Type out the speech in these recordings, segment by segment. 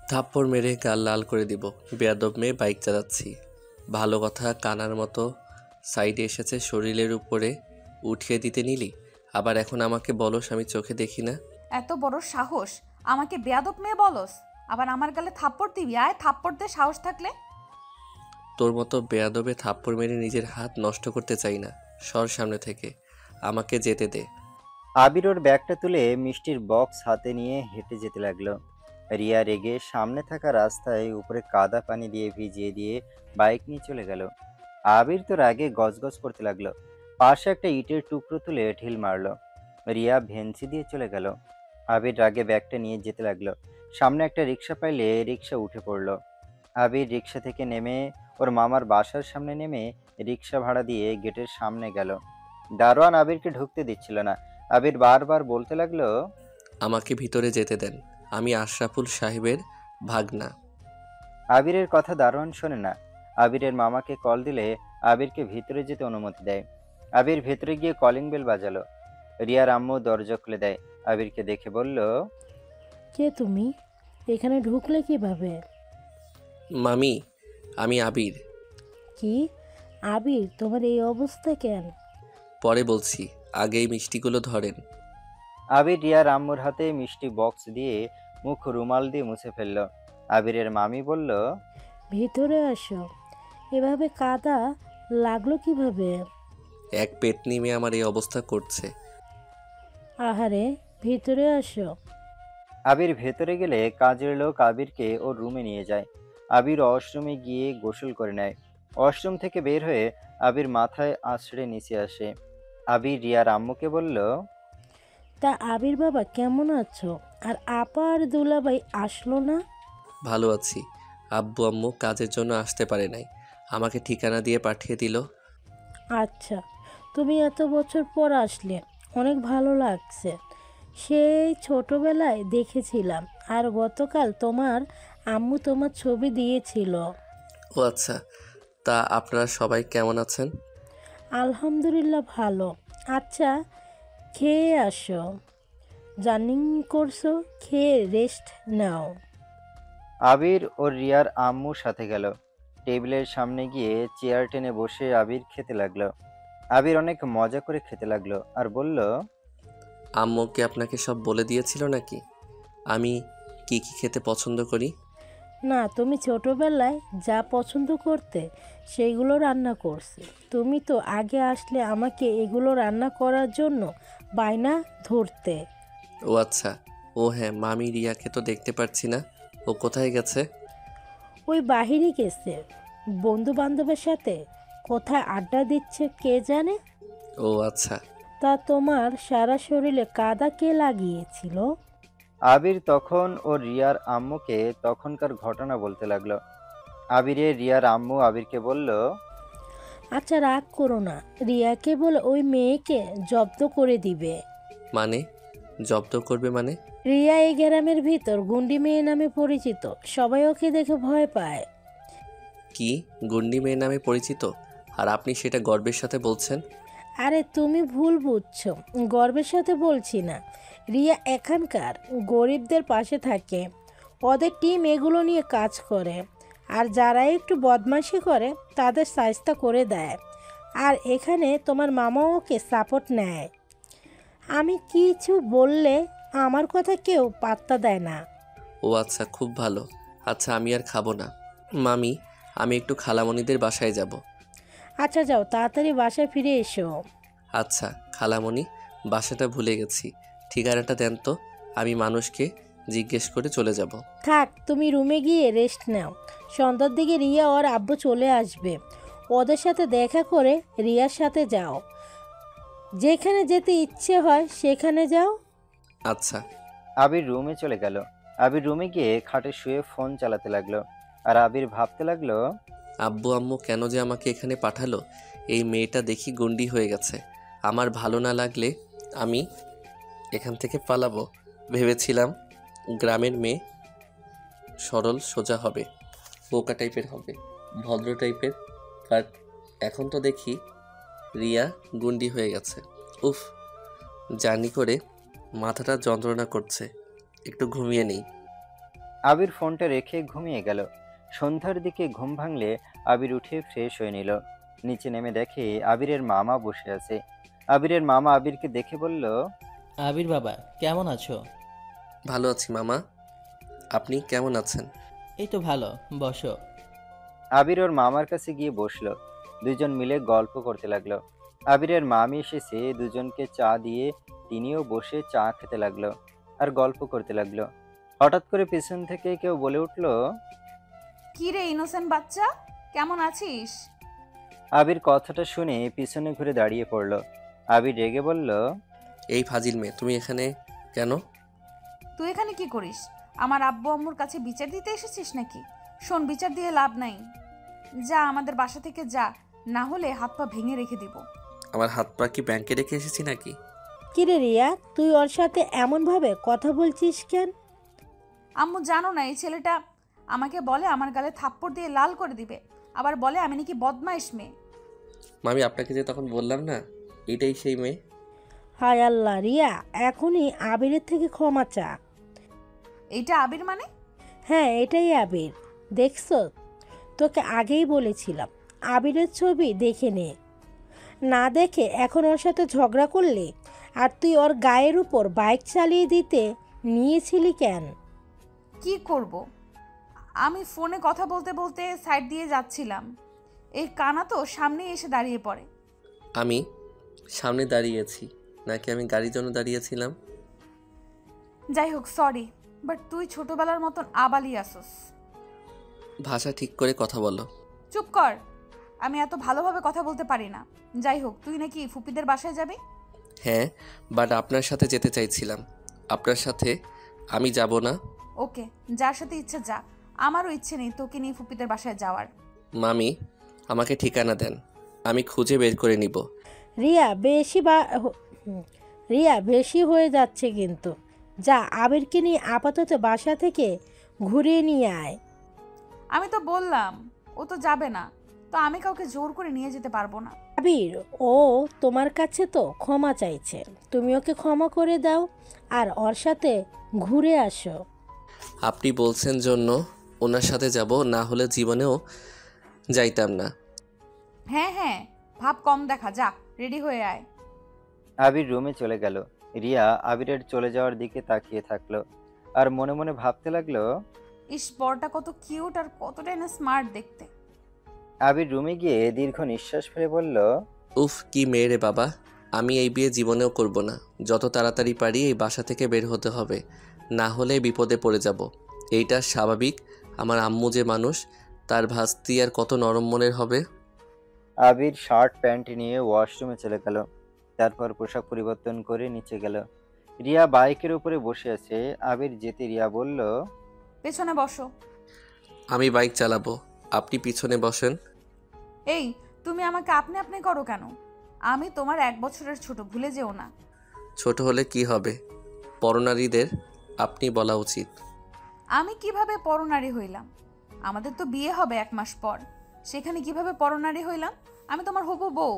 থাপ্পড় মেরে গাল লাল করে দিব। বেয়াদব মেয়ে, বাইক চালাচ্ছি। ভালো কথা কানার মতো সাইডে এসেছে, শরীরের উপরে উঠিয়ে দিতে নিলি। আবার এখন আমাকে বলস আমি চোখে দেখি না। এত বড় সাহস! আমাকে বেয়াদব মেয়ে বলস, আবার আমার গালে থাপ্পড় দিবি? আয় থাপ্পড় দে সাহস থাকলে। তোর মতো বেয়াদবে থাপ্পড় মেরে নিজের হাত নষ্ট করতে চাই না। সর সামনে থেকে, আমাকে যেতে দে। আবির ওর ব্যাগটা তুলে মিষ্টির বক্স হাতে নিয়ে হেঁটে যেতে লাগলো। রিয়া রেগে সামনে থাকা রাস্তায় উপরে কাদা পানি দিয়ে ভিজিয়ে দিয়ে বাইক নিয়ে চলে গেল। আবির তো রাগে গজগজ করতে লাগলো। পাশে একটা ইটের টুকরো তুলে ঢিল মারলো। রিয়া ভেঞ্চি দিয়ে চলে গেল। আবির রাগে ব্যাগটা নিয়ে যেতে লাগলো। সামনে একটা রিক্সা পাইলে রিক্সা উঠে পড়লো। আবির রিক্সা থেকে নেমে ওর মামার বাসার সামনে নেমে রিক্সা ভাড়া দিয়ে গেটের সামনে গেল। দারোয়ান আবিরকে ঢুকতে দিচ্ছিল না। আবির বারবার বলতে লাগলো, আমাকে ভিতরে যেতে দেন, আমি আশরাফুল সাহেবের ভাগনা। আবিরের কথা দারোয়ান শোনে না। আবিরের মামাকে কল দিলে আবিরকে ভিতরে যেতে অনুমতি দেয়। আবির ভেতরে গিয়ে কলিং বেল বাজালো। রিয়ার আম্মু দরজা খুলে দেয়। আবিরকে দেখে বলল, কে তুমি? এখানে ঢুকলে কিভাবে? মামি, আমি আবির। কি আবির, তোমার এই অবস্থা কেন? পরে বলছি, আগে এই মিষ্টিগুলো ধরেন। আবির রিয়ার আম্মুর হাতে মিষ্টি বক্স দিয়ে মুখ রুমাল দিয়ে মুছে ফেলল। আবিরের মামি বলল, ভিতরে আসো। এভাবে কাদা লাগলো কিভাবে? এক পেট নিমে আমার এই অবস্থা করছে। আহারে, ভিতরে আসো। আবির ভেতরে গেলে কাজের লোক আবিরকে ওর রুমে নিয়ে যায়। আবির ওয়াশরুমে গিয়ে গোসল করে নেয়। ওয়াশরুম থেকে বের হয়ে আবির মাথায় আছড়ে নিচে আসে। আবির রিয়ার আম্মুকে বলল, তা আবির বাবা কেমন আছো? আর আপা আর দুলাভাই আসলো না? ভালো আছি। আব্বু আম্মু কাজের জন্য আসতে পারে নাই, আমাকে ঠিকানা দিয়ে পাঠিয়ে দিল। আচ্ছা, তুমি এত বছর পর আসলে, অনেক ভালো লাগছে। সেই ছোটবেলায় দেখেছিলাম, আর গতকাল তোমার আম্মু তোমার ছবি দিয়েছিল। ও আচ্ছা, তা আপনারা সবাই কেমন আছেন? আলহামদুলিল্লাহ ভালো। আচ্ছা, খেয়ে আসো। জার্নি করছো, খেয়ে রেস্ট নাও। আবির ওর রিয়ার আম্মুর সাথে গেল। টেবিলের সামনে গিয়ে চেয়ার টেনে বসে আবির খেতে লাগলো। আবির অনেক মজা করে খেতে লাগলো আর বলল, আম্মু কি আপনাকে সব বলে দিয়েছিল নাকি আমি কি কি খেতে পছন্দ করি? না, তুমি ছোটবেলায় যা পছন্দ করতে সেইগুলো রান্না করছি। তুমি তো আগে আসলে আমাকে এগুলো রান্না করার জন্য বায়না ধরতে। ও আচ্ছা। ও হ্যাঁ, মামি রিয়াকে তো দেখতে পাচ্ছি না, ও কোথায় গেছে? ওই বাহিরে গেছে, বন্ধু বান্ধবের সাথে কোথায় আড্ডা দিচ্ছে কে জানে। ও আচ্ছা। তা তোমার সারা শরীরে কাদা কে লাগিয়েছিল? আবির তখন ওর রিয়ার আম্মুকে তখনকার ঘটনা বলতে লাগলো। আবিরের রিয়ার আম্মু আবিরকে বলল, আচ্ছা, রাগ করো না। রিয়াকে বলে ওই মেয়েকে জব্দ করে দিবে। মানে? জব্দ করবে মানে? রিয়া এই গ্রামের ভিতর গুন্ডি মেয়ে নামে পরিচিত, সবাই ওকে দেখে ভয় পায়। কি, গুন্ডি মেয়ে নামে পরিচিত? আর আপনি সেটা গর্বের সাথে বলছেন? আরে তুমি ভুল বুঝছো, গর্বের সাথে বলছি না। রিয়া এখানকার গরিবদের পাশে থাকে, ওদের টিম এগুলো নিয়ে কাজ করে, আর যারা একটু বদমাশি করে তাদের শায়েস্তা করে দেয়। আর এখানে তোমার মামাও ওকে সাপোর্ট নেয়। আমি কিছু বললে আমার কথা কেউ পাত্তা দেয় না। ও আচ্ছা, খুব ভালো। আচ্ছা, আমি আর খাবো না। মামি, আমি একটু খালামণিদের বাসায় যাব। আচ্ছা যাও, তাড়াতাড়ি বাসায় ফিরে এসো। আচ্ছা খালামণি, বাসাটা ভুলে গেছি, ঠিকানাটা দেন তো, আমি মানুষকে জিজ্ঞেস করে চলে যাব। থাক, তুমি রুমে গিয়ে রেস্ট নাও। সন্ধ্যার দিকে রিয়া ওর আব্বু চলে আসবে, ওদের সাথে দেখা করে রিয়ার সাথে যাও। যেখানে যেতে ইচ্ছে হয় সেখানে যাও। আচ্ছা। আবির রুমে চলে গেল। আবির রুমে গিয়ে খাটে শুয়ে ফোন চালাতে লাগলো। আর আবির ভাবতে লাগলো, আব্বু আম্মু কেন যে আমাকে এখানে পাঠালো? এই মেয়েটা দেখি গন্ডি হয়ে গেছে। আমার ভালো না লাগলে আমি এখান থেকে পালাবো। ভেবেছিলাম গ্রামের মেয়ে সরল সোজা হবে, বোকা টাইপের হবে, ভদ্র টাইপের, বাট এখন তো দেখি রিয়া গুন্ডি হয়ে গেছে। উফ, জার্নি করে মাথাটা যন্ত্রণা করছে, একটু ঘুমিয়ে নেই। আবির ফোনটা রেখে ঘুমিয়ে গেল। সন্ধ্যার দিকে ঘুম ভাঙলে আবির উঠে ফ্রেশ হয়ে নিল। নিচে নেমে দেখে আবিরের মামা বসে আছে। আবিরের মামা আবিরকে দেখে বলল, আবির বাবা কেমন আছো? ভালো আছি মামা, আপনি কেমন আছেন? এই তো ভালো, বসো। আবির ওর মামার কাছে গিয়ে বসলো। দুজন মিলে গল্প করতে লাগলো। আবিরের মামি এসেছে, দুজনকে চা দিয়ে তিনিও বসে চা খেতে লাগলো আর গল্প করতে লাগলো। হঠাৎ করে পিছন থেকে কেউ বলে উঠলো, কি রে ইনোসেন্ট বাচ্চা, কেমন আছিস? আবির কথাটা শুনে পিছনে ঘুরে দাঁড়িয়ে পড়লো। আবির রেগে বলল, এই ফাজিল মেয়ে, তুমি এখানে কেন? তুই এখানে কি করিস? আমার আব্বু আম্মুর কাছে বিচার দিতে এসেছিস নাকি? শোন, বিচার দিয়ে লাভ নাই। যা আমাদের বাসা থেকে যা, না হলে হাত পা ভেঙে রেখে দিব। আমার হাত পা কি ব্যাংকে রেখে এসেছি নাকি? কিরে রিয়া, তুই ওর সাথে এমনভাবে কথা বলছিস কেন? আম্মু জানো না, এই ছেলেটা আমাকে বলে আমার গালে থাপ্পড় দিয়ে লাল করে দিবে, আবার বলে আমি নাকি বদমাইশ মেয়ে। মামি, আপনাকে যে তখন বললাম না, এটাই সেই মেয়ে। হায় আল্লাহ, রিয়া এখনই আবিরের থেকে ক্ষমা চা। এইটা আবির মানে? হ্যাঁ, এটাই আবির। দেখছো, তোকে আগেই বলেছিলাম আবিরের ছবি দেখে নে। না দেখে এখন ওর সাথে ঝগড়া করলি, আর তুই ওর গায়ের উপর বাইক চালিয়ে দিতে নিয়েছিলি কেন? কি করব, আমি ফোনে কথা বলতে বলতে সাইড দিয়ে যাচ্ছিলাম, এই কানা তো সামনেই এসে দাঁড়িয়ে পড়ে। আমি সামনে দাঁড়িয়েছি নাকি আমি গাড়ির জন্য দাঁড়িয়েছিলাম? যাই হোক, সরি, বাট তুই ছোটবেলার মতন আবালি আসোস। ভাষা ঠিক করে কথা বলো। চুপ কর, আমি এত ভালোভাবে কথা বলতে পারি না। যাই হোক, তুই নাকি ফুপিদের বাসায় যাবি? হ্যাঁ, বাট আপনার সাথে যেতে চাইছিলাম। আপনার সাথে আমি যাব না। ওকে, যার সাথে ইচ্ছে যা, আমারও ইচ্ছে নেই তোকে নিয়ে ফুপিদের বাসায় যাওয়ার। মামি, আমাকে ঠিকানা দেন, আমি খুঁজে বের করে নিব। রিয়া রিয়া বেশি হয়ে যাচ্ছে কিন্তু। যা, আবিরকে নিয়ে আপাতত বাসা থেকে ঘুরিয়ে নিয়ে আয়। আমি তো বললাম ও তো যাবে না, তো আমি কাউকে জোর করে নিয়ে যেতে পারবো না। আবির, ও তোমার কাছে তো ক্ষমা চাইছে, তুমি ওকে ক্ষমা করে দাও আর ওর সাথে ঘুরে আসো। আপনি বলছেন জন্য ওনার সাথে যাব, না হলে জীবনেও যাইতাম না। হ্যাঁ হ্যাঁ, ভাব কম দেখা, যা রেডি হয়ে আয়। আবির রুমে চলে গেল। রিয়া আবিরের চলে যাওয়ার দিকে তাকিয়ে থাকলো আর মনে মনে ভাবতে লাগলো, ইস, বরটা কত কিউট আর কতটাই না স্মার্ট দেখতে। আবির রুমে গিয়ে দীর্ঘ নিঃশ্বাস ফেলে বলল, উফ, কি মেয়ে রে বাবা, আমি এই বিয়ে জীবনেও করব না। যত তাড়াতাড়ি পারি এই বাসা থেকে বের হতে হবে, না হলে বিপদে পড়ে যাব। এইটা স্বাভাবিক, আমার আম্মু যে মানুষ, তার ভাস্তি আর কত নরম মনের হবে। আবির শার্ট প্যান্ট নিয়ে ওয়াশরুমে চলে গেল। তারপর পোশাক পরিবর্তন করে নিচে গেল। রিয়া বাইকের উপরে বসে আছে। আবির যেতে রিয়া বলল, পেছনে বসো। আমি বাইক চালাবো, আপনি পিছনে বসেন। এই, তুমি আমাকে আপনি আপনি করো কেন? আমি তোমার 1 বছরের ছোট, ভুলে যেও না। ছোট হলে কি হবে, পরনারীদের আপনি বলা উচিত। আমি কিভাবে পরনারী হইলাম? আমাদের তো বিয়ে হবে 1 মাস পর, সেখানে কিভাবে পরনারী হইলাম? আমি তোমার হবু বউ।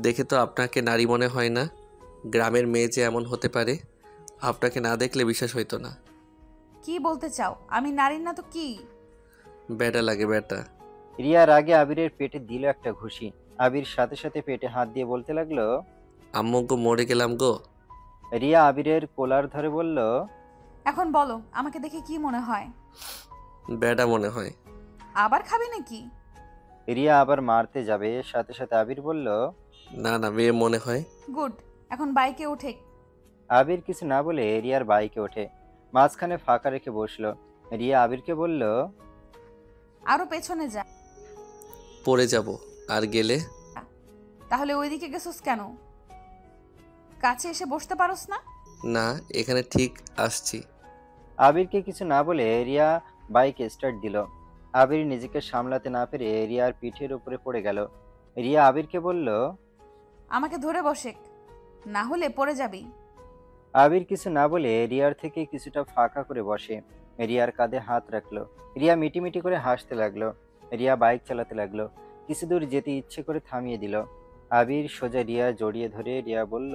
দেখে তো আপনাকে নারী মনে হয় না। গ্রামের মেয়ে যে এমন হতে পারে, আপনাকে না দেখলে বিশ্বাস হইতো না। কি বলতে চাও? আমি নারী না তো কি? বেটা লাগে বেটা। রিয়ার আগে আবিরের পেটে দিল একটা ঘুষি। আবির সাথে সাথে পেটে হাত দিয়ে বলতে লাগলো, আম্মু গো, মরে গেলাম গো। রিয়া আবিরের কোলার ধরে বলল, এখন বলো, আমাকে দেখে কি মনে হয়? বেটা মনে হয়। আবার খাবি নাকি? রিয়া আবার মারতে যাবে, সাথে সাথে আবির বলল, না না, মেয়ে মনে হয়। গুড, এখন বাইকে উঠে। আবির কিছু না বলে রিয়ার বাইকে ওঠে। মাঝখানে ফাঁকা রেখে বসলো। রিয়া আবিরকে বলল, আরো পেছনে যা। পড়ে যাব, আর গেলে? তাহলে ওইদিকে গেছস কেন? কাছে এসে বসতে পারোস না? না, এখানে ঠিক আসছি। আবিরকে কিছু না বলে রিয়া বাইক স্টার্ট দিল। আবির নিজেকে সামলাতে না পেরে রিয়ার পিঠের উপরে পড়ে গেল। রিয়া আবিরকে বলল, আমাকে ধরে বসে, না হলে পড়ে যাবি। আবির কিছু না বলে রিয়ার থেকে কিছুটা ফাঁকা করে বসে। রিয়ার কাঁধে হাত রাখলো। রিয়া মিটিমিটি করে হাসতে লাগলো। রিয়া বাইক চালাতে লাগলো। কিছু দূর যেতে ইচ্ছে করে থামিয়ে দিল। আবির সোজা রিয়া জড়িয়ে ধরে রিয়া বলল,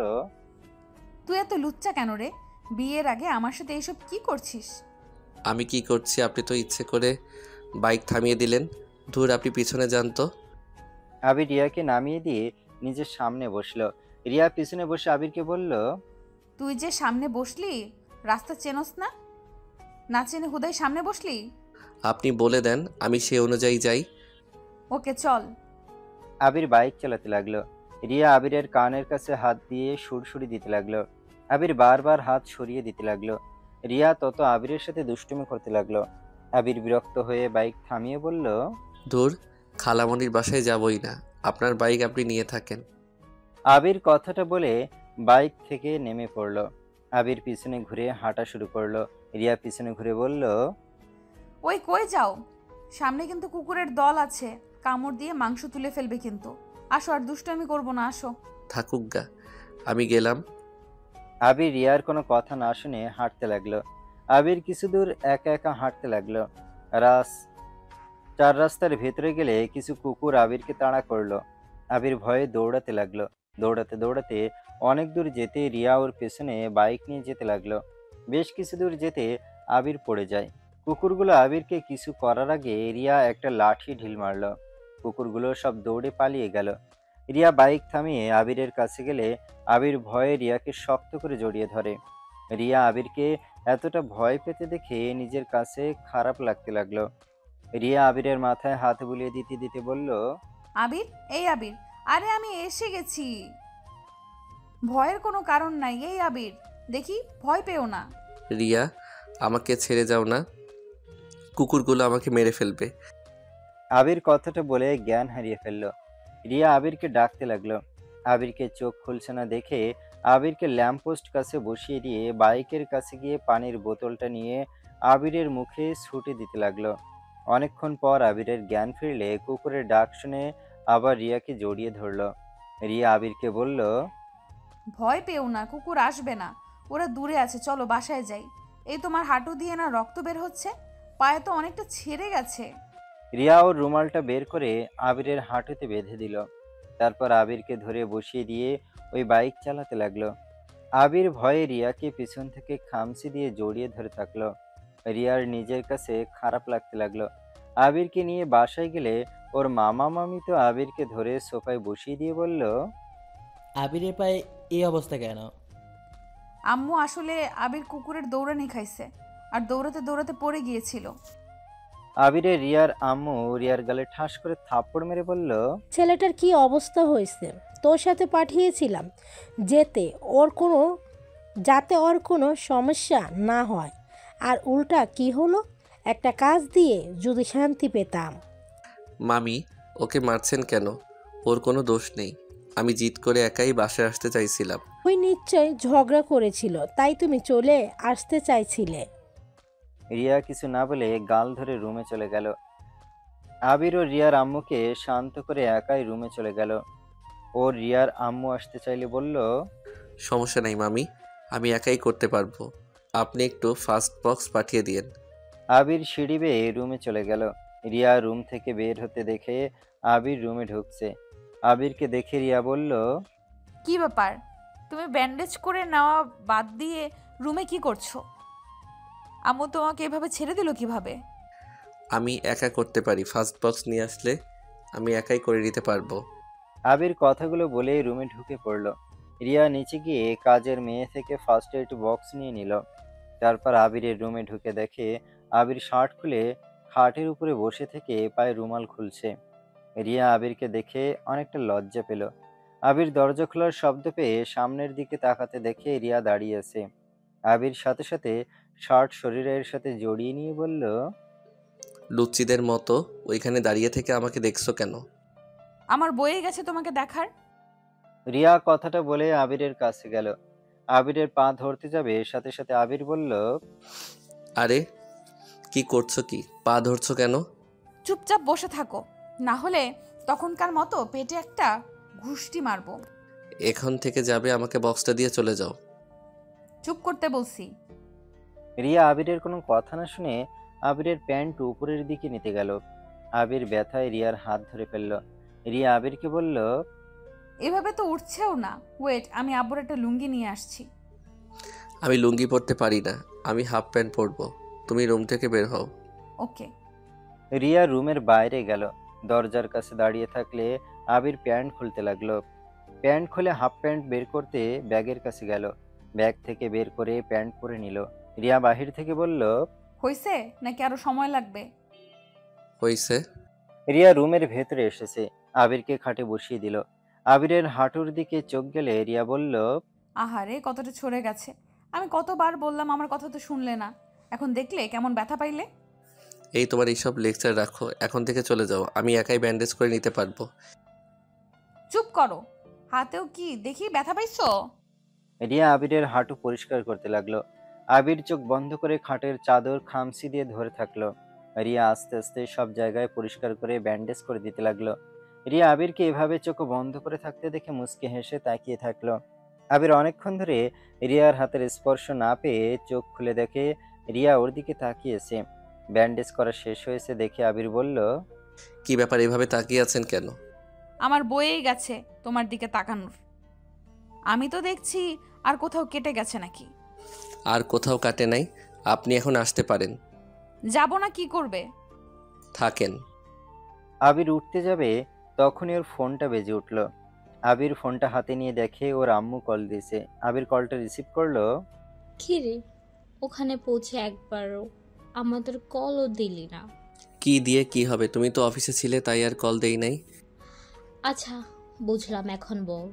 তুই এত লুচ্চা কেন রে? বিয়ের আগে আমার সাথে এইসব কি করছিস? আমি কি করছি? আপনি তো ইচ্ছে করে বাইক থামিয়ে দিলেন। ধুর, আপনি পিছনে যান তো। আবির রিয়াকে নামিয়ে দিয়ে নিজের সামনে বসলো। রিয়া পিছনে বসে আবিরকে বলল, তুই যে সামনে বসলি, রাস্তা চেনস না? না চেনে হুদাই সামনে বসলি? আপনি বলে দেন, আমি সেই অনুযায়ী যাই। ওকে চল। আবির বাইক চালাতে লাগলো। রিয়া আবিরের কানের কাছে হাত দিয়ে সুড়সুড়ি দিতে লাগলো। আবির বারবার হাত সরিয়ে দিতে লাগলো। রিয়া তত আবিরের সাথে দুষ্টুমি করতে লাগলো। আবির বিরক্ত হয়ে বাইক থামিয়ে বলল, ধুর, খালামণির বাসায় যাবই না। আপনার বাইক আপনি নিয়ে থাকেন। আবির কথাটা বলে বাইক থেকে নেমে পড়লো। আবির পিছনে ঘুরে হাঁটা শুরু করলো। রিয়া পিছনে ঘুরে বলল, ওই কই যাও? সামনে কিন্তু কুকুরের দল আছে, কামড় দিয়ে মাংস তুলে ফেলবে কিন্তু। আসো, আর দুষ্টুমি করবো না, আসো। থাকুক গা, আমি গেলাম। আবির রিয়ার কোনো কথা না শুনে হাঁটতে লাগলো। আবির কিছু দূর একা একা হাঁটতে লাগলো। চার রাস্তার ভেতরে গেলে কিছু কুকুর আবিরকে তাড়া করলো। আবির ভয়ে দৌড়াতে লাগলো। দৌড়াতে দৌড়াতে অনেক দূর যেতে রিয়া ওর পেছনে বাইক নিয়ে যেতে লাগলো। বেশ কিছু দূর যেতে আবির পড়ে যায়। কুকুরগুলো আবিরকে কিছু করার আগে রিয়া একটা লাঠি ঢিল মারলো। কুকুরগুলো সব দৌড়ে পালিয়ে গেল। রিয়া বাইক থামিয়ে আবিরের কাছে গেলে আবির ভয়ে রিয়াকে শক্ত করে জড়িয়ে ধরে। রিয়া আবিরকে এতটা ভয় পেতে দেখে নিজের কাছে খারাপ লাগতে লাগলো। রিয়া আবিরের মাথায় হাত বুলিয়ে দিতে দিতে বলল, আবির, এই আবির, আরে আমি এসে গেছি। ভয়ের কোনো কারণ নাই। এই আবির, দেখি, ভয় পেও না। রিয়া, আমাকে ছেড়ে যাও না, কুকুরগুলো আমাকে মেরে ফেলবে। আবির কথাটা বলে জ্ঞান হারিয়ে ফেলল। রিয়া আবিরকে ডাকতে লাগলো। আবিরকে চোখ খুলছে না দেখে আবিরকে ল্যাম্পপোস্ট কাছে বসিয়ে দিয়ে বাইকের কাছে গিয়ে পানির বোতলটা নিয়ে আবিরের মুখে ছুটে দিতে লাগলো। অনেকক্ষণ পর আবিরের জ্ঞান ফিরলে কুকুরের ডাক শুনে আবার রিয়াকে জড়িয়ে ধরলো। রিয়া আবিরকে বলল, ভয় পেও না, কুকুর আসবে না। ওরা দূরে আছে, চলো বাসায় যাই। এই তোমার হাঁটু দিয়ে না রক্ত বের হচ্ছে, পায়ে তো অনেকটা ছিঁড়ে গেছে। রিয়া ওর রুমালটা বের করে আবিরের হাঁটুতে বেঁধে দিল। তারপর আবিরকে ধরে বসিয়ে দিয়ে ওই বাইক চালাতে লাগলো। আবির ভয়ে রিয়াকে পিছন থেকে খামচি দিয়ে জড়িয়ে ধরে থাকলো। রিয়ার নিজের কাছে খারাপ লাগতে লাগলো। আবিরকে নিয়ে বাসায় গেলে ওর মামা মামি তো আবিরকে ধরে সোফায় বসিয়ে দিয়ে বলল, আবিরের পায়ে এই অবস্থা কেন? আম্মু আসলে আবির কুকুরের দৌড়ানি খাইছে, আর দৌড়াতে দৌড়াতে পড়ে গিয়েছিল। আবিরের রিয়ার আম্মু রিয়ার গালে ঠাস করে থাপ্পড় মেরে বলল, ছেলেটার কি অবস্থা হয়েছে? তোর সাথে পাঠিয়েছিলাম যেতে যাতে ওর কোনো সমস্যা না হয়, আর উল্টা কি হলো? একটা কাজ দিয়ে যদি শান্তি পেতাম। মামি, ওকে মারছেন কেন? ওর কোনো দোষ নেই। আমি জিদ করে একাই বাসায় আসতে চাইছিলাম। ওই নিশ্চয় ঝগড়া করেছিল, তাই তুমি চলে আসতে চাইছিলে। রিয়া কিছু না বলে গাল ধরে রুমে চলে গেল। আবির ও রিয়ার আম্মুকে শান্ত করে একাই রুমে চলে গেল। ওর রিয়ার আম্মু আসতে চাইলে বলল, সমস্যা নেই মামি, আমি একাই করতে পারবো। আপনি একটু ফাস্ট বক্স পাঠিয়ে দিয়েন। আবির সিঁড়ি বেয়ে রুমে চলে গেল। রিয়া রুম থেকে বের হতে দেখে আবির রুমে ঢুকছে। আবিরকে দেখে রিয়া বলল, কি ব্যাপার? তুমি ব্যান্ডেজ করে নেওয়া বাদ দিয়ে রুমে কি করছো? আম্মু তোমাকে এভাবে ছেড়ে দিল কিভাবে? আমি একা করতে পারি, ফাস্ট বক্স নিয়ে আসলে আমি একাই করে নিতে পারবো। আবির কথাগুলো বলে রুমে ঢুকে পড়ল। রিয়া নিচে গিয়ে কাজের মেয়ে থেকে ফার্স্ট এড বক্স নিয়ে নিল। তারপর আবিরের রুমে ঢুকে দেখে আবির শার্ট খুলে খাটের উপরে বসে থেকে পায়ে রুমাল খুলছে। রিয়া আবিরকে দেখে অনেকটা লজ্জা পেল। আবির দরজা খোলার শব্দ পেয়ে সামনের দিকে তাকাতে দেখে রিয়া দাঁড়িয়ে আছে। আবির সাথে সাথে শার্ট শরীরের সাথে জড়িয়ে নিয়ে বলল, লুচ্চিদের মতো ওইখানে দাঁড়িয়ে থেকে আমাকে দেখছো কেন? আমার বয়ে গেছে তোমাকে দেখার। রিয়া কথাটা বলে আবিরের কাছে গেল। আবিরের পা ধরতে যাবে, সাথে সাথে আবির বলল, আরে কি করছো? কি পা ধরছো কেন? চুপচাপ বসে থাকো, না হলে তখনকার মতো পেটে একটা ঘুষটি মারবো। এখন থেকে যাবে, আমাকে বক্সটা দিয়ে চলে যাও। চুপ করতে বলছি। রিয়া আবিরের কোনো কথা না শুনে আবিরের প্যান্ট উপরের দিকে নিতে গেল। আবির ব্যথায় রিয়ার হাত ধরে ফেলল। রিয়া আবিরকে বলল, এভাবে তো উঠছেও না। ওয়েট, আমি আব্বুর একটা লুঙ্গি নিয়ে আসছি। আমি লুঙ্গি পরতে পারি না, আমি হাফ প্যান্ট পরবো। তুমি রুম থেকে বের হও। ওকে। রিয়া রুমের বাইরে গেল। দরজার কাছে দাঁড়িয়ে থাকলে আবির প্যান্ট খুলতে লাগলো। প্যান্ট খুলে হাফ প্যান্ট বের করতে ব্যাগের কাছে গেল। ব্যাগ থেকে বের করে প্যান্ট পরে নিল। রিয়া বাহির থেকে বলল, হয়েছে নাকি আরো সময় লাগবে? হইছে। রিয়া রুমের ভেতরে এসেছে, আবিরকে খাটে বসিয়ে দিল। আবিরের হাঁটুর দিকে চোখ গেলে রিয়া বলল, আহারে কতটা ছড়ে গেছে। আমি কতবার বললাম, আমার কথা তো শুনলে না। এখন দেখলে কেমন ব্যথা পাইলে। এই তোমার এইসব লেকচার রাখো, এখন থেকে চলে যাও, আমি একাই ব্যান্ডেজ করে নিতে পারবো। চুপ করো। হাতেও কি দেখি ব্যথা পাইছো? রিয়া আবিরের হাঁটু পরিষ্কার করতে লাগলো। আবির চোখ বন্ধ করে খাটের চাদর খামচি দিয়ে ধরে থাকলো। রিয়া আস্তে আস্তে সব জায়গায় পরিষ্কার করে ব্যান্ডেজ করে দিতে লাগলো। রিয়া আবিরকে এভাবে চোখ বন্ধ করে থাকতে দেখে মুচকি হেসে তাকিয়ে থাকলো। আবির অনেকক্ষণ ধরে রিয়ার হাতের স্পর্শ না পেয়ে চোখ খুলে দেখে রিয়া ওর দিকে তাকিয়েছে। ব্যান্ডেজ করা শেষ হয়েছে দেখে আবির বলল, কি ব্যাপার, এভাবে তাকিয়ে আছেন কেন? আমার বয়েই গেছে তোমার দিকে তাকানোর। আমি তো দেখছি আর কোথাও কেটে গেছে নাকি। আর কোথাও কাটে নাই, আপনি এখন আসতে পারেন। যাব না, কি করবে? থাকেন। আবির উঠতে যাবে তখনই ওর ফোনটা বেজে উঠল। আবির ফোনটা হাতে নিয়ে দেখে ওর আম্মু কল দিয়েছে। আবির কলটা রিসিভ করলো। কি রে, ওখানে পৌঁছে একবারও আমাদের কলও দিলি না। কি দিয়ে কি হবে, তুমি তো অফিসে ছিলে তাই আর কল দেই নাই। আচ্ছা বুঝলাম, এখন বল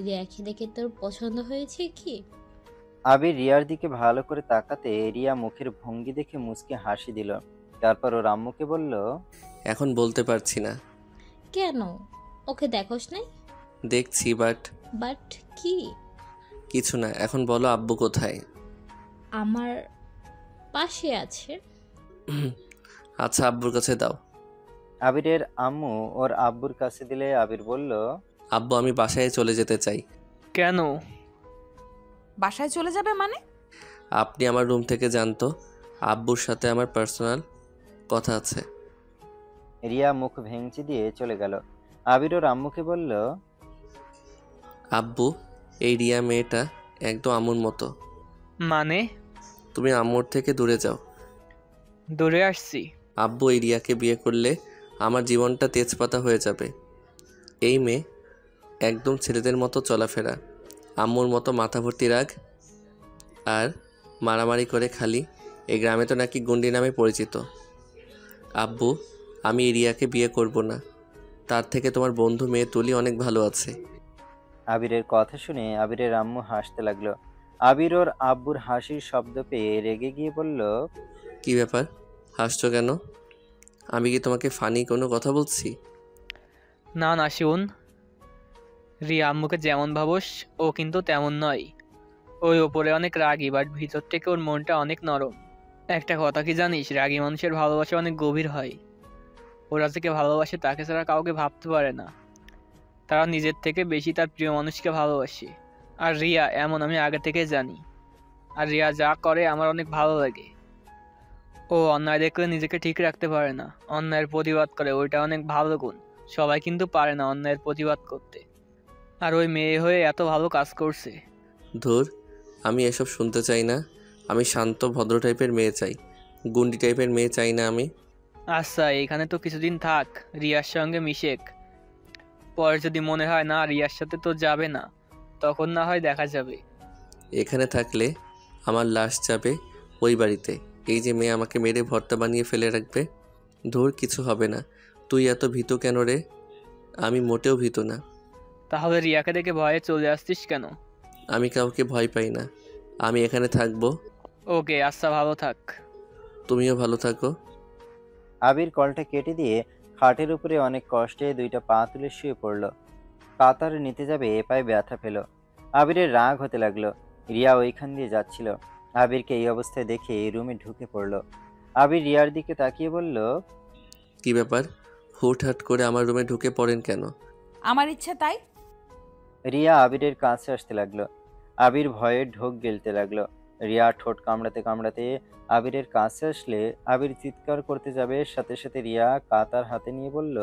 রিয়াকে দেখে তোর পছন্দ হয়েছে কি? আবির রিয়ার দিকে ভালো করে তাকাতে রিয়া মুখের ভঙ্গি দেখে মুচকে হাসি দিল। তারপর ওর আম্মুকে বলল, এখন বলতে পারছি না। কেন, ওকে দেখোস নাই? দেখছি, বাট বাট কি? কিছু না। এখন বলো আব্বু কোথায়? আমার পাশে আছে। আচ্ছা, আব্বুর কাছে দাও। আবিরের আম্মু ওর আব্বুর কাছে দিলে আবির বলল, আব্বু, আমি বাসায় চলে যেতে চাই। কেন? বাসায় চলে যাবে মানে? আপনি আমার রুম থেকে জানতো, আব্বুর সাথে আমার পার্সোনাল কথা আছে। রিয়া মুখ ভেঙচি দিয়ে চলে গেল। আবির ওর আম্মুকে বলল, আব্বু, এই রিয়া মেয়েটা একদম আম্মুর মতো। মানে? তুমি আম্মুর থেকে দূরে যাও। দূরে আসছি? আব্বু, এই রিয়াকে বিয়ে করলে আমার জীবনটা তেজপাতা হয়ে যাবে। এই মেয়ে একদম ছেলেদের মতো চলাফেরা, আম্মুর মতো মাথা ভর্তি রাগ, আর মারামারি করে খালি। এই গ্রামে তো নাকি গুন্ডি নামে পরিচিত। আব্বু, আমি এই রিয়াকে বিয়ে করব না, তার থেকে তোমার বন্ধু মেয়ে তুলি অনেক ভালো আছে। আবিরের কথা শুনে আবিরের আম্মু হাসতে লাগলো। আবির ওর আব্বুর হাসির শব্দ পেয়ে রেগে গিয়ে বলল, কি ব্যাপার, হাসছো কেন? আমি কি তোমাকে ফানি কোনো কথা বলছি? না না, শুন, রিয়া আম্মুকে যেমন ভাবোস ও কিন্তু তেমন নয়। ওই ওপরে অনেক রাগী, বাট ভিতর থেকে ওর মনটা অনেক নরম। একটা কথা কি জানিস, রাগী মানুষের ভালোবাসা অনেক গভীর হয়। ওরা যাকে ভালোবাসে তাকে ছাড়া কাউকে ভাবতে পারে না। তারা নিজের থেকে বেশি তার প্রিয় মানুষকে ভালোবাসে। আর রিয়া এমন আমি আগে থেকে জানি। আর রিয়া যা করে আমার অনেক ভালো লাগে। ও অন্যায় দেখলে নিজেকে ঠিক রাখতে পারে না, অন্যায়ের প্রতিবাদ করে, ওইটা অনেক ভালো গুণ। সবাই কিন্তু পারে না অন্যায়ের প্রতিবাদ করতে। আর ওই মেয়ে হয়ে এত ভালো কাজ করছে। ধুর, আমি এসব শুনতে চাই না। আমি শান্ত ভদ্র টাইপের মেয়ে চাই, গুন্ডি টাইপের মেয়ে চাই না আমি। আচ্ছা, এখানে তো কিছুদিন থাক, রিয়ার সঙ্গে মিশেক। পরে যদি মনে হয় না রিয়ার সাথে তো যাবে না, তখন না হয় দেখা যাবে। এখানে থাকলে আমার লাশ যাবে ওই বাড়িতে। এই যে মেয়ে আমাকে মেরে ভর্তা বানিয়ে ফেলে রাখবে। ধুর, কিছু হবে না। তুই এত ভীতু কেন রে? আমি মোটেও ভীতু না। তাহলে রিয়াকে দেখে ভয়ে চলে আসছিস কেন? আমি কাউকে ভয় পাই না, আমি এখানে থাকবো। ওকে, আচ্ছা, ভালো থাক। তুমিও ভালো থাকো। আবির কলটা কেটে দিয়ে খাটের উপরে অনেক কষ্টে দুইটা পা তুলে শুয়ে পড়ল। কাতার নিতে যাবে পায়ে ব্যথা পেল। আবিরের রাগ হতে লাগলো। রিয়া ওইখান দিয়ে যাচ্ছিল। আবিরকে এই অবস্থায় দেখে রুমে ঢুকে পড়ল। আবির রিয়ার দিকে তাকিয়ে বলল, কি ব্যাপার, হুটহাট করে আমার রুমে ঢুকে পড়েন কেন? আমার ইচ্ছে তাই। রিয়া আবিরের কাছে আসতে লাগলো। আবির ভয়ে ঢোক গিলতে লাগলো। রিয়া ঠোঁট কামড়াতে কামড়াতে আবিরের কাছে আসলে আবির চিৎকার করতে যাবে, সাথে সাথে রিয়া কাতার হাতে নিয়ে বলল,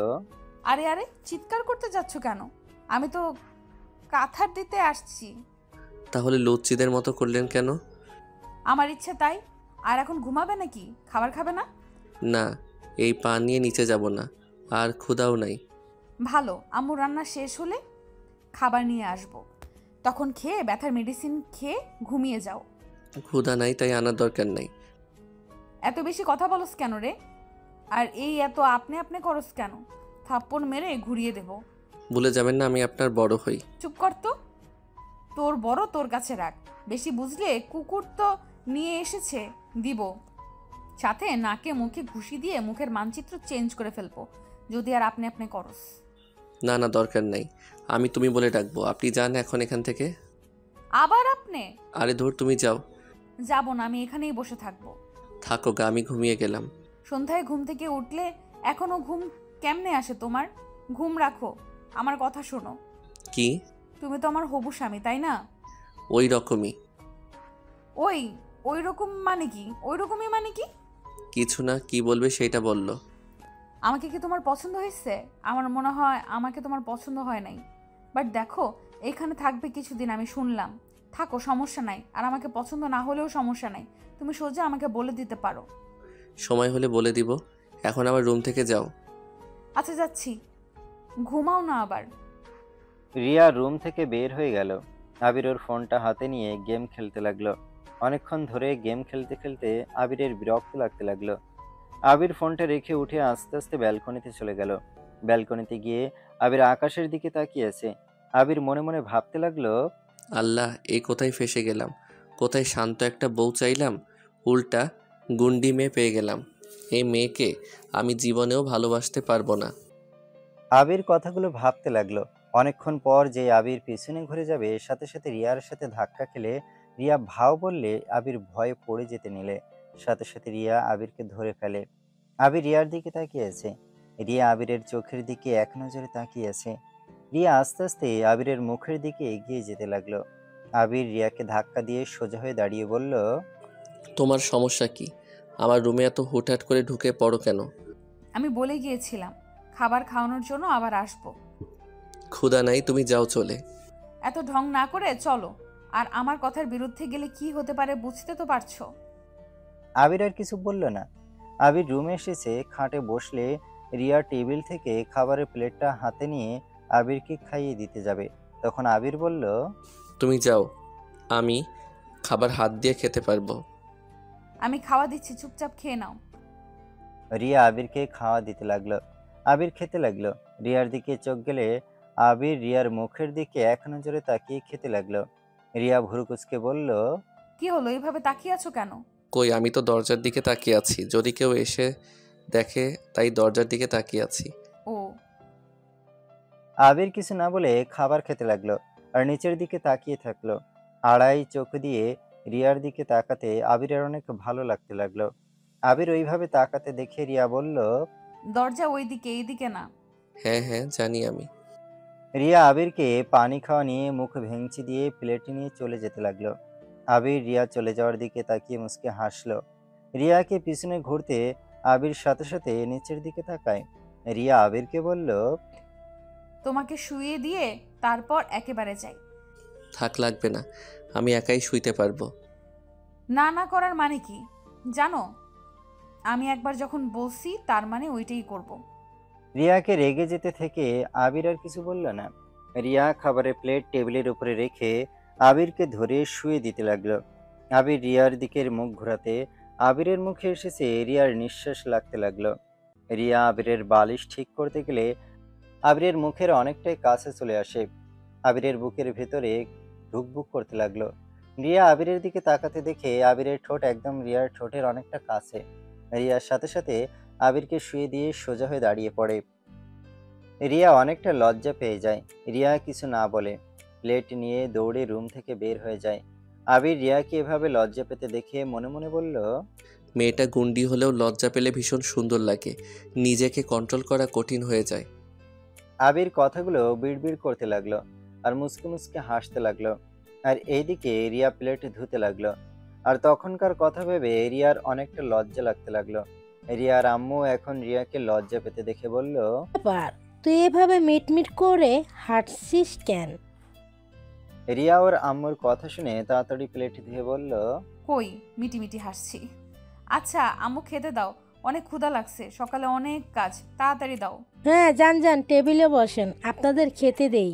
আরে আরে, চিৎকার করতে যাচ্ছ কেন? আমি তো কাঁথার দিতে আসছি। তাহলে লুচ্চিদের মতো করলেন কেন? আমার ইচ্ছে তাই। আর এখন ঘুমাবে নাকি? খাবার খাবে না? না, এই পা নিয়ে নিচে যাব না, আর ক্ষুধাও নাই। ভালো, আম্মু রান্না শেষ হলে খাবার নিয়ে আসবো, তখন খেয়ে ব্যথার মেডিসিন খেয়ে ঘুমিয়ে যাও। ক্ষুধা নাই, তাই আনার দরকার নাই। এত বেশি কথা বলস কেন রে? আর এই এত আপনি আপনি করস কেন? থাপ্পড় মেরে ঘুরিয়ে দেব। ভুলে যাবেন না আমি আপনার বড় হই। চুপ কর তো। তোর বড় তোর কাছে রাখ, বেশি বুঝলে কুকুর তো নিয়ে এসেছে দিব, সাথে নাকে মুখে ঘুষি দিয়ে মুখের মানচিত্র চেঞ্জ করে ফেলবো যদি আর আপনি আপনি করস। না না, দরকার নাই, আমি তুমি বলে ডাকবো। আপনি যান এখন এখান থেকে। আবার আপনি? আরে ধর, তুমি যাও। যাব না, আমি এখানেই বসে থাকবো। থাকো গা, আমি ঘুমিয়ে গেলাম। সন্ধ্যায় ঘুম থেকে উঠলে এখনো ঘুম কেমনে আসে তোমার? ঘুম রাখো, আমার কথা শোনো। কি? তুমি তো আমার হবু স্বামী, তাই না? ওই রকমই। ওই ওই রকম মানে কি? ওই রকমই মানে কি? কিছু না, কি বলবে সেটা বললো। আমাকে কি তোমার পছন্দ হয়েছে? আমার মনে হয় আমাকে তোমার পছন্দ হয় নাই। বাট দেখো, এখানে থাকবে কিছুদিন আমি শুনলাম। থাকো, সমস্যা নাই। আর আমাকে পছন্দ না হলেও সমস্যা নাই, তুমি সোজা আমাকে বলে দিতে পারো। সময় হলে বলে দিব। এখন আমার রুম থেকে যাও। আচ্ছা যাচ্ছি, ঘুমাও না আবার। রিয়া রুম থেকে বের হয়ে গেল। আবির ওর ফোনটা হাতে নিয়ে গেম খেলতে লাগলো। অনেকক্ষণ ধরে গেম খেলতে খেলতে আবিরের বিরক্ত লাগতে লাগলো। আবির ফোনটা রেখে উঠে আস্তে আস্তে ব্যালকনিতে চলে গেল। ব্যালকনিতে গিয়ে আবির আকাশের দিকে তাকিয়েছে। আবির মনে মনে ভাবতে লাগলো, আল্লাহ, এই কোথায় ফেসে গেলাম? কোথায় শান্ত একটা বউ চাইলাম, উল্টা গুন্ডি মেয়ে পেয়ে গেলাম। এই মেয়েকে আমি জীবনেও ভালোবাসতে পারবো না। আবির কথাগুলো ভাবতে লাগলো। অনেকক্ষণ পর যে আবির পিছনে ঘুরে যাবে, সাথে সাথে রিয়ার সাথে ধাক্কা খেলে রিয়া ভাও বললে আবির ভয়ে পড়ে যেতে নিলে সাথে সাথে রিয়া আবিরকে ধরে ফেলে। আবির রিয়ার দিকে তাকিয়েছে। রিয়া আবিরের চোখের দিকে এক নজরে তাকিয়েছে। রিয়া আস্তে আস্তে আবিরের মুখের দিকে এগিয়ে যেতে লাগলো। আবির রিয়াকে ধাক্কা দিয়ে সোজা হয়ে দাঁড়িয়ে বলল, তোমার সমস্যা কি? আমার রুমে এত হুটহাট করে ঢুকে পড়ো কেন? আমি বলে গিয়েছিলাম খাবার খাওয়ানোর জন্য আবার আসবো। ক্ষুধা নাই, তুমি যাও চলে। এত ঢং না করে চলো। আর আমার কথার বিরুদ্ধে গেলে কি হতে পারে বুঝতে তো পারছো। আবির আর কিছু বলল না। আবির রুমে এসেছে। খাটে বসলে রিয়া টেবিল থেকে খাবারের প্লেটটা হাতে নিয়ে আবিরকে খাইয়ে দিতে যাবে। তখন আবির বলল, তুমি যাও, আমি খাবার হাত দিয়ে খেতে পারবো। আমি খাওয়া দিচ্ছি, চুপচাপ খেয়ে নাও। রিয়া আবিরকে খাওয়া দিতে লাগলো। আবির খেতে লাগলো। রিয়ার দিকে চোখ গেলে আবির রিয়ার মুখের দিকে এক নজরে তাকিয়ে খেতে লাগলো। রিয়া ভুরু কুঁচকে বলল, কি হলো, এইভাবে তাকিয়ে আছো কেন? কই, আমি তো দরজার দিকে তাকিয়ে আছি, যদি কেউ এসে দেখে, তাই দরজার দিকে তাকিয়ে আছি। ও, আবির কিছু না বলে খাবার খেতে লাগলো আর নিচের দিকে তাকিয়ে থাকলো। আড়াই চোখ দিয়ে রিয়ার দিকে তাকাতে আবিরের অনেক ভালো লাগতে লাগলো। আবির ওইভাবে তাকাতে দেখে রিয়া বলল, দরজা ওইদিকে, এইদিকে না। হ্যাঁ হ্যাঁ, জানি আমি। রিয়া আবিরকে পানি খাওয়া নিয়ে মুখ ভেঙচি দিয়ে প্লেটে নিয়ে চলে যেতে লাগলো। আবির রিয়া চলে যাওয়ার দিকে তাকিয়ে মুচকে হাসলো। রিয়াকে পিছনে ঘুরতে আবির সাথে সাথে নিচের দিকে তাকায়। রিয়া আবিরকে বলল, তোমাকে শুইয়ে দিয়ে তারপর একেবারে যাই। থাক, লাগবে না, আমি একাই শুইতে পারবো। না না করার মানে কি জানো? আমি একবার যখন বলছি তার মানে ওইটাই করব। রিয়াকে রেগে যেতে থেকে আবির আর কিছু বলল না। রিয়া খাবারের প্লেট টেবিলের উপরে রেখে আবিরকে ধরে শুয়ে দিতে লাগলো। আবির রিয়ার দিকের মুখ ঘোরাতে আবিরের মুখে এসেছে রিয়ার নিঃশ্বাস লাগতে লাগলো। রিয়া আবিরের বালিশ ঠিক করতে গেলে আবিরের মুখের অনেকটাই কাছে চলে আসে। আবিরের বুকের ভেতরে ধুকভুক করতে লাগলো। রিয়া আবিরের দিকে তাকাতে দেখে আবিরের ঠোঁট একদম রিয়ার ঠোঁটের অনেকটা কাছে। রিয়ার সাথে সাথে আবিরকে শুয়ে দিয়ে সোজা হয়ে দাঁড়িয়ে পড়ে। রিয়া অনেকটা লজ্জা পেয়ে যায়। রিয়া কিছু না বলে প্লেট নিয়ে দৌড়ে রুম থেকে বের হয়ে যায়। আবির রিয়াকে এভাবে লজ্জা পেতে দেখে মনে মনে বলল, মেয়েটা গুন্ডি হলেও লজ্জা পেলে ভীষণ সুন্দর লাগে, নিজেকে কন্ট্রোল করা কঠিন হয়ে যায়। আবির কথাগুলো বিড়বিড় করতে লাগলো আর মুচকে মুচকে হাসতে লাগলো। আর এইদিকে রিয়া প্লেট ধুতে লাগলো। আর তখনকার কথা ভেবে রিয়ার অনেকটা লজ্জা লাগতে লাগলো। রিয়ার আম্মু এখন রিয়াকে লজ্জা পেতে দেখে বলল, ব্যাপার, তুই এভাবে মিটমিট করে হাঁটছিস কেন? রিয়া ওর আম্মুর কথা শুনে তাড়াতাড়ি প্লেট ধুয়ে বলল, কই, মিটি মিটি হাসছি। আচ্ছা আম্মু খেতে দাও, অনেক ক্ষুধা লাগছে, সকালে অনেক কাজ, তাড়াতাড়ি দাও। হ্যাঁ, যান যান, টেবিলে বসেন, আপনাদের খেতে দেই।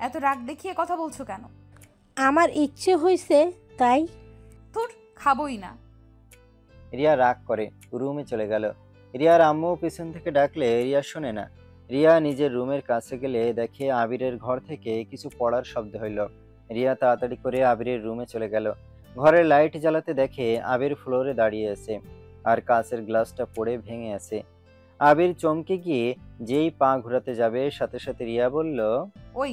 এত রাগ দেখিয়ে কথা বলছো কেন? আমার ইচ্ছে হয়েছে তাই। তোর খাবোই না। রিয়া রাগ করে রুমে চলে গেল। রিয়ার আম্মু পিছন থেকে ডাকলে রিয়া শোনে না। রিয়া নিজের রুমের কাছে গেলে দেখে আবিরের ঘর থেকে কিছু পড়ার শব্দ হইল। রিয়া তাড়াতাড়ি করে আবিরের রুমে চলে গেল। ঘরের লাইট জ্বালাতে দেখে আবির ফ্লোরে দাঁড়িয়ে আছে আর কাঁচের গ্লাসটা পড়ে ভেঙে আছে। আবির চমকে গিয়ে যেই পা ঘোরাতে যাবে সাথে সাথে রিয়া বলল, ওই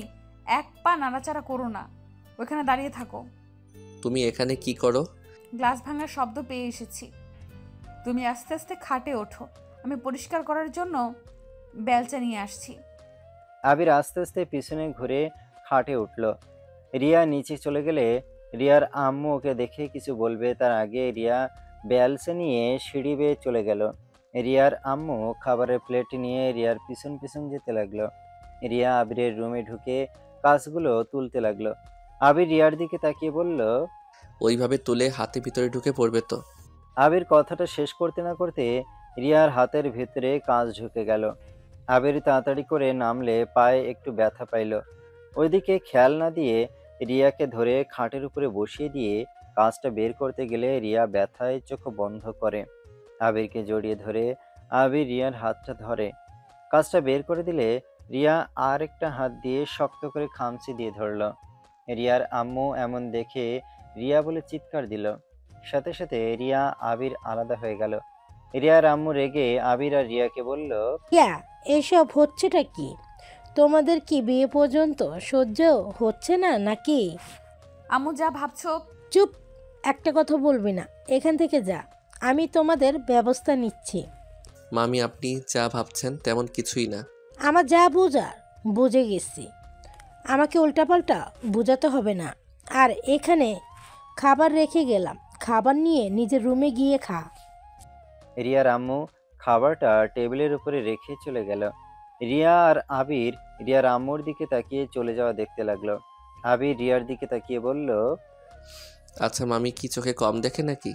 এক পা নাড়াচাড়া করো না, ওইখানে দাঁড়িয়ে থাকো। তুমি এখানে কি করো? গ্লাস ভাঙার শব্দ পেয়ে এসেছি। তুমি আস্তে আস্তে খাটে ওঠো, আমি পরিষ্কার করার জন্য বেলচা নিয়ে আসছি। আবির আস্তে আস্তে পিছনে ঘুরে খাটে উঠল। রিয়া নিচে চলে গেলে রিয়ার আম্মু ওকে দেখে কিছু বলবে তার আগে রিয়া বেলচা নিয়ে সিঁড়ি বেয়ে চলে গেল। রিয়ার আম্মু খাবারের প্লেট নিয়ে রিয়ার পিছন পিছন যেতে লাগলো। রিয়া আবিরের রুমে ঢুকে কাজগুলো তুলতে লাগলো। আবির রিয়ার দিকে তাকিয়ে বলল, ওইভাবে তুলে হাতে ভিতরে ঢুকে পড়বে তো। আবির কথাটা শেষ করতে না করতে রিয়ার হাতের ভিতরে কাঁচ ঢুকে গেল। আবির তাড়াতাড়ি করে নামলে পায়ে একটু ব্যথা পাইল। ওইদিকে খেয়াল না দিয়ে রিয়াকে ধরে খাটের উপরে বসিয়ে দিয়ে কাঁচটা বের করতে গেলে রিয়া ব্যথায় চোখ বন্ধ করে। আবিরকে জড়িয়ে ধরে আবির রিয়ার হাতটা ধরে। কাঁচটা বের করে দিলে রিয়া আর একটা হাত দিয়ে শক্ত করে খামচি দিয়ে ধরল। রিয়ার আম্মু এমন দেখে রিয়া বলে চিৎকার দিল। সাথে সাথে রিয়া আবির আলাদা হয়ে গেল। রিয়ার আম্মু রেগে আবির আর রিয়াকে বলল, ইয়া, এসব হচ্ছেটা কি? তোমাদের কি বিয়ে পর্যন্ত সহ্য হচ্ছে না নাকি? আম্মু যা ভাবছো। চুপ, একটা কথা বলবি না, এখান থেকে যা, আমি তোমাদের ব্যবস্থা নিচ্ছি। মামি আপনি যা ভাবছেন তেমন কিছুই না। আমার যা বোঝার বুঝে গেছি, আমাকে উল্টাপাল্টা বোঝাতে হবে না। আর এখানে খাবার রেখে গেলাম, খাবার নিয়ে নিজের রুমে গিয়ে খা। রিয়ার আম্মু খাবারটা টেবিলের উপরে রেখে চলে গেল। রিয়া আর আবির রিয়ার আম্মুর দিকে তাকিয়ে চলে যাওয়া দেখতে লাগলো। আবির রিয়ার দিকে তাকিয়ে বলল, আচ্ছা মামি কি চোখে কম দেখে নাকি?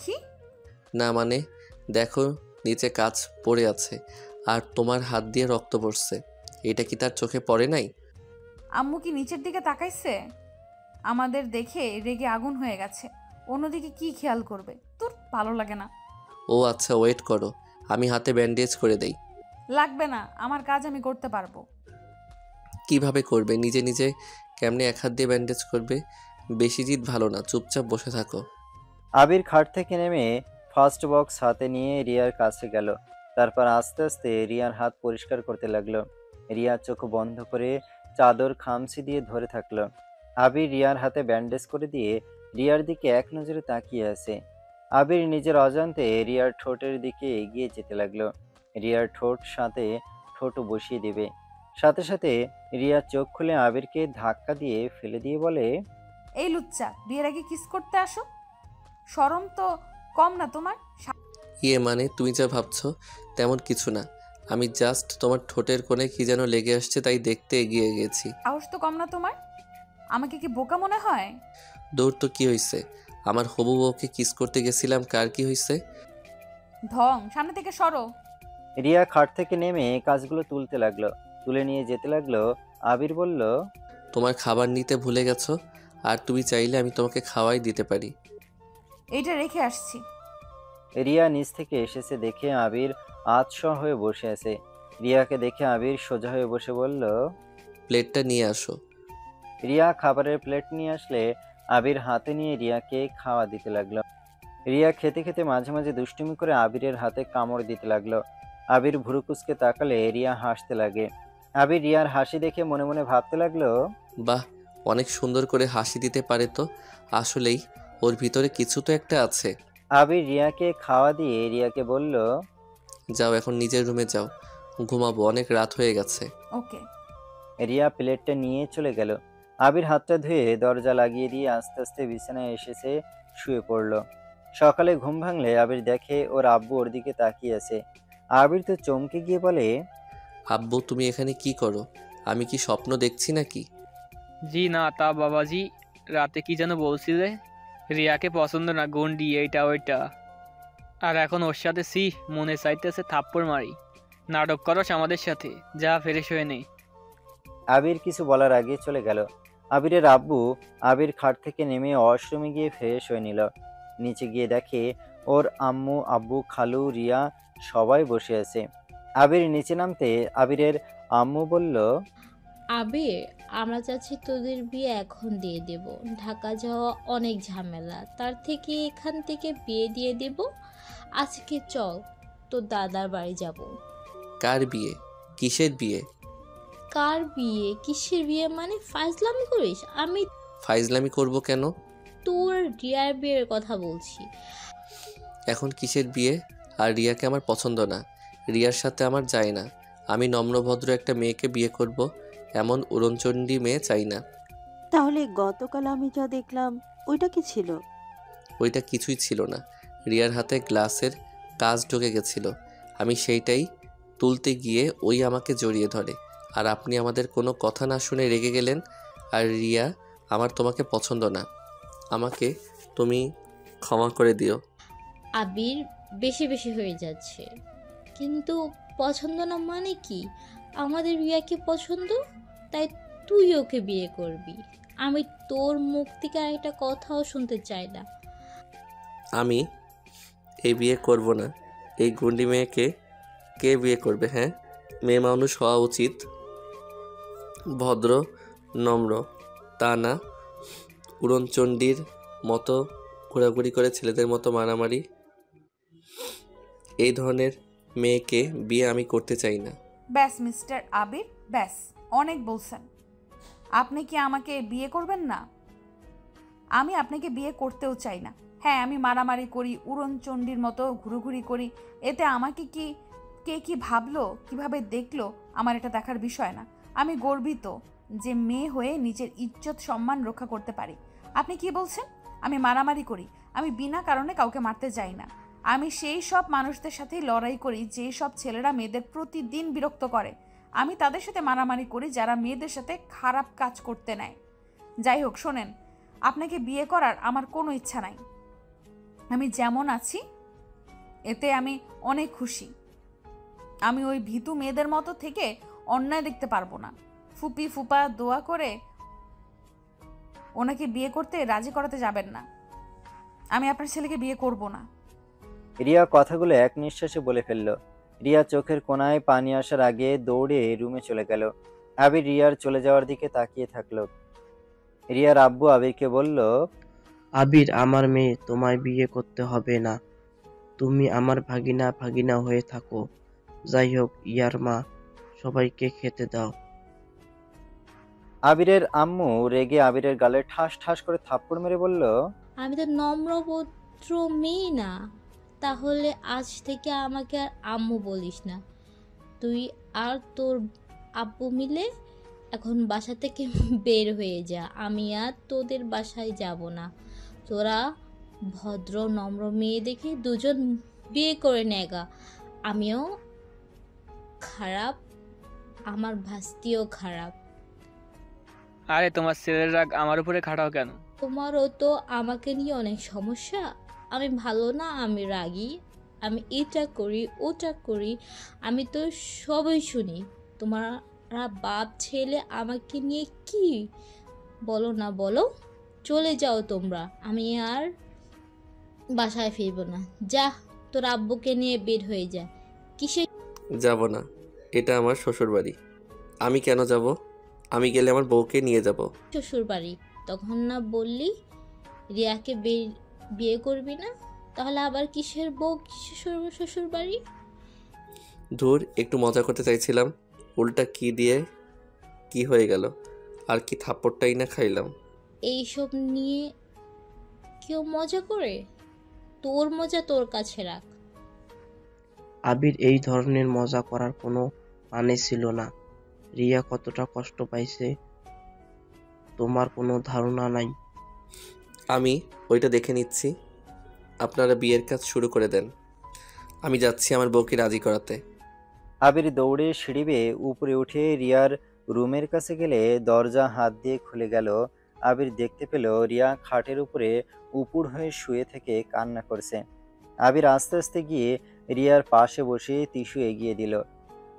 কি? না মানে দেখো, নিচে কাচ পড়ে আছে আর তোমার হাত দিয়ে রক্ত পড়ছে, এটা কি তার চোখে পড়ে নাই? আম্মু কি নিচের দিকে তাকাইছে? আমাদের দেখে রেগে আগুন হয়ে গেছে, অন্যদিকে কি খেয়াল করবে? তোর ভালো লাগে না। ও আচ্ছা ওয়েট করো, আমি হাতে ব্যান্ডেজ করে দেই। লাগবে না, আমার কাজ আমি করতে পারবো। কিভাবে করবে? নিজে নিজে কেমনে এক হাত দিয়ে ব্যান্ডেজ করবে? বেশি জিদ ভালো না, চুপচাপ বসে থাকো। আবির খাট থেকে নেমে ফার্স্ট বক্স হাতে নিয়ে রিয়ার কাছে গেল। তারপর আস্তে আস্তে রিয়ার হাত পরিষ্কার করতে লাগলো। রিয়া চোখ বন্ধ করে চাদর খামচি দিয়ে ধরে থাকলো। আবির রিয়ার হাতে ব্যান্ডেজ করে দিয়ে রিয়ার দিকে এক নজরে তাকিয়ে আছে। আবির নিজের অজান্তে রিয়ার ঠোঁটের দিকে এগিয়ে যেতে লাগলো। রিয়ার ঠোঁট সাথে ঠোঁট বসিয়ে দিবে। সাথে সাথে রিয়া চোখ খুলে আবিরকে ধাক্কা দিয়ে ফেলে দিয়ে বলে, এই লুচ্চা, বিয়ের আগে কিস করতে আসো? শরম তো কম না তোমার? ইয়ে মানে তুমি যা ভাবছো তেমন কিছু না, আমি জাস্ট তোমার ঠোঁটের কোণে কি যেন লেগে আসছে তাই দেখতে এগিয়ে গেছি। সাহস তো কম না তোমার? আমাকে কি বোকা মনে হয়? দৌড় তো কি হয়েছে, আমার হবু বউকে কিস করতে গেছিলাম, কার কি হয়েছে? ঢং, সামনে থেকে সরো। রিয়া খাট থেকে নেমে কাজগুলো তুলতে লাগলো। তুলে নিয়ে যেতে লাগলো। আবির বলল, তোমার খাবার নিতে ভুলে গেছো, আর তুমি চাইলে আমি তোমাকে খাওয়াই দিতে পারি। এইটা রেখে আসছি। রিয়া নিচ থেকে এসেছে দেখে আবির আতশোয়া হয়ে বসে আছে। রিয়াকে দেখে আবির সোজা হয়ে বসে বলল, প্লেটটা নিয়ে আসো। রিয়া খাবারের প্লেট নিয়ে আসলে আবির হাতে নিয়ে রিয়াকে খাওয়া দিতে লাগলো। রিয়া খেতে খেতে মাঝে মাঝে দুষ্টুমি করে আবিরের হাতে কামড় দিতে লাগলো। আবির ভুরু কুঁচকে তাকালে রিয়া হাসতে লাগে। আবির রিয়ার হাসি দেখে মনে মনে ভাবতে লাগলো, বাহ, অনেক সুন্দর করে হাসি দিতে পারে তো, আসলেই ওর ভিতরে কিছু তো একটা আছে। আবির রিয়াকে খাওয়া দিয়ে রিয়াকে বলল, যাও এখন নিজের রুমে যাও, ঘুমাবো, অনেক রাত হয়ে গেছে। ওকে। রিয়া প্লেটটা নিয়ে চলে গেল। আবির হাতটা ধুয়ে দরজা লাগিয়ে দিয়ে আস্তে আস্তে বিছানায় এসেছে, শুয়ে পড়ল। সকালে ঘুম ভাঙলে আবির দেখে ওর আব্বু ওর দিকে তাকিয়ে আছে। আবির তো চমকে গিয়ে বলে, আব্বু তুমি এখানে কি করো? আমি কি স্বপ্ন দেখছি নাকি? জি না, তা বাবাজি রাতে কি যেন বলছিলে? রিয়াকে পছন্দ না, গন্ডি এইটা ওইটা। আর এখন ওর সাথে মনে চাইতেছে থাপ্পড় মারি। নাটক করস আমাদের সাথে, যা ফ্রেশ হয়ে নেই। আবির কিছু বলার আগে চলে গেল। আবিরের আব্বু আবির খাট থেকে নেমে ওয়াশরুমে গিয়ে ফ্রেশ হয়ে নিল। নিচে গিয়ে দেখে ওর আম্মু, আব্বু, খালু, রিয়া সবাই বসে আছে। আবির নিচে নামতে আবিরের আম্মু বলল, আবির, আমরা চাচ্ছি তোদের বিয়ে এখন দিয়ে দেব। ঢাকা যাওয়া অনেক ঝামেলা, তার থেকে এখান থেকে বিয়ে দিয়ে দেব। আজকে চল, তোর দাদার বাড়ি যাব। কার বিয়ে? কিসের বিয়ে? কার বিয়ে? কিসের বিয়ে মানে? ফাজলামি করিস? আমি ফাইজলামি করব কেন? তোর রিয়ার বিয়ের কথা বলছি। এখন কিসের বিয়ে? আর রিয়াকে আমার পছন্দ না, রিয়ার সাথে আমার যায় না। আমি নম্রভদ্র একটা মেয়েকে বিয়ে করব, এমন উড়নচণ্ডী মেয়ে চাই না। তাহলে গতকাল আমি যা দেখলাম ওইটা কি ছিল? ওইটা কিছুই ছিল না। রিয়ার হাতে গ্লাসের কাজ ঢুকে গেছিল, আমি সেইটাই তুলতে গিয়ে ওই আমাকে জড়িয়ে ধরে, আর আপনি আমাদের কোনো কথা না শুনে রেগে গেলেন। আর রিয়া, আমার তোমাকে পছন্দ না, আমাকে তুমি ক্ষমা করে দিও। আবির, বেশি বেশি হয়ে যাচ্ছে। কিন্তু পছন্দ না মানে কি? আমাদের রিয়াকে পছন্দ, তাই তুই ওকে বিয়ে করবি। আমি তোর মুখ থেকে আরেকটা কথাও শুনতে চাই না। আমি এই বিয়ে করব না। এই গুন্ডি মেয়েকে কে বিয়ে করবে? হ্যাঁ, মেয়ে মানুষ হওয়া উচিত ভদ্র, নম্র, তা না উড়নচণ্ডীর মতো ঘোরাঘুরি করে ছেলেদের মতো মারামারি। এই ধরনের মেয়েকে বিয়ে আমি করতে চাই না। ব্যাস মিস্টার আবির, ব্যাস, অনেক বলছেন। আপনি কি আমাকে বিয়ে করবেন না? আমি আপনাকে বিয়ে করতেও চাই না। হ্যাঁ, আমি মারামারি করি, উড়নচণ্ডীর মতো ঘুরোঘুরি করি, এতে আমাকে কি কে কি ভাবলো, কিভাবে দেখলো, আমার এটা দেখার বিষয় না। আমি গর্বিত যে মেয়ে হয়ে নিজের ইজ্জত সম্মান রক্ষা করতে পারি। আপনি কি বলছেন আমি মারামারি করি? আমি বিনা কারণে কাউকে মারতে যাই না। আমি সেই সব মানুষদের সাথেই লড়াই করি যে সব ছেলেরা মেয়েদের প্রতিদিন বিরক্ত করে। আমি তাদের সাথে মারামারি করি যারা মেয়েদের সাথে খারাপ কাজ করতে নেয়। যাই হোক, শোনেন, আপনাকে বিয়ে করার আমার কোনো ইচ্ছা নাই। আমি যেমন আছি এতে আমি অনেক খুশি। আমি ওই ভীতু মেয়েদের মতো থেকে অন্যায় দেখতে পারবো না। ফুপি ফুপা দোয়া করে ওনাকে বিয়ে করতে রাজি করাতে যাবেন না। আমি আপনার ছেলেকে বিয়ে করব না। রিয়া কথাগুলো এক নিঃশ্বাসে বলে ফেলল। রিয়া চোখের কোণায় পানি আসার আগে দৌড়ে রুমে চলে গেল। আবির রিয়ার চলে যাওয়ার দিকে তাকিয়ে থাকলো। রিয়ার আব্বু আবিরকে বলল, আবির, আমার মেয়ে, তোমায় বিয়ে করতে হবে না। তুমি আমার ভাগিনা ভাগিনা হয়ে থাকো। যাই হোক, ইয়ার মা, সবাইকে খেতে দাও। আবিরের আম্মু রেগে আবিরের গালে ঠাস ঠাস করে থাপ্পড় মেরে বলল, আমি তো নম্রভদ্র মেয়ে না। তাহলে আজ থেকে আমাকে আর আম্মু বলিস না। তুই আর তোর আব্বু মিলে এখন বাসা থেকে বের হয়ে যা। আমি আর তোদের বাসায় যাব না। তোরা ভদ্র নম্র মেয়ে দেখে দুজন বিয়ে করে নেগা। আমিও খারাপ, আমার ভাস্তিও খারাপ। আরে তোমার ছেলের রাগ আমার উপরে খাটাও কেন? তোমারও তো আমাকে নিয়ে অনেক সমস্যা। আমি ভালো না, আমি রাগী, আমি এটা করি ওটা করি, আমি তো সবই শুনি। তোমারা বাপ ছেলে আমাকে নিয়ে কি বলো না বলো। চলে যাও তোমরা, আমি আর বাসায় ফিরবো না। যা, তোর আব্বুকে নিয়ে বের হয়ে যা। কিসে যাব না, এটা আমার শ্বশুর বাড়ি। আমি কেন যাব? আমি গেলে আমার বউকে নিয়ে যাব। শ্বশুর বাড়ি? তখন না বললি রিয়াকে বিয়ে করবি না? তাহলে আবার কিসের বউ, কিসের শ্বশুর বাড়ি? ধুর, একটু মজা করতে চাইছিলাম, উল্টা কি দিয়ে কি হয়ে গেল। আর কি থাপ্পড়টাই না খাইলাম। এইসব নিয়ে কেউ মজা করে? তোর মজা তোর কাছে রাখ। আবির, এই ধরনের মজা করার কোনো মানে ছিল না। রিয়া কতটা কষ্ট পাইছে তোমার কোনো ধারণা নাই। আমি ওইটা দেখে নিচ্ছি, আপনারা বিয়ের কাজ শুরু করে দেন। আমি যাচ্ছি আমার বউকে রাজি করাতে। আবির দৌড়ে সিঁড়ি বেয়ে উপরে উঠে রিয়ার রুমের কাছে গেলে দরজা হাত দিয়ে খুলে গেল। আবির দেখতে পেল রিয়া খাটের উপরে উপুড় হয়ে শুয়ে থেকে কান্না করছে। আবির আস্তে আস্তে গিয়ে রিয়ার পাশে বসে টিস্যু এগিয়ে দিল।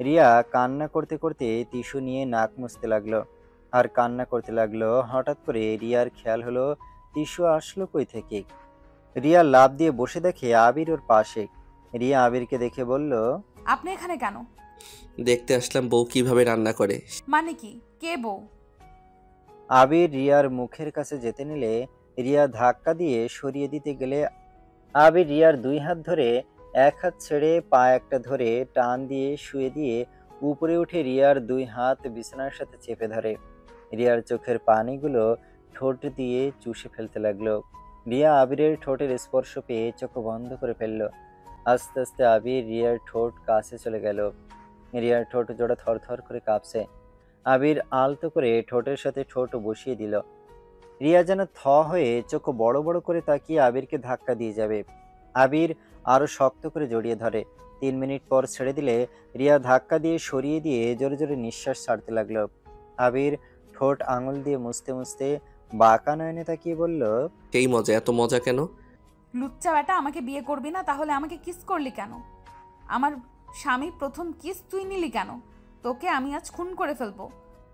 রিয়া কান্না করতে করতে টিস্যু নিয়ে নাক মুছতে লাগলো আর কান্না করতে লাগলো। হঠাৎ করে রিয়ার খেয়াল হলো টিস্যু আসলো কই থেকে। রিয়া লাফ দিয়ে বসে দেখে আবির ওর পাশে। রিয়া আবিরকে দেখে বলল, আপনি এখানে কেন? দেখতে আসলাম বউ কিভাবে রান্না করে। মানে কি? কে বউ? আবির রিয়ার মুখের কাছে যেতে নিলে রিয়া ধাক্কা দিয়ে সরিয়ে দিতে গেলে আবির রিয়ার 2 হাত ধরে এক হাত ছেড়ে পা একটা ধরে টান দিয়ে শুয়ে দিয়ে উপরে উঠে রিয়ার 2 হাত বিছানার সাথে চেপে ধরে। রিয়ার চোখের পানিগুলো ঠোঁট দিয়ে চুষে ফেলতে লাগলো। রিয়া আবিরের ঠোঁটের স্পর্শ পেয়ে চোখ বন্ধ করে ফেললো। আস্তে আস্তে আবির রিয়ার ঠোঁট কাছে চলে গেল। রিয়ার ঠোঁট জোড়া থরথর করে কাঁপছে। আবির আলতো করে ঠোঁটের সাথে ঠোঁট বসিয়ে দিল। রিয়া যেন থ হয়ে চোখ বড় বড় করে তাকিয়ে আবিরকে ধাক্কা দিয়ে যাবে। আবির আরো শক্ত করে জড়িয়ে ধরে। 3 মিনিট পর ছেড়ে দিলে রিয়া ধাক্কা দিয়ে সরিয়ে দিয়ে জোরে জোরে নিঃশ্বাস ছাড়তে লাগলো। আবির ঠোঁট আঙুল দিয়ে মুছতে মুছতে বাঁকা নয়নে তাকিয়ে বলল, সেই মজা, এত মজা কেন? লুচ্চা বেটা, আমাকে বিয়ে করবি না? তাহলে আমাকে কিস করলি কেন? আমার স্বামীর প্রথম কিস তুই নিলি কেন? তোকে আমি আজ খুন করে ফেলবো।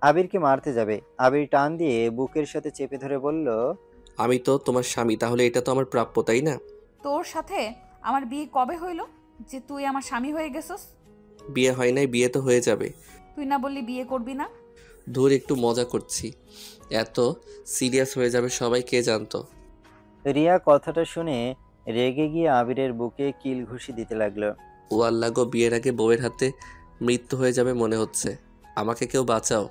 আবিরকে মারতে যাবে। আবির টান দিয়ে বুকের সাথে চেপে ধরে বলল, আমি তো তোমার স্বামী, তাহলে এটা তো আমার প্রাপ্য, তাই না? তোর সাথে আমার বিয়ে কবে হইল যে তুই আমার স্বামী হয়ে গেছস? বিয়ে হয় নাই, বিয়ে তো হয়ে যাবে। তুই না বললি বিয়ে করবি না? ধুর, একটু মজা করছি, এত সিরিয়াস হয়ে যাবে সবাই কে জানতো। রিয়া কথাটা শুনে রেগে গিয়ে আবিরের বুকে কিল ঘুষি দিতে লাগলো। ও আল্লাহ গো, বিয়ের আগে বউয়ের হাতে মৃত্যু হয়ে যাবে মনে হচ্ছে। আমাকে কেউ বাঁচাও।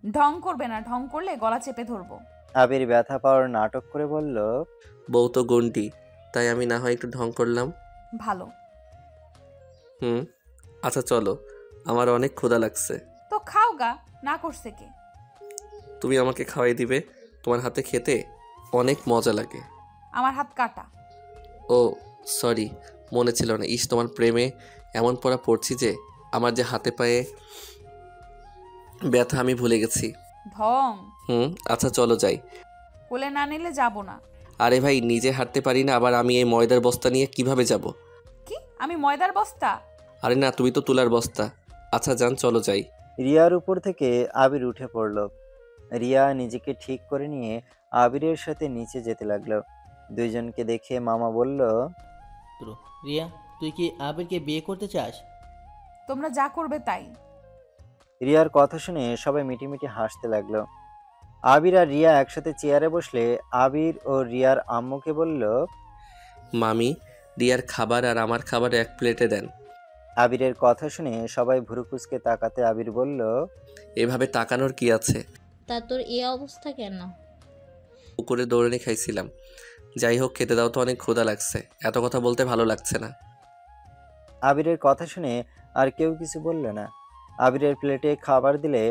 ঢং করবে না, ঢং করলে গলা চেপে ধরবো। আবির ব্যথা পাওয়ার নাটক করে বলল, বউ তো গন্ডি, তাই আমি না হয় একটু ঢং করলাম। ভালো। আচ্ছা চলো, আমার অনেক ক্ষুধা লাগছে। তো খাও গা, না করছে কে? তুমি আমাকে খাওয়াই দিবে? তোমার হাতে খেতে অনেক মজা লাগে। আমার হাত কাটা। ও সরি, মনে ছিল না। তোমার প্রেমে এমন পড়া পড়ছি যে আমার যে হাতে পায়ে ব্যথা আমি ভুলে গেছি। ঢং। আচ্ছা চলো যাই। কোলে না নিলে যাব না। আরে ভাই, নিজে হাঁটতে পারি না, আবার আমি এই ময়দার বস্তা নিয়ে কিভাবে যাব? কি? আমি ময়দার বস্তা? আরে না, তুমি তো তুলার বস্তা। আচ্ছা যান, চলো যাই। রিয়ার উপর থেকে আবির উঠে পড়ল। রিয়া নিজেকে ঠিক করে নিয়ে আবিরের সাথে নিচে যেতে লাগলো। দুইজনকে দেখে মামা বলল, রিয়া, তুই কি আবিরকে বিয়ে করতে চাস? তোমরা যা করবে তাই। রিয়ার কথা শুনে সবাই মিটিমিটি হাসতে লাগলো। আবির আর রিয়া একসাথে চেয়ারে বসলে আবির ও রিয়ার আম্মুকে বলল, মামি, রিয়ার খাবার আর আমার খাবার এক প্লেটে দেন। আবিরের কথা শুনে সবাই ভুরুকুচকে তাকাতে আবির বলল, এভাবে তাকানোর কি আছে? তা তোর এই অবস্থা কেন? পুকুরে দৌড়ানি খাইছিলাম। যাই হোক, খেতে দাও তো, অনেক ক্ষুধা লাগছে। এত কথা বলতে ভালো লাগছে না। আবিরের কথা শুনে আর কেউ কিছু বলল না। আবিরের প্লেটে খাবার দিলে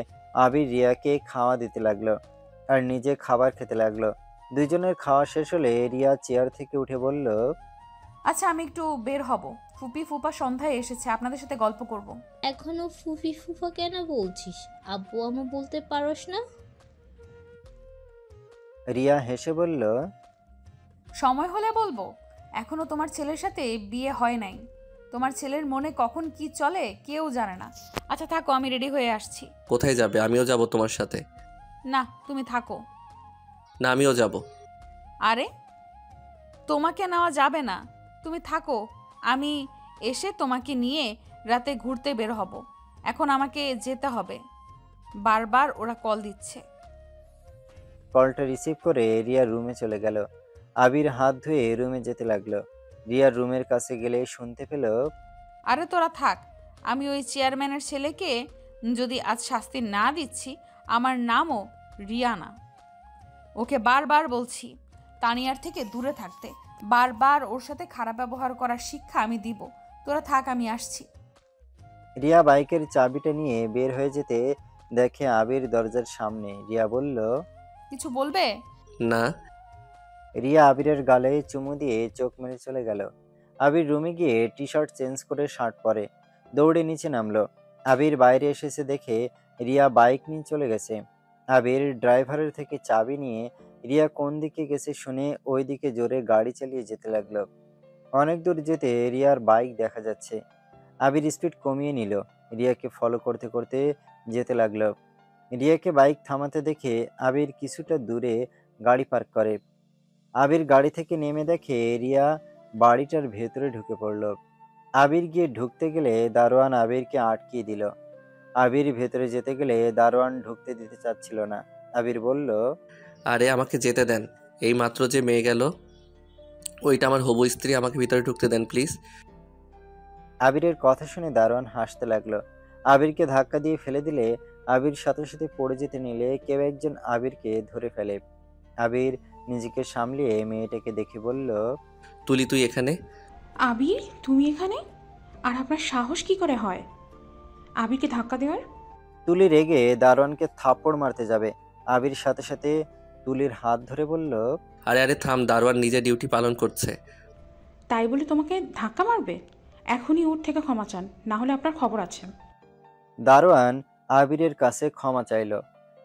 আবির রিয়াকে খাওয়া দিতে লাগলো আর নিজে খাবার খেতে লাগলো। দুইজনের খাওয়া শেষ হলে রিয়া চেয়ার থেকে উঠে বলল, আচ্ছা আমি একটু বের হব। ফুপি ফুপা সন্ধ্যায় এসেছে, আপনাদের সাথে গল্প করব। এখনো ফুফি ফুফা কেন বলছিস? আব্বু আম্মু বলতে পারোস না? রিয়া হেসে বলল, সময় হলে বলবো। এখনো তোমার ছেলের সাথে বিয়ে হয় নাই। তোমার ছেলের মনে কখন কি চলে কেউ জানে না। আচ্ছা থাকো, আমি রেডি হয়ে আসছি। কোথায় যাবে? আমিও যাব তোমার সাথে। না, তুমি থাকো। না, আমিও যাব। আরে, তোমাকে নেওয়া যাবে না, তুমি থাকো। আমি এসে তোমাকে নিয়ে রাতে ঘুরতে বের হব। এখন আমাকে যেতে হবে, বারবার ওরা কল দিচ্ছে। কলটা রিসিভ করে রিয়া রুমে চলে গেল। আবির হাত ধুয়ে রুমে যেতে লাগলো। রিয়ার রুমের কাছে গেলে শুনতে পেল, আরে তোরা থাক, আমি ওই চেয়ারম্যানের ছেলেকে যদি আজ শাস্তি না দিচ্ছি, আমার নামও রিয়ানা। ওকে বারবার বলছি তানিয়ার থেকে দূরে থাকতে, বারবার ওর সাথে খারাপ ব্যবহার করার শিক্ষা আমি দিব। তোরা থাক, আমি আসছি। রিয়া বাইকের চাবিটা নিয়ে বের হয়ে যেতে দেখে আবির দরজার সামনে। রিয়া বলল, কিছু বলবে? না। রিয়া আবিরের গালে চুমু দিয়ে চোখ মেরে চলে গেল। আবির রুমে গিয়ে টি শার্ট চেঞ্জ করে শার্ট পরে দৌড়ে নিচে নামলো। আবির বাইরে এসেছে দেখে রিয়া বাইক নিয়ে চলে গেছে। আবির ড্রাইভারের থেকে চাবি নিয়ে রিয়া কোন দিকে গেছে শুনে ওই দিকে জোরে গাড়ি চালিয়ে যেতে লাগলো। অনেক দূর যেতে রিয়ার বাইক দেখা যাচ্ছে। আবির স্পিড কমিয়ে নিল, রিয়াকে ফলো করতে করতে যেতে লাগলো। রিয়াকে বাইক থামাতে দেখে আবির কিছুটা দূরে গাড়ি পার্ক করে। আবির গাড়ি থেকে নেমে দেখে রিয়া বাড়িটার ভেতরে ঢুকে পড়ল। আবির গিয়ে ঢুকতে গেলে দারোয়ান আবিরকে আটকিয়ে দিল। আবির ভেতরে যেতে গেলে দারোয়ান ঢুকতে দিতে চাচ্ছিল না। আবির বলল, আরে আমাকে যেতে দেন, এই মাত্র যে মেয়ে গেল ওইটা আমার হবু স্ত্রী, আমাকে ভিতরে ঢুকতে দেন প্লিজ। আবিরের কথা শুনে দারোয়ান হাসতে লাগলো। আবিরকে ধাক্কা দিয়ে ফেলে দিলে আবির সাথে সাথে পড়ে যেতে নিলে কেউ একজন আবিরকে ধরে ফেলে। আবির নিজেকে সামলিয়ে মেয়েটাকে দেখে বলল, তুলি তুই এখানে? আবির, তুমি এখানে? আর আপনার সাহস কি করে হয় আবিরকে ধাক্কা দেওয়ার? তুলি রেগে দারোয়ানকে থাপ্পড় মারতে যাবে। আবির সাথে সাথে তুলির হাত ধরে বলল, আরে আরে থাম, দারোয়ান নিজে ডিউটি পালন করছে। তাই বলে তোমাকে ধাক্কা মারবে? এখনই ওর থেকে ক্ষমা চান, না হলে আপনার খবর আছে। দারোয়ান আবিরের কাছে ক্ষমা চাইল।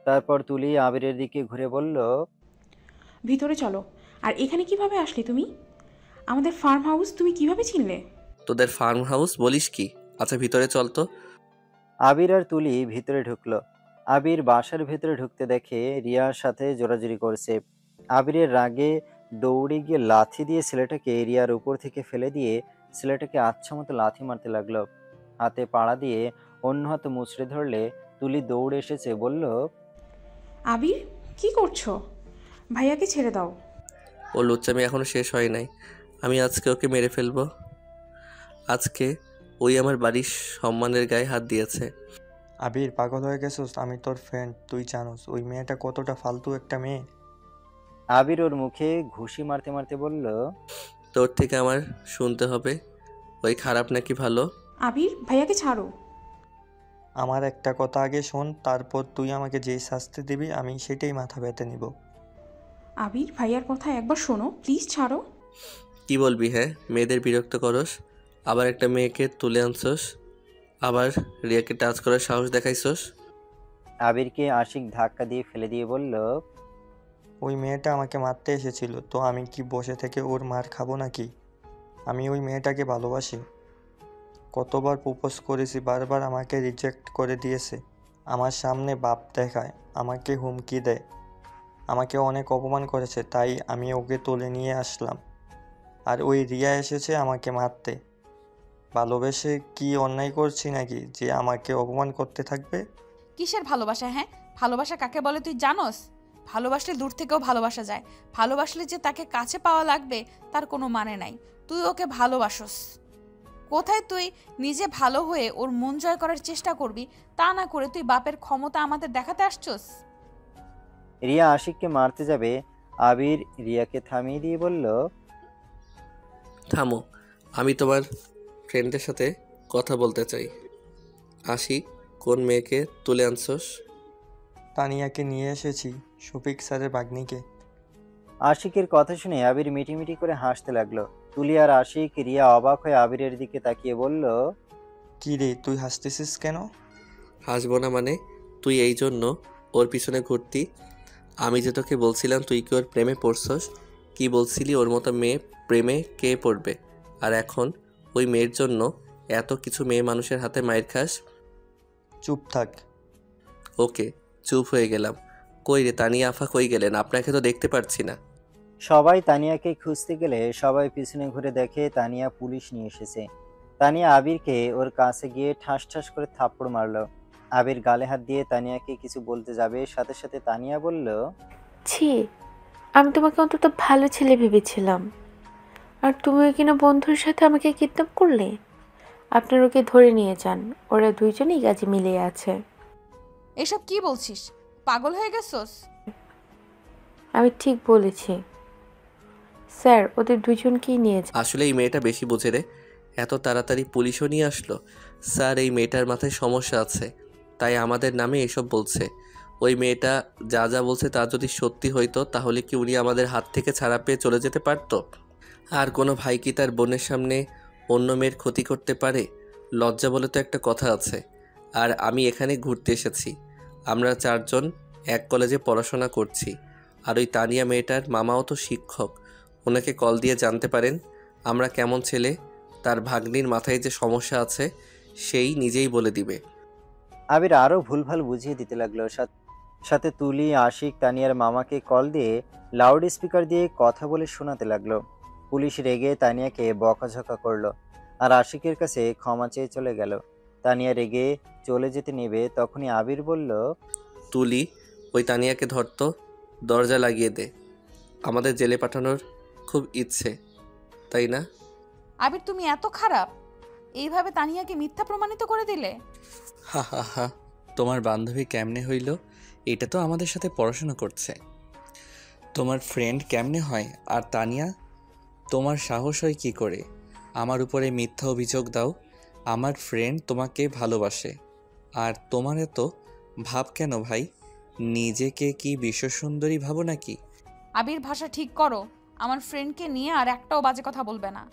তারপর তুলি আবিরের দিকে ঘুরে বলল, ভিতরে চলো। আর এখানে কিভাবে আসলে তুমি? আমাদের ফার্ম হাউস তুমি কিভাবে চিনলে? তোদের ফার্ম হাউস বলিস কি? আচ্ছা ভিতরে চল তো। আবির আর তুলি ভিতরে ঢুকলো। আবির বাসার ভেতরে ঢুকতে দেখে রিয়ার সাথে জোরাজুরি করছে। আবিরের রাগে দৌড়ে গিয়ে লাথি দিয়ে ছেলেটাকে রিয়ার উপর থেকে ফেলে দিয়ে ছেলেটাকে আচ্ছা মতো লাথি মারতে লাগলো। হাতে পাড়া দিয়ে অন্য হাতে মুচড়ে ধরলে তুলি দৌড়ে এসেছে, বলল, আবির, কি করছো? ভাইয়াকে ছেড়ে দাও। ও লুচ্চামি এখনো শেষ হয় নাই, আমি আজকে ওকে মেরে ফেলবো। আজকে ওই আমার বাড়ির সম্মানের গায়ে হাত দিয়েছে। আবির, পাগল হয়ে গেছিস? আমি তোর ফ্রেন্ড, তুই জানোস ওই মেয়েটা কতটা ফালতু একটা মেয়ে। আবির ওর মুখে ঘুষি মারতে মারতে বলল, তোর থেকে আমার শুনতে হবে ওই খারাপ নাকি ভালো। আবির, ভাইয়াকে ছাড়ো। আমার একটা কথা আগে শোন, তারপর তুই আমাকে যেই শাস্তি দিবি আমি সেটাই মাথা ব্যথা নিব। আবির, ভাইয়ার কথা একবার শোনো, প্লিজ ছাড়ো। কি বলবি? হ্যাঁ, মেয়েদের বিরক্ত করস, আবার একটা মেয়েকে তুলে আনছস, আবার রিয়াকে টাচ করার সাহস দেখাইছস। আবিরকে আশিক ধাক্কা দিয়ে ফেলে দিয়ে বলল, ওই মেয়েটা আমাকে মারতে এসেছিল, তো আমি কি বসে থেকে ওর মার খাবো নাকি? আমি ওই মেয়েটাকে ভালোবাসি। কতবার প্রপোজ করেছি, বারবার আমাকে রিজেক্ট করে দিয়েছে। আমার সামনে বাপ দেখায়, আমাকে হুমকি দেয়, আমাকে অনেক অপমান করেছে, তাই আমি ওকে তুলে নিয়ে আসলাম। আর ওই রিয়া এসেছে আমাকে মারতে। ভালোবেসে কি অন্যায় করছি নাকি যে আমাকে অপমান করতে থাকবে? কিসের ভালোবাসা? হ্যাঁ, ভালোবাসা কাকে বলে তুই জানোস? ভালোবাসলে দূর থেকেও ভালোবাসা যায়, ভালোবাসলে যে তাকে কাছে পাওয়া লাগবে তার কোনো মানে নাই। তুই ওকে ভালোবাসস কোথায়? তুই নিজে ভালো হয়ে ওর মন জয় করার চেষ্টা করবি, তা না করে তুই বাপের ক্ষমতা আমাদের দেখাতে আসছস। রিয়া আশিককে মারতে যাবে। আবির রিয়াকে থামিয়ে দিয়ে বলল, থামো, আমি তোমার ফ্রেন্ডের সাথে কথা বলতে চাই। আশিক, কোন মেয়েকে তুলে আনছস? তানিয়াকে নিয়ে এসেছি, শফিক স্যারের বাগ্নিকে। আশিকের কথা শুনে আবির মিটিমিটি করে হাসতে লাগলো। তুলি আর আশিক রিয়া অবাক হয়ে আবিরের দিকে তাকিয়ে বলল, কি রে, তুই হাসতেছিস কেন? হাসবো না মানে? তুই এই জন্য ওর পিছনে ঘুরতি? আমি যে তোকে বলছিলাম তুই কি ওর প্রেমে পড়ছস? কি বলছিলি ওর মতো মেয়ে প্রেমে কে পড়বে? আর এখন ওই মেয়ের জন্য এত কিছু মেয়ে মানুষের হাতে মায়ের খাস। চুপ থাক। ওকে, চুপ হয়ে গেলাম। কই রে তানিয়া আফা, কই গেলেন? আপনাকে তো দেখতে পারছি না। সবাই তানিয়াকে খুঁজতে গেলে সবাই পিছনে ঘুরে দেখে তানিয়া পুলিশ নিয়ে এসেছে। তানিয়া আবিরকে ওর কাছে গিয়ে ঠাস ঠাস করে থাপ্পড় মারলো। আবির গালে হাত দিয়ে তানিয়াকে কিছু বলতে যাবে, সাথে সাথে তানিয়া বলল, ছি, আমি তোমাকে অন্তত ভালো ছেলে ভেবেছিলাম, আর তুমিও কিনা বন্ধুর সাথে আমাকে কিডন্যাপ করলে। আপনার ওকে ধরে নিয়ে যান, ওরা দুইজনেই কাজে মিলে আছে। এসব কি বলছিস? পাগল হয়ে গেছস? আমি ঠিক বলেছি স্যার, ওদের দুজনকেই নিয়ে যান। আসলে এই মেয়েটা বেশি বোঝে রে, এত তাড়াতাড়ি পুলিশও নিয়ে আসলো। স্যার, এই মেয়েটার মাথায় সমস্যা আছে, তাই আমাদের নামে এসব বলছে। ওই মেয়েটা যা যা বলছে তা যদি সত্যি হইতো তাহলে কি উনি আমাদের হাত থেকে ছাড়া পেয়ে চলে যেতে পারতো? আর কোনো ভাই কি তার বোনের সামনে অন্য মেয়ের ক্ষতি করতে পারে? লজ্জা বলে তো একটা কথা আছে। আর আমি এখানে ঘুরতে এসেছি। আমরা চারজন এক কলেজে পড়াশোনা করছি, আর ওই তানিয়া মেয়েটার মামাও তো শিক্ষক। ওনাকে কল দিয়ে জানতে পারেন। আমরা কেমন ছেলে তার ভাগ্নির মাথায় যে সমস্যা আছে সেই নিজেই বলে দিবে। আবির আরও ভুলভাল বুঝিয়ে দিতে লাগলো। সাথে তুলি, আশিক তানিয়ার মামাকে কল দিয়ে লাউড স্পিকার দিয়ে কথা বলে শোনাতে লাগলো। পুলিশ রেগে তানিয়াকে বকাঝকা করলো আর আশিকের কাছে ক্ষমা চেয়ে চলে গেল। তানিয়া রেগে চলে যেতে নেবে তখনই আবির বলল, তুলি, ওই তানিয়াকে ধরতো, দরজা লাগিয়ে দে। আমাদের জেলে পাঠানোর খুব ইচ্ছে, তাই না? আবির তুমি এত খারাপ, এইভাবে তানিয়াকে মিথ্যা প্রমাণিত করে দিলে। হা হা হা, তোমার বান্ধবী কেমনে হইল? এটা তো আমাদের সাথে পড়াশোনা করছে। তোমার ফ্রেন্ড কেমনে হয়? আর তানিয়া, তোমার সাহস হয় কি করে আমার উপরে মিথ্যা অভিযোগ দাও? আমার ফ্রেন্ড তোমাকে ভালোবাসে, আর তোমার এত ভাব কেন ভাই? নিজেকে কি বিশ্বসুন্দরী ভাবো নাকি? আবির, ভাষা ঠিক করো, আমার ফ্রেন্ডকে নিয়ে আর একটাও বাজে কথা বলবে না।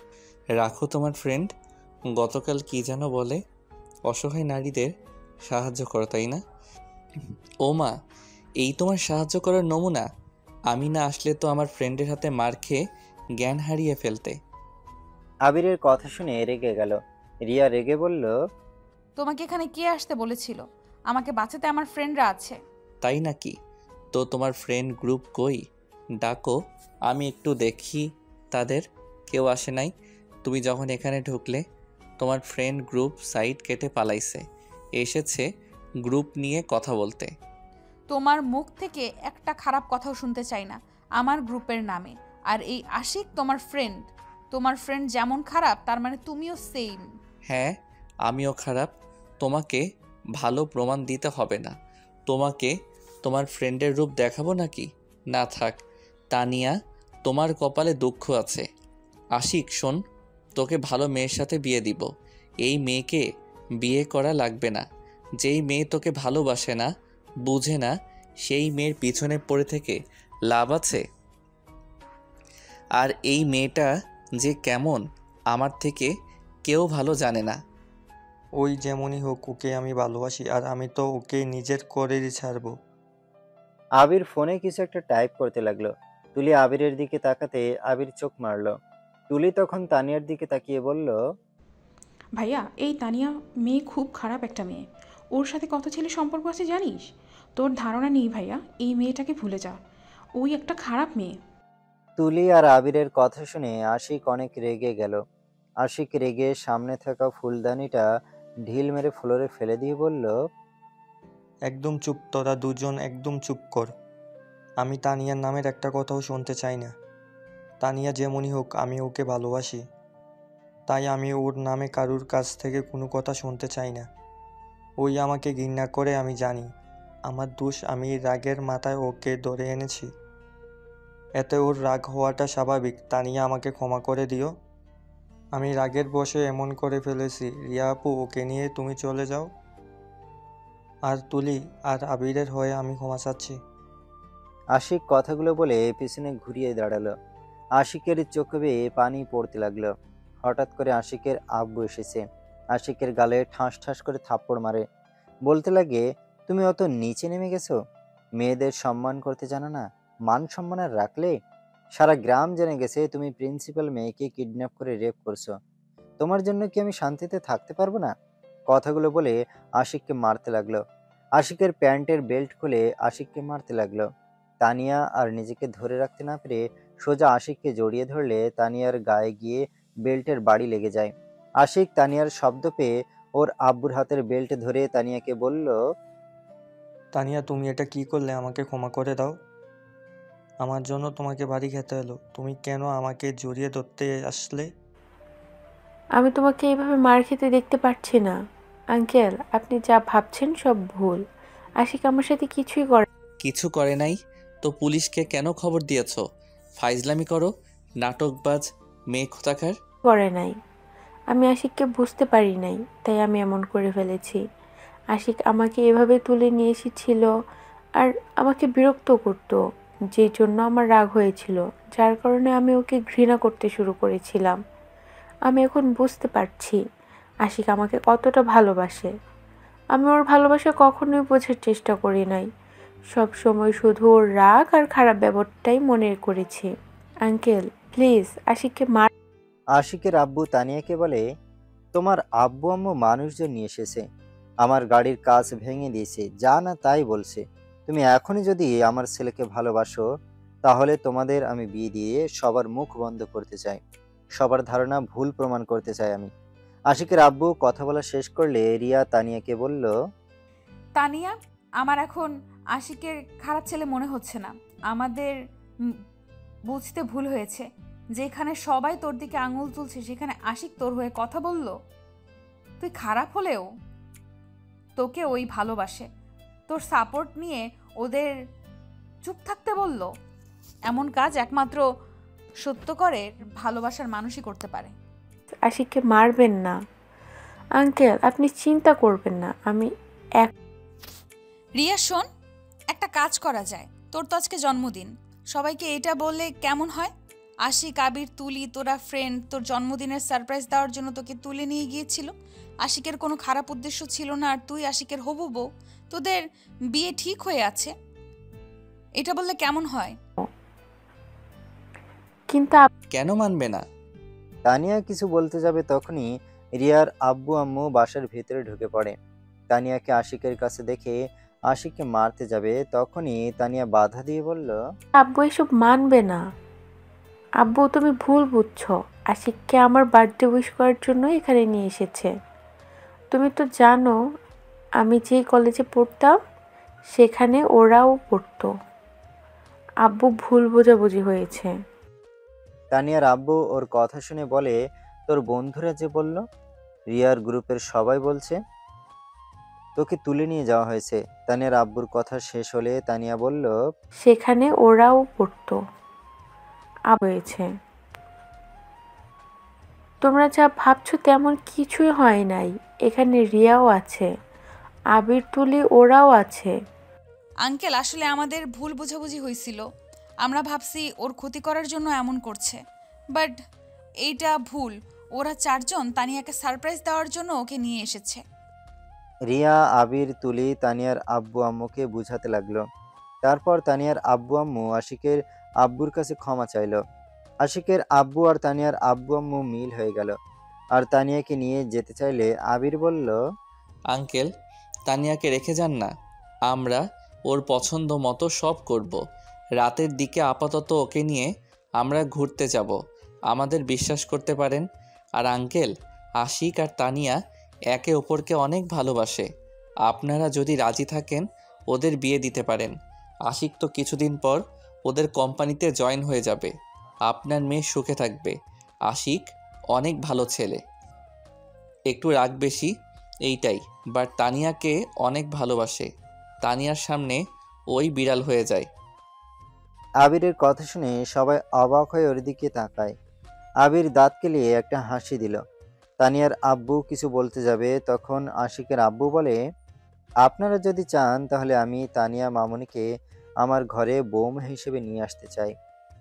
রাখো তোমার ফ্রেন্ড। গতকাল কি যেন বলে, অসহায় নারীদের সাহায্য করো, তাই না? ও মা, এই তোমার সাহায্য করার নমুনা? আমি না আসলে তো আমার ফ্রেন্ডের হাতে মার খেয়ে জ্ঞান হারিয়ে ফেলতে। আবিরের কথা শুনে রেগে গেল। রিয়া রেগে বলল, তোমাকে এখানে কে আসতে বলেছিল? আমাকে বাঁচাতে আমার ফ্রেন্ডরা আছে। তাই নাকি? তো তোমার ফ্রেন্ড গ্রুপ কই? ডাকো, আমি একটু দেখি তাদের। কেউ আসে নাই? তুমি যখন এখানে ঢুকলে তোমার ফ্রেন্ড গ্রুপ সাইড কেটে পালাইছে, এসেছে গ্রুপ নিয়ে কথা বলতে। তোমার মুখ থেকে একটা খারাপ কথাও শুনতে চাই না আমার গ্রুপের নামে। আর এই আশিক তোমার ফ্রেন্ড, তোমার ফ্রেন্ড যেমন খারাপ তার মানে তুমিও সেম। হ্যাঁ, আমিও খারাপ। তোমাকে ভালো প্রমাণ দিতে হবে না। তোমাকে তোমার ফ্রেন্ডের রূপ দেখাবো নাকি? না থাক। তানিয়া, তোমার কপালে দুঃখ আছে। আশিক শোন, তোকে ভালো মেয়ের সাথে বিয়ে দিব। এই মেয়েকে বিয়ে করা লাগবে না। যেই মেয়ে তোকে ভালোবাসে না, বুঝে না, সেই মেয়ের পিছনে পড়ে থেকে লাভ আছে? আর এই মেয়েটা যে কেমন আমার থেকে কেউ ভালো জানে না। ওই যেমনই হোক, ওকে আমি ভালোবাসি, আর আমি তো ওকে নিজের করেই ছাড়বো। আবির ফোনে কিছু একটা টাইপ করতে লাগলো। তুলি আবিরের দিকে তাকাতে আবির চোখ মারল। তুলি তখন তানিয়ার দিকে তাকিয়ে বলল, ভাইয়া, এই তানিয়া মেয়ে খুব খারাপ একটা মেয়ে। ওর সাথে কত ছেলে সম্পর্ক আছে জানিস? তোর ধারণা নেই ভাইয়া, এই মেয়েটাকে ভুলে যা। ওই একটা খারাপ মেয়ে। তুলি আর আবিরের কথা শুনে আশিক অনেক রেগে গেল। আশিক রেগে সামনে থাকা ফুলদানিটা ঢিল মেরে ফ্লোরে ফেলে দিয়ে বলল, একদম চুপ, তোরা দুজন একদম চুপ কর। আমি তানিয়ার নামের একটা কথাও শুনতে চাই না। তানিয়া যেমনই হোক, আমি ওকে ভালোবাসি, তাই আমি ওর নামে কারুর কাছ থেকে কোনো কথা শুনতে চাই না। ওই আমাকে ঘৃণা করে, আমি জানি। আমার দোষ, আমি রাগের মাথায় ওকে ধরে এনেছি। এতে ওর রাগ হওয়াটা স্বাভাবিক। তানিয়া, আমাকে ক্ষমা করে দিও। আমি রাগের বশে এমন করে ফেলেছি। রিয়া আপু, ওকে নিয়ে তুমি চলে যাও। আর তুলি আর আবিরের হয়ে আমি ক্ষমা চাচ্ছি। আশিক কথাগুলো বলে পিছনে ঘুরিয়ে দাঁড়ালো। আশিকের চোখে বেয়ে পানি পড়তে লাগলো। হঠাৎ করে আশিকের আব্বু এসেছে। আশিকের গালে ঠাস ঠাস করে থাপ্পড় মারে। বলতে লাগে, তুমি অত নিচে নেমে গেছো? মেয়েদের সম্মান করতে জানো না? মান সম্মান আর রাখলে? সারা গ্রাম জেনে গেছে তুমি প্রিন্সিপাল মেয়েকে কিডন্যাপ করে রেপ করছো। তোমার জন্য কি আমি শান্তিতে থাকতে পারবো না? কথাগুলো বলে আশিককে মারতে লাগলো। আশিকের প্যান্টের বেল্ট খুলে আশিককে মারতে লাগলো। তানিয়া আর নিজেকে ধরে রাখতে না পেরে সোজা আশিককে জড়িয়ে ধরলে তানিয়ার গায়ে গিয়ে বেল্টের বাড়ি লেগে যায়। আশিক তানিয়ার শব্দ পেয়ে ওর আব্বুর হাতের বেল্ট ধরে তানিয়াকে বলল, তানিয়া, তুমি এটা কি করলে? আমাকে ক্ষমা করে দাও। আমার জন্য তোমাকে বাড়ি খেতে হলো। তুমি কেন আমাকে জড়িয়ে ধরতে আসলে? আমি তোমাকে এইভাবে মার খেতে দেখতে পারছি না আঙ্কেল। আপনি যা ভাবছেন সব ভুল। আশিক আমার সাথে কিছু করে নাই তো পুলিশকে কেন খবর দিয়েছো? ফাইজলামি করো, নাটকবাজ মেয়ে কোথাকার। করে নাই। আমি আশিককে বুঝতে পারি নাই, তাই আমি এমন করে ফেলেছি। আশিক আমাকে এভাবে তুলে নিয়ে এসেছিল আর আমাকে বিরক্ত করত, যেই জন্য আমার রাগ হয়েছিল, যার কারণে আমি ওকে ঘৃণা করতে শুরু করেছিলাম। আমি এখন বুঝতে পারছি আশিক আমাকে কতটা ভালোবাসে। আমি ওর ভালোবাসা কখনোই বোঝার চেষ্টা করি নাই। সব সময় শুধু ওর রাগ আর খারাপ ব্যবহারটাই মনে করেছি। আঙ্কেল প্লিজ আশিককে আশিকের আব্বু তানিয়াকে বলে, তোমার আব্বু আম্মু মানুষজন নিয়ে এসেছে, আমার গাড়ির কাজ ভেঙে দিয়েছে, যা না তাই বলছে। তুমি এখনই যদি আমার ছেলেকে ভালোবাসো তাহলে তোমাদের আমি বিয়ে দিয়ে সবার মুখ বন্ধ করতে চাই, সবার ধারণা ভুল প্রমাণ করতে চাই আমি। আশিকের আব্বু কথা বলা শেষ করলে রিয়া তানিয়াকে বলল, তানিয়া, আমার এখন আশিকের খারাপ ছেলে মনে হচ্ছে না। আমাদের বুঝতে ভুল হয়েছে। যেখানে সবাই তোর দিকে আঙুল তুলছে সেখানে আশিক তোর হয়ে কথা বলল। তুই খারাপ হলেও তোকে ওই ভালোবাসে, তোর সাপোর্ট নিয়ে ওদের চুপ থাকতে বলল। এমন কাজ একমাত্র সত্যকরের ভালোবাসার মানুষই করতে পারে। আশিককে মারবেন না আঙ্কেল, আপনি চিন্তা করবেন না। আমি রিয়া শোন, একটা কাজ করা যায়। তোর তো আজকে জন্মদিন, সবাইকে এটা বললে কেমন হয়? আশিক, আবির, তুলি, তোরা ফ্রেন্ড, তোর জন্মদিনের সারপ্রাইজ দেওয়ার জন্য তোকে তুলে নিয়ে গিয়েছিল। আশিকের কোনো খারাপ উদ্দেশ্য ছিল না, আর তুই আশিকের হবু বউ, তোদের বিয়ে ঠিক হয়ে আছে। এটা বললে কেমন হয়? কিন্তু কেন মানবে না? তানিয়া কিছু বলতে যাবে তখনই রিয়ার আব্বু আম্মু বাসার ভিতরে ঢুকে পড়ে। তানিয়াকে আশিকের কাছে দেখে আশিককে মারতে যাবে তখনই তানিয়া বাধা দিয়ে বলল, আব্বু এসব মানবে না। আব্বু তুমি ভুল বুঝছো, আশিককে আমার বার্থডে উইশ করার জন্য এখানে নিয়ে এসেছে। তুমি তো জানো আমি যেই কলেজে পড়তাম সেখানে ওরাও পড়তো। আব্বু ভুল বোঝাবুঝি হয়েছে। তানিয়ার আব্বু ওর কথা শুনে বলে, তোর বন্ধুরা যে বলল, রিয়ার গ্রুপের সবাই বলছে তোকে তুলে নিয়ে যাওয়া হয়েছে। তানিয়ার আব্বুর কথা শেষ হলে তানিয়া বলল, সেখানে ওরাও পড়তো হয়েছে। তোমরা যা ভাবছো তেমন কিছুই হয় নাই। এখানে রিয়াও আছে, আবির, তুলি ওরাও আছে। আঙ্কেল, আসলে আমাদের ভুল বোঝাবুঝি হয়েছিল। আমরা ভাবছি ওর ক্ষতি করার জন্য এমন করছে, বাট এইটা ভুল। ওরা চারজন তানিয়াকে সারপ্রাইজ দেওয়ার জন্য ওকে নিয়ে এসেছে। রিয়া, আবির, তুলি তানিয়ার আব্বু আম্মুকে বুঝাতে লাগলো। তারপর তানিয়ার আব্বু আম্মু আশিকের আব্বুর কাছে ক্ষমা চাইলো। আশিকের আব্বু আর তানিয়ার আব্বু আম্মু মিল হয়ে গেল। আর তানিয়াকে নিয়ে যেতে চাইলে আবির বলল, আঙ্কেল, তানিয়াকে রেখে যান না, আমরা ওর পছন্দ মতো সব করব। রাতের দিকে আপাতত ওকে নিয়ে আমরা ঘুরতে যাব, আমাদের বিশ্বাস করতে পারেন। আর আঙ্কেল, আশিক আর তানিয়া একে অপরকে অনেক ভালোবাসে, আপনারা যদি রাজি থাকেন ওদের বিয়ে দিতে পারেন। আশিক তো কিছুদিন পর ওদের কোম্পানিতে জয়েন হয়ে যাবে, আপনার মেয়ে সুখে থাকবে। আশিক অনেক ভালো ছেলে, একটু রাগ বেশি এইটাই, বাট তানিয়াকে অনেক ভালোবাসে। তানিয়ার সামনে ওই বিড়াল হয়ে যায়। আবিরের কথা শুনে সবাই অবাক হয়ে ওর দিকে তাকায়। আবির দাঁত কেলিয়ে একটা হাসি দিল। তানিয়ার আব্বু কিছু বলতে যাবে তখন আশিকের আব্বু বলে, আপনারা যদি চান তাহলে আমি তানিয়া মামুনিকে আমার ঘরে বৌমা হিসেবে নিয়ে আসতে চাই।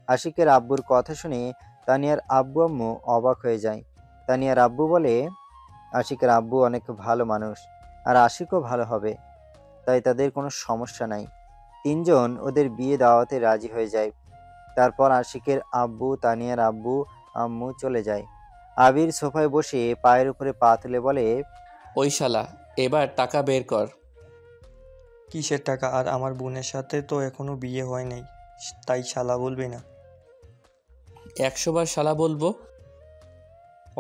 আশিকের আব্বুর কথা শুনে তানিয়ার আব্বু আম্মু অবাক হয়ে যায়। তানিয়ার আব্বু বলে, আশিকের আব্বু অনেক ভালো মানুষ, আর আশিকও ভালো হবে, তাই তাদের কোনো সমস্যা নাই। তিনজন ওদের বিয়ে দাওয়াতে রাজি হয়ে যায়। তারপর আশিকের আব্বু, তানিয়ার আব্বু আম্মু চলে যায়। আবির সোফায় বসে পায়ের উপরে পা তুলে বলে, ওই শালা, এবার টাকা বের কর। কিসের টাকা? আর আমার বোনের সাথে তো এখনো বিয়ে হয় নাই, তাই শালা বলবি না। 100 বার শালা বলবো?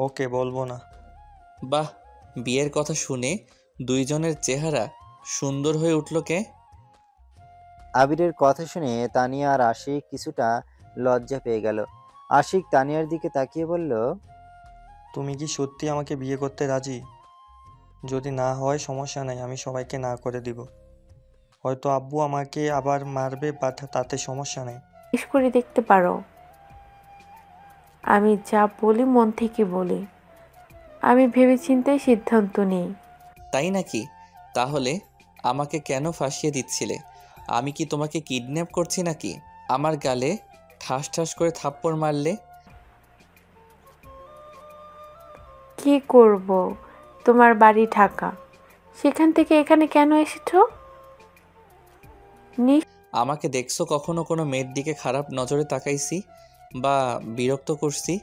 ওকে, বলবো না। বাহ, বিয়ের কথা শুনে দুইজনের চেহারা সুন্দর হয়ে উঠল কে? আবিরের কথা শুনে তানিয়া আর আশিক কিছুটা লজ্জা পেয়ে গেল। আশিক তানিয়ার দিকে তাকিয়ে বলল, তুমি কি সত্যি আমাকে বিয়ে করতে রাজি? যদি না হয় সমস্যা নাই, আমি সবাইকে না করে দিব। হয়তো আব্বু আমাকে আবার মারবে, বাট তাতে সমস্যা নেই। জিজ্ঞেস করে দেখতে পারো, আমি যা বলি মন থেকে বলি। আমি ভেবেচিন্তেই সিদ্ধান্ত নিই। তাই নাকি? তাহলে আমাকে কেন ফাঁসিয়ে দিচ্ছিলে? আমি কি তোমাকে কিডন্যাপ করছি নাকি? আমার গালে ঠাস ঠাস করে থাপ্পড় মারলে। কি করব? তোমার বাড়ি ঢাকা, সেখান থেকে এখানে কেন এসেছো? আমাকে দেখছো কখনো কোনো মেয়ের দিকে খারাপ নজরে তাকাইছি বা বিরক্ত করছি?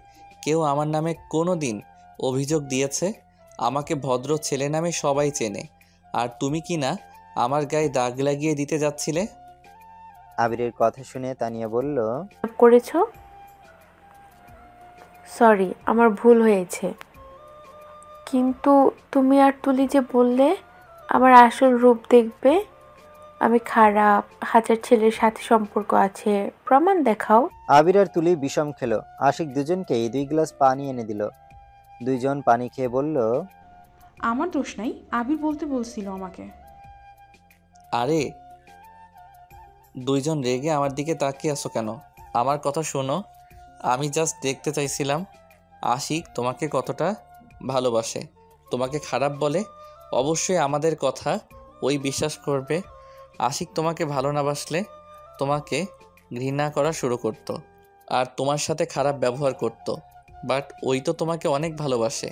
কেউ আমার নামে কোনো দিন অভিযোগ দিয়েছে? আমাকে ভদ্র ছেলে নামে সবাই চেনে, আর তুমি কি না আমার গায়ে দাগ লাগিয়ে দিতে যাচ্ছিলে? আবিরের কথা শুনে তানিয়া বলল, করেছো? সরি, আমার ভুল হয়েছে। কিন্তু তুমি আর তুলি যে বললে আমার আসল রূপ দেখবে, আমি খারাপ, হাজার ছেলের সাথে সম্পর্ক আছে, প্রমাণ দেখাও। আবির আর তুলি বিষম খেলো। আশিক দুজনকেই 2 গ্লাস পানি এনে দিল। দুইজন পানি খেয়ে বলল, আমার দোষ নাই, আবির বলতে বলছিল আমাকে। আরে দুইজন রেগে আমার দিকে তাকিয়ে আছো কেন? আমার কথা শোনো। আমি জাস্ট দেখতে চাইছিলাম আশিক তোমাকে কতটা ভালোবাসে। তোমাকে খারাপ বলে অবশ্যই আমাদের কথা ওই বিশ্বাস করবে। আশিক তোমাকে ভালো না বাসলে তোমাকে ঘৃণা করা শুরু করত আর তোমার সাথে খারাপ ব্যবহার করত। বাট ওই তো তোমাকে অনেক ভালোবাসে।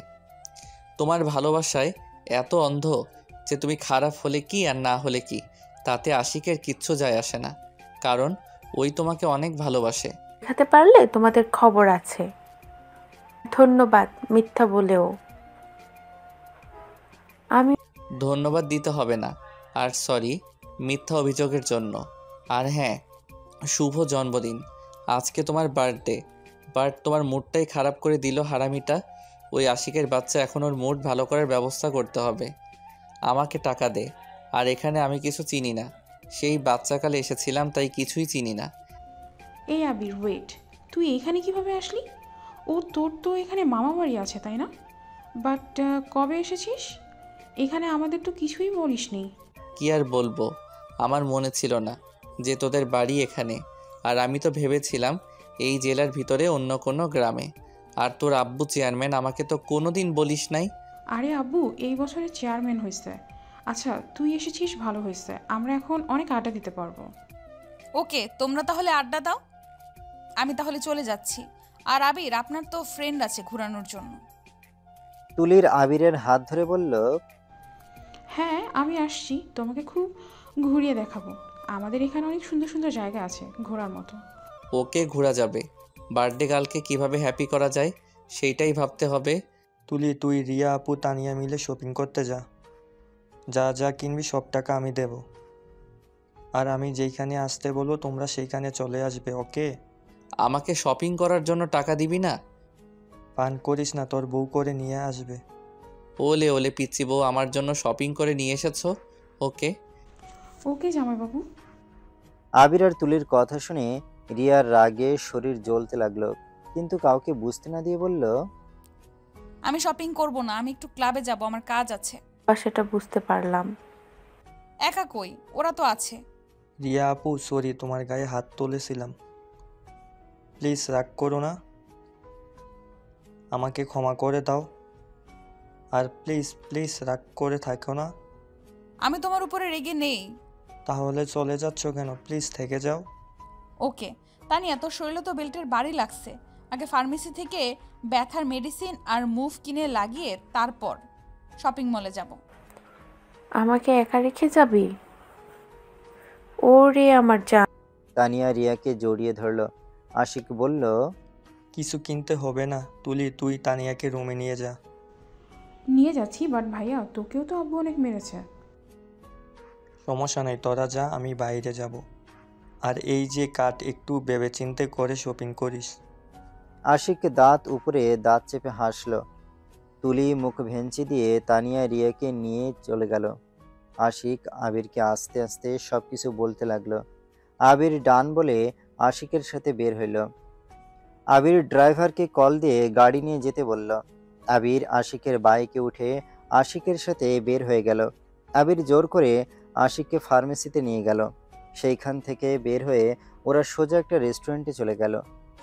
তোমার ভালোবাসায় এত অন্ধ যে তুমি খারাপ হলে কি আর না হলে কি তাতে আশিকের কিচ্ছু যায় আসে না, কারণ ওই তোমাকে অনেক ভালোবাসে। দেখাতে পারলে তোমাদের খবর আছে। ধন্যবাদ মিথ্যা বলেও। আমি ধন্যবাদ দিতে হবে না, আর সরি মিথ্যা অভিযোগের জন্য। আর হ্যাঁ, শুভ জন্মদিন। আজকে তোমার বার্থডে, বাট তোমার মুডটাই খারাপ করে দিল হারামিটা। ওই আশিকের বাচ্চা, এখন ওর মুড ভালো করার ব্যবস্থা করতে হবে। আমাকে টাকা দে। আর এখানে আমি কিছু চিনি না, সেই বাচ্চাকালে এসেছিলাম তাই কিছুই চিনি না। এই আবির ওয়েট, তুই এখানে কিভাবে আসলি? ও তোর তো এখানে মামা বাড়ি আছে তাই না? বাট কবে এসেছিস? এখানে আমাদের তো কিছুই বলিসনি। কি আর বলবো, আমার মনে ছিল না যে তোদের বাড়ি এখানে, আর আমি তো ভেবেছিলাম এই জেলার ভিতরে অন্য কোনো গ্রামে। আর তোর আব্বু চেয়ারম্যান, আমাকে তো কোনো দিন বলিস নাই। আরে আব্বু এই বছরে চেয়ারম্যান হয়েছে। আচ্ছা তুই এসেছিস, ভালো হয়েছে, আমরা এখন অনেক আড্ডা দিতে পারবো। ওকে, তোমরা তাহলে আড্ডা দাও, আমি তাহলে চলে যাচ্ছি। আর আবির, আপনার তো ফ্রেন্ড আছে ঘোরানোর জন্য। তুলির আবিরের হাত ধরে বলল, হ্যাঁ আমি আসছি, তোমাকে খুব ঘুরিয়ে দেখাবো। আমাদের এখানে অনেক সুন্দর সুন্দর জায়গা আছে ঘোরার মতো। ওকে ঘোরা যাবে, বার্থডে গার্লকে কিভাবে হ্যাপি করা যায় সেইটাই ভাবতে হবে। তুলি, তুই, রিয়া আপু, তানিয়া মিলে শপিং করতে যা। যা যা কিনবি সব টাকা আমি দেব। আর আমি যেইখানে আসতে বলবো তোমরা সেইখানে চলে আসবে, ওকে? আমাকে শপিং করার জন্য টাকা দিবি না? পান করিস না, তোর বউ করে নিয়ে আসবে। ওলে ওলে পিচ্ছি বউ, আমার জন্য শপিং করে নিয়ে এসেছো? ওকে ওকে জামাইবাবু। আবির আর তুলির কথা শুনে রিয়ার রাগে শরীর জ্বলতে লাগলো, কিন্তু কাউকে বুঝতে না দিয়ে বলল, আমি শপিং করব না, আমি একটু ক্লাবে যাব, আমার কাজ আছে। সেটা বুঝতে পারলাম। একা কই, ওরা তো আছে। রিয়া আপু সরি, তোমার গায়ে হাত তুলেছিলাম, প্লিজ রাগ করো না, আমাকে ক্ষমা করে দাও। আর প্লিজ প্লিজ রাগ করে থাকো না। আমি তোমার উপরে রেগে নেই। তাহলে চলে যাচ্ছ কেন? প্লিজ থেকে যাও। ওকে তানিয়া, তোর শরীরে তো বেল্টের বাড়ি লাগছে, আগে ফার্মেসি থেকে ব্যথার মেডিসিন আর মুভ কিনে লাগিয়ে তারপর শপিং মলে যাব। আমাকে একা রেখে যাবি? ওরে আমার জান। তানিয়া রিয়াকে জড়িয়ে ধরল। আশিক বলল, কিছু কিনতে হবে না তুলি, তুই তানিয়াকে রুমে নিয়ে যা। নিয়ে যাচ্ছি, বাট ভাইয়া তোকেও তো আব্বু অনেক মেরেছে। সমস্যা নেই, তোরা যা, আমি বাইরে যাব। আর এই যে কাট, একটু ভেবেচিন্তে করে শপিং করিস। আশিক দাঁত উপরে দাঁত চেপে হাসল। তুলি মুখ ভেঞ্চি দিয়ে তানিয়া রিয়াকে নিয়ে চলে গেল। আশিক আবিরকে আস্তে আস্তে সবকিছু বলতে লাগলো। আবির ডান বলে আশিকের সাথে বের হইল। আবির ড্রাইভারকে কল দিয়ে গাড়ি নিয়ে যেতে বলল। আবির আশিকের বাইকে উঠে আশিকের সাথে বের হয়ে গেল। আবির জোর করে আশিককে ফার্মেসিতে নিয়ে গেল। সেইখান থেকে বের হয়ে ওরা সোজা একটা রেস্টুরেন্টে চলে গেল।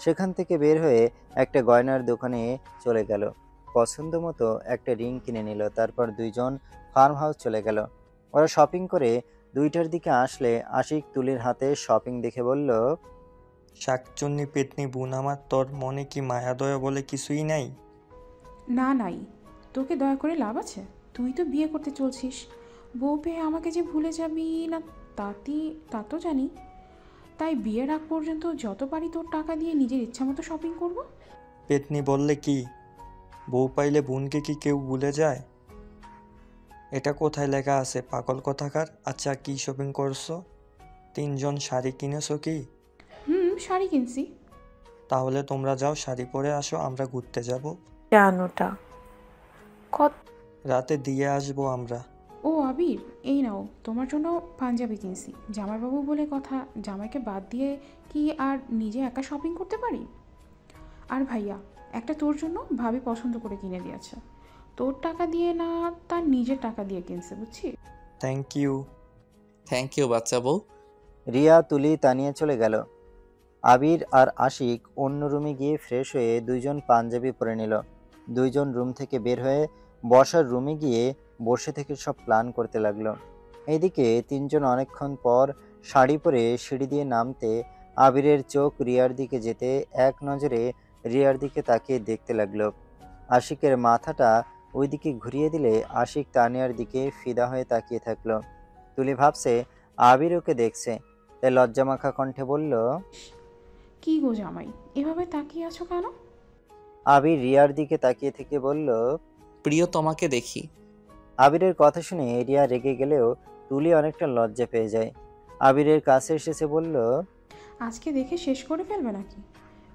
সেখান থেকে বের হয়ে একটা গয়নার দোকানে চলে গেল। পছন্দ মতো একটা রিং কিনে নিল। তারপর দুইজন ফার্ম হাউস চলে গেল। ওরা শপিং করে 2টার দিকে আসলে আশিক তুলির হাতে শপিং দেখে বলল, শাকচুন্নি পেতনি বোন আমার, তোর মনে কি মায়া দয়া বলে কিছুই নাই? না নাই, তোকে দয়া করে লাভ আছে? তুই তো বিয়ে করতে চলছিস, বউ পেয়ে আমাকে যে ভুলে যাবি না তা তো জানি। তাই বিয়ের আগ পর্যন্ত যত পারি তোর টাকা দিয়ে নিজের ইচ্ছা মতো শপিং করব। পেতনি বললে কি? বউ পাইলে বোনকে কি কেউ ভুলে যায়? এটা কোথায় লেখা আছে পাগল কোথাকার? আচ্ছা, কি শপিং করছো? 3জন শাড়ি কিনেছো কি? শাড়ি কিনছি। তাহলে তোমরা যাও, শাড়ি পরে আসো, আমরা ঘুরতে যাব। জানোটা কত রাতে দিয়ে আসবো আমরা। ও আবির, এই নাও তোমার জন্য পাঞ্জাবি কিনছি। জামাইবাবু বলে কথা, জামাইকে বাদ দিয়ে কি আর নিজে একা শপিং করতে পারি? আর ভাইয়া, একটা তোর জন্য ভাবি পছন্দ করে কিনে দিয়েছে। তোর টাকা দিয়ে না, তার নিজের টাকা দিয়ে কিনছে, বুঝছিস? Thank you. থ্যাংক ইউ বাচ্চা বউ। রিয়া, তুলি, তানিয়া চলে গেল। আবির আর আশিক অন্য রুমে গিয়ে ফ্রেশ হয়ে দুইজন পাঞ্জাবি পরে নিল। দুইজন রুম থেকে বের হয়ে বসার রুমে গিয়ে বসে থেকে সব প্ল্যান করতে লাগলো। এইদিকে তিনজন অনেকক্ষণ পর শাড়ি পরে সিঁড়ি দিয়ে নামতে আবিরের চোখ রিয়ার দিকে যেতে এক নজরে রিয়ার দিকে তাকিয়ে দেখতে লাগলো। আশিকের মাথাটা ওইদিকে ঘুরিয়ে দিলে আশিক তানিয়ার দিকে ফিদা হয়ে তাকিয়ে থাকলো। তুলি ভাবছে আবির ওকে দেখছে, তাই লজ্জামাখা কণ্ঠে বলল, কি গো জামাই, এভাবে তাকিয়ে আছো কেন? আবির রিয়ার দিকে তাকিয়ে থেকে বলল, প্রিয় তোমাকে দেখি। আবিরের কথা শুনে রিয়া রেগে গেলেও তুলি অনেকটা লজ্জা পেয়ে যায়। আবিরের কাছে এসেছে বলল, আজকে দেখে শেষ করে ফেলবে নাকি?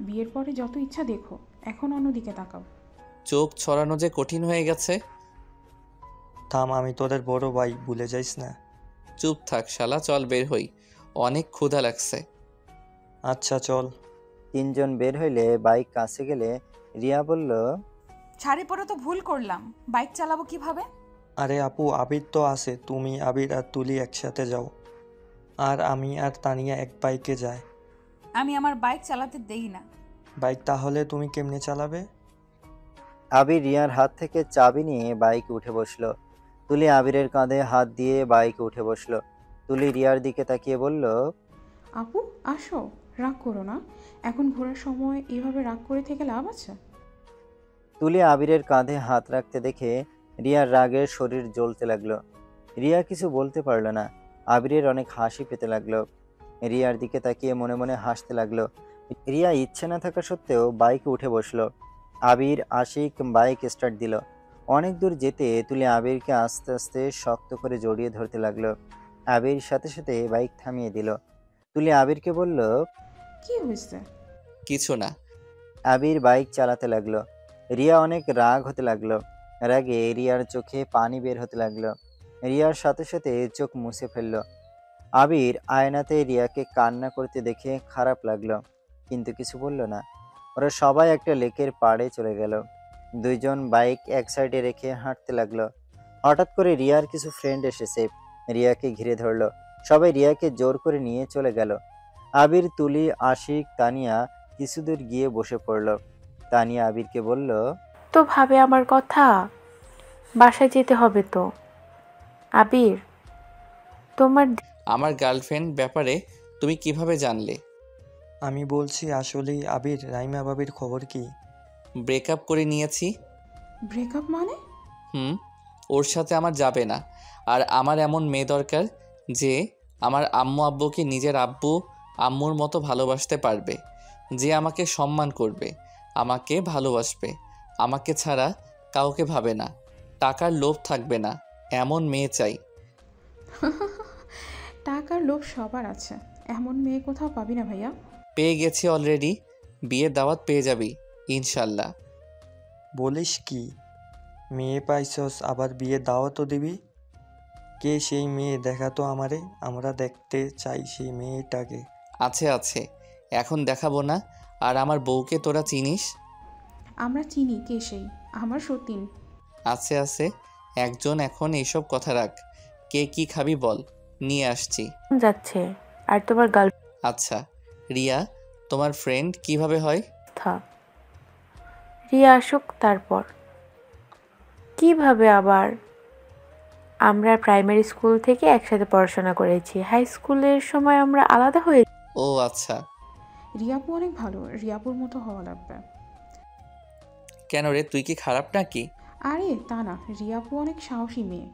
বিয়ের পরে যত ইচ্ছা দেখো, এখন অন্যদিকে তাকাও। চোখ ছড়ানো যে কঠিন হয়ে গেছে। থাম, আমি তোদের বড় ভাই, ভুলে যাইস না। চুপ থাক শালা, চল বের হই, অনেক ক্ষুধা লাগছে। আচ্ছা চল। তিনজন বের হইলে বাইক কাছে গেলে রিয়া বলল, শাড়ি পরে তো ভুল করলাম, বাইক চালাবো কিভাবে? আরে আপু, আবির তো আছে, তুমি আবির আর তুলি একসাথে যাও, আর আমি আর তানিয়া এক বাইকে যাই। আমি আমার বাইক চালাতে দেই না। বাইক তাহলে তুমি কেমনে চালাবে? আবির রিয়ার হাত থেকে চাবি নিয়ে বাইকে উঠে বসলো। তুলি আবিরের কাঁধে হাত দিয়ে বাইকে উঠে বসলো। তুলি রিয়ার দিকে তাকিয়ে বলল, আপু আসো, রাগ করো না। এখন ঘোরার সময় এভাবে রাগ করে থেকে লাভ আছে? তুলি আবিরের কাঁধে হাত রাখতে দেখে রিয়ার রাগের শরীর জ্বলতে লাগলো। রিয়া কিছু বলতে পারল না। আবিরের অনেক হাসি পেতে লাগলো। রিয়ার দিকে তাকিয়ে মনে মনে হাসতে লাগলো। রিয়া ইচ্ছে না থাকা সত্ত্বেও বাইকে উঠে বসলো। আবির আশিক বাইক স্টার্ট দিল। অনেক দূর যেতে তুলি আবিরকে আস্তে আস্তে শক্ত করে জড়িয়ে ধরতে লাগলো। আবির সাথে সাথে বাইক থামিয়ে দিল। তুলি আবিরকে বলল, কি হয়েছে? কিছু না। আবির বাইক চালাতে লাগলো। রিয়া অনেক রাগ হতে লাগলো। রাগে রিয়ার চোখে পানি বের হতে লাগলো। রিয়ার সাথে সাথে চোখ মুছে ফেললো। আবির আয়নাতে রিয়াকে কান্না করতে দেখে খারাপ লাগলো, কিন্তু কিছু বলল না। ওরা সবাই একটা লেকের পাড়ে চলে গেল। দুইজন বাইক এক সাইডে রেখে হাঁটতে লাগলো। হঠাৎ করে রিয়ার কিছু ফ্রেন্ড এসেছে, রিয়াকে ঘিরে ধরলো। সবাই রিয়াকে জোর করে নিয়ে চলে গেল। আবির, তুলি, আশিক, তানিয়া কিছু দূর গিয়ে বসে পড়ল। তানিয়া আবিরকে বলল, তো ভাবে আমার কথা, বাসায় যেতে হবে তো। আবির, তোমার আমার গার্লফ্রেন্ড ব্যাপারে তুমি কিভাবে জানলে? আমি বলছি আসলেই আবির, রাইমা বাবির খবর কি? ব্রেকআপ করে নিয়েছি। ব্রেকআপ মানে? ওর সাথে আমার যাবে না। আর আমার এমন মেয়ে দরকার যে আমার আম্মু আব্বুকে নিজের আব্বু আম্মুর মতো ভালোবাসতে পারবে, যে আমাকে সম্মান করবে, আমাকে ভালোবাসবে, আমাকে ছাড়া কাউকে ভাবে না, টাকার লোভ থাকবে না, এমন মেয়ে চাই। টাকার লোভ সবার আছে, এমন মেয়ে কোথাও পাবি না ভাইয়া। পেয়ে গেছি অলরেডি, বিয়ের দাওয়াত পেয়ে যাবি ইনশাল্লাহ। বলিস কি? মেয়ে পাইছস, আবার বিয়ে দাওয়াতও দিবি? কে সেই মেয়ে? দেখা তো আমারে, আমরা দেখতে চাই সেই মেয়েটাকে। আছে আছে, এখন দেখাবো না। আর আমার বউকে তোরা চিনিস? আমরা চিনি, কে সেই? আমার সতীন। আছে আছে, একজন। এখন এইসব কথা রাখ, কে কি খাবি বল, নিয়ে আসছি। যাচ্ছে আর তোমার গার্লফ্রেন্ড? আচ্ছা রিয়া, তোমার ফ্রেন্ড কিভাবে হয়? রিয়া আসুক তারপর। কিভাবে আবার? আমরা প্রাইমারি স্কুল থেকে একসাথে পড়াশোনা করেছি, হাই স্কুলের সময় আমরা আলাদা হয়ে। ও আচ্ছা। রিয়াপু অনেক ভালো, রিয়াপুর মতো হওয়া লাগবে। কেন রে, তুই কি খারাপ নাকি? আরে তা না, রিয়াপু অনেক সাহসী মেয়ে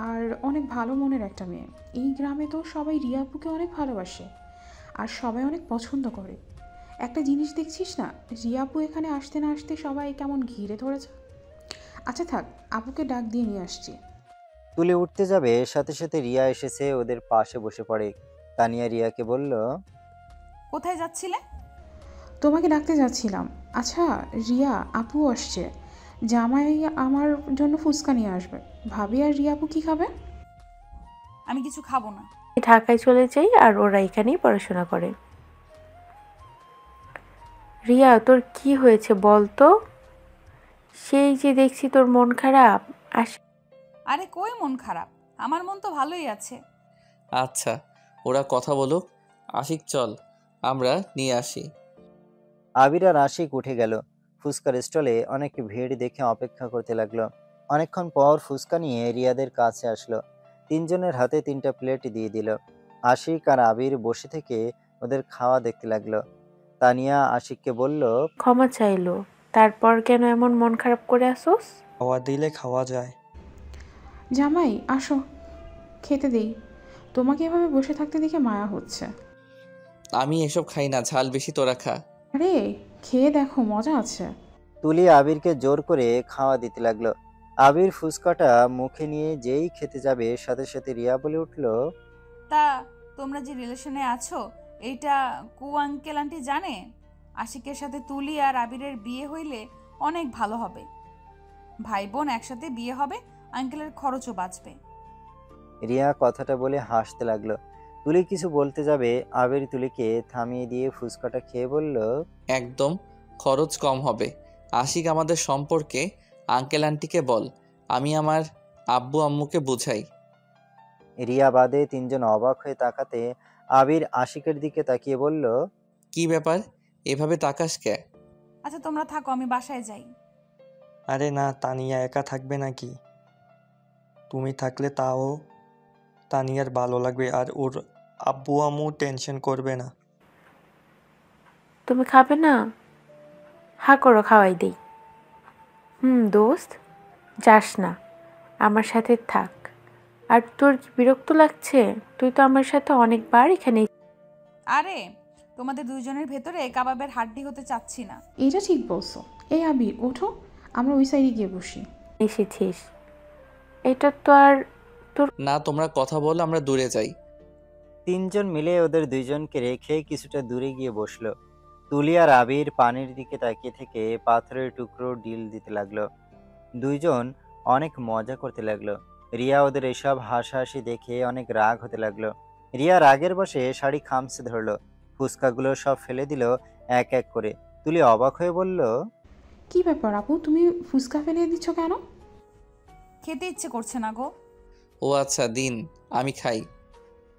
আর অনেক ভালো মনের একটা মেয়ে। এই গ্রামে তো সবাই রিয়াপুকে অনেক ভালোবাসে আর সবাই অনেক পছন্দ করে। একটা জিনিস দেখছিস না, রিয়া আপু এখানে আসতে না আসতে সবাই কেমন ঘিরে ধরেছে। আচ্ছা থাক, আপুকে ডাক দিয়ে নিয়ে আসছি। তুলি উঠতে যাবে, সাথে সাথে রিয়া এসেছে ওদের পাশে বসে পড়ে। তানিয়া রিয়াকে বলল, কোথায় যাচ্ছিলে? তোমাকে ডাকতে যাচ্ছিলাম। আচ্ছা রিয়া আপু আসছে, জামাই আমার জন্য ফুচকা নিয়ে আসবে। ভাবি আর রিয়া আপু কি খাবে? আমি কিছু খাবো না। ঢাকায় চলে যাই আর ওরা এখানেই পড়াশোনা করে। রিয়া, তোর কি হয়েছে বল তো? সেই যে দেখছি তোর মন খারাপ। আরে কই মন খারাপ, আমার মন তো ভালোই আছে। আচ্ছা, ওরা কথা বলুক। আশিক চল, আমরা নিয়ে আসি। আবির আর আশিক উঠে গেল। ফুচকার স্টলে অনেক ভিড় দেখে অপেক্ষা করতে লাগলো। অনেকক্ষণ পর ফুচকা নিয়ে রিয়াদের কাছে আসলো। তিনজনের হাতে 3টা প্লেট দিয়ে দিল। আশিক আর আবির বসে থেকে ওদের খাওয়া দেখতে লাগলো। তানিয়া আশিককে বলল, ক্ষমা চাইলো, তারপর কেন এমন মন খারাপ করে আসোস? খাওয়া দিলে খাওয়া যায়। জামাই আসো, খেতে দেই। তোমাকে এভাবে বসে থাকতে দেখে মায়া হচ্ছে। আমি এসব খাই না, ঝাল বেশি, তোরা খা। আরে খেয়ে দেখো, মজা আছে। তুলি আবিরকে জোর করে খাওয়া দিতে লাগলো। আবির ফুচকাটা মুখে নিয়ে যেই খেতে যাবে, সাথে সাথে রিয়া বলে উঠল, তা তোমরা যে রিলেশনে আছো এইটা আঙ্কেল আন্টি জানে? আশিকের সাথে তুলি আর আবিরের বিয়ে হইলে অনেক ভালো হবে। ভাই বোন একসাথে বিয়ে হবে, আঙ্কেলের খরচও বাঁচবে। রিয়া কথাটা বলে হাসতে লাগলো। তুলি কিছু বলতে যাবে, আবির তুলিকে থামিয়ে দিয়ে ফুচকাটা খেয়ে বলল, একদম খরচ কম হবে। আশিক আমাদের সম্পর্কে আঙ্কেল আন্টিকে বল, আমি আমার আব্বু আম্মুকে বুঝাই। রিয়া বাদে তিনজন অবাক হয়ে তাকাতে আবির আশিকের দিকে তাকিয়ে বলল, কি ব্যাপার, এভাবে তাকাস কে? আচ্ছা তোমরা থাকো, আমি বাসায় যাই। আরে না, তানিয়া একা থাকবে নাকি? তুমি থাকলে তাও তানিয়ার ভালো লাগবে আর ওর আব্বু আম্মু টেনশন করবে না। তুমি খাবে না? হা করো, খাওয়াই দেই। দোস্ত, যাস না, আমার সাথে থাক। আর তোর কি বিরক্ত লাগছে? তুই তো আমার সাথে অনেকবার এখানে। আরে তোমাদের দুইজনের ভেতরে কাবাবের হাড্ডি হতে চাচ্ছি না। এইটা ঠিক বলছো। এই আবির ওঠো, আমরা ওই সাইডে গিয়ে বসি। এসেছিস, এটা তো আর তোর না, তোমরা কথা বল, আমরা দূরে যাই। তিনজন মিলে ওদের দুইজনকে রেখে কিছুটা দূরে গিয়ে বসলো। তুলি আর আবির পানির দিকে তাকিয়ে থেকে পাথরের টুকরো ডিল দিতে লাগলো। দুইজন অনেক মজা করতে লাগলো। রিয়া ওদের এসব হাসাহাসি দেখে অনেক রাগ হতে লাগলো। রিয়া রাগের বশে শাড়ি খামচে ধরলো, ফুচকাগুলো সব ফেলে দিল এক এক করে। তুলি অবাক হয়ে বলল, কি ব্যাপার আপু, তুমি ফুচকা ফেলে দিচ্ছ কেন? খেতে ইচ্ছে করছে না গো। ও আচ্ছা, দিন, আমি খাই।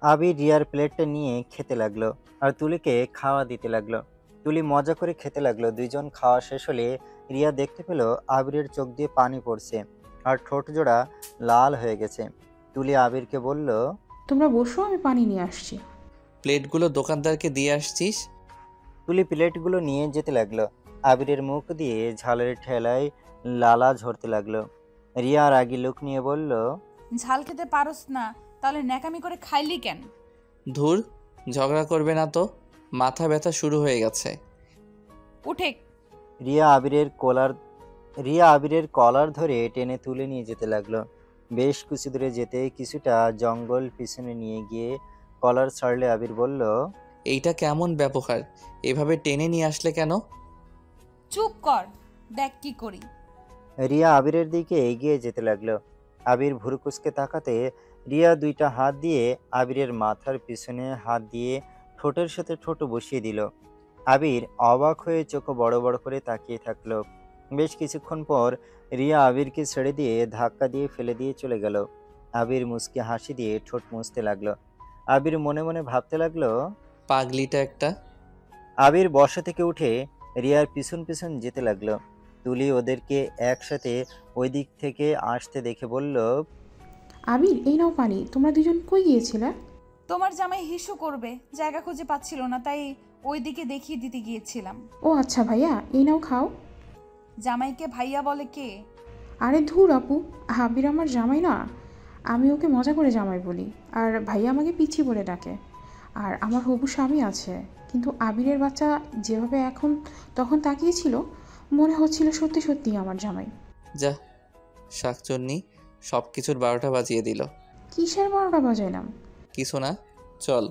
আবির রিয়ার প্লেটটা নিয়ে খেতে লাগলো আর তুলিকে খাওয়া দিতে লাগলো। তুলি মজা করে খেতে লাগলো। দুইজন খাওয়া শেষ হলে রিয়া দেখতে পেল আবিরের চোখ দিয়ে পানি পড়ছে আর ঠোঁট জোড়া লাল হয়ে গেছে। তুলি আবিরকে বলল, তোমরা বসো, আমি পানি নিয়ে আসছি। প্লেটগুলো দোকানদারকে দিয়ে আসছিস? তুলি প্লেটগুলো নিয়ে যেতে লাগলো। আবিরের মুখ দিয়ে ঝালের ঠেলায় লালা ঝরতে লাগলো। রিয়া রাগী লোক নিয়ে বলল, ঝাল খেতে পারোস না, তাহলে ন্যাকামি করে খাইলি কেন? ধুর, ঝগড়া করবে না তো, মাথা ব্যথা শুরু হয়ে গেছে। উঠে। রিয়া আবিরের কলার ধরে টেনে তুলে নিয়ে যেতে লাগলো। বেশ কিছু দূরে যেতে কিছুটা জঙ্গল পিছনে নিয়ে গিয়ে কলার ছাড়লে আবির বলল, এইটা কেমন ব্যবহার? এভাবে টেনে নিয়ে আসলে কেন? চুপ কর, দেখ কি করি। রিয়া আবিরের দিকে এগিয়ে যেতে লাগলো। আবির ভুরুকুচকে তাকাতে রিয়া 2টা হাত দিয়ে আবিরের মাথার পিছনে হাত দিয়ে ঠোঁটের সাথে ঠোঁট বসিয়ে দিল। আবির অবাক হয়ে চোখ বড় বড় করে তাকিয়ে থাকলো। বেশ কিছুক্ষণ পর রিয়া আবিরকে ছেড়ে দিয়ে ধাক্কা দিয়ে ফেলে দিয়ে চলে গেল। আবির মুচকি হাসি দিয়ে ঠোঁট মুছতে লাগলো। আবির মনে মনে ভাবতে লাগলো, পাগলিটা একটা। আবির বসা থেকে উঠে রিয়ার পিছন পিছন যেতে লাগলো। তুলি ওদেরকে একসাথে ওই দিক থেকে আসতে দেখে বলল, আবির এই নাও পানি। তোমরা দুজন কই গিয়েছিলে? তোমার জামাই হিসু করবে, জায়গা খুঁজে পাচ্ছিল না, তাই ওইদিকে দেখিয়ে দিতে গিয়েছিলাম। ও আচ্ছা ভাইয়া, এই নাও খাও। জামাইকে ভাইয়া বলে কে? আরে ধুর আপু, আবির আমার জামাই না, আমি ওকে মজা করে জামাই বলি, আর ভাইয়া আমাকে পিচ্ছি বলে ডাকে। আর আমার হবু স্বামী আছে, কিন্তু আবিরের বাচ্চা যেভাবে এখন তখন তাকিয়েছিল মনে হচ্ছিল সত্যি সত্যি আমার জামাই। যা, শাকচুন্নি সব কিছুর 12টা বাজিয়ে দিল। কিসের 12টা বাজাইলাম? কিছু না, চল।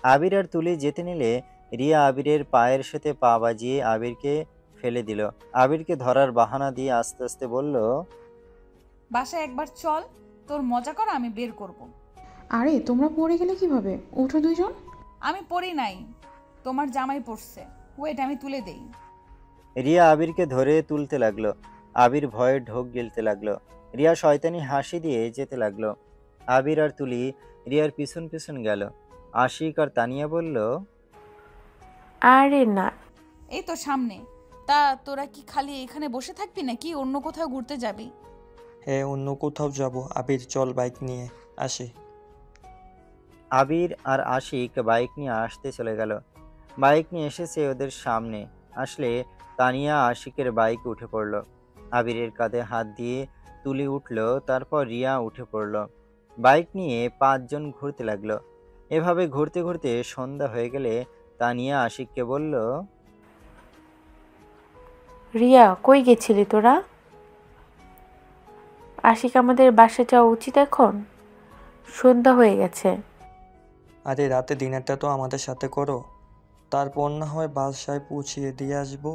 আবির আর তুলি যেতে নিলে রিয়া আবিরের পায়ের সাথে পা বাজিয়ে আবিরকে ফেলে দিল। আবিরকে ধরার বাহানা দিয়ে আস্তে আস্তে বলল, বাসায় একবার চল, তোর মজা করা আমি বের করব। আরে তোমরা পড়ে গেলে কিভাবে? ওঠো দুইজন। আমি পড়ি নাই, তোমার জামাই পড়ছে। ওয়েট, আমি তুলে দেই। রিয়া আবিরকে ধরে তুলতে লাগলো। আবির ভয়ে ঢোক গিলতে লাগলো। রিয়া শয়তানি হাসি দিয়ে যেতে লাগলো। আবির আর তুলি রিয়ার পিছন পিছন গেল। আশিক আর তানিয়া বলল, আরে না, এই তো সামনে। তা তোরা কি খালি এখানে বসে থাকবি নাকি অন্য কোথাও ঘুরতে যাবি? হ্যাঁ, অন্য কোথাও যাব। আবির চল বাইক নিয়ে আসি। আবির আর আশিক বাইক নিয়ে আসতে চলে গেল। বাইক নিয়ে এসেছে ওদের সামনে। আসলে তানিয়া আশিকের বাইকে উঠে পড়ল। আবিরের কাঁধে হাত দিয়ে তুলি উঠল, তারপর রিয়া উঠে পড়ল। বাইক নিয়ে 5 জন ঘুরতে লাগলো। এভাবে ঘুরতে ঘুরতে সন্ধ্যা হয়ে গেলে তানিয়া আশিককে বলল, রিয়া কই গেছিলি তোরা? আশিক, আমাদের বাসা যাওয়া উচিত এখন, সন্ধ্যা হয়ে গেছে। আরে রাতে ডিনারটা তো আমাদের সাথে করো, তারপর না হয় বাসায় পৌঁছিয়ে দিয়ে আসবো।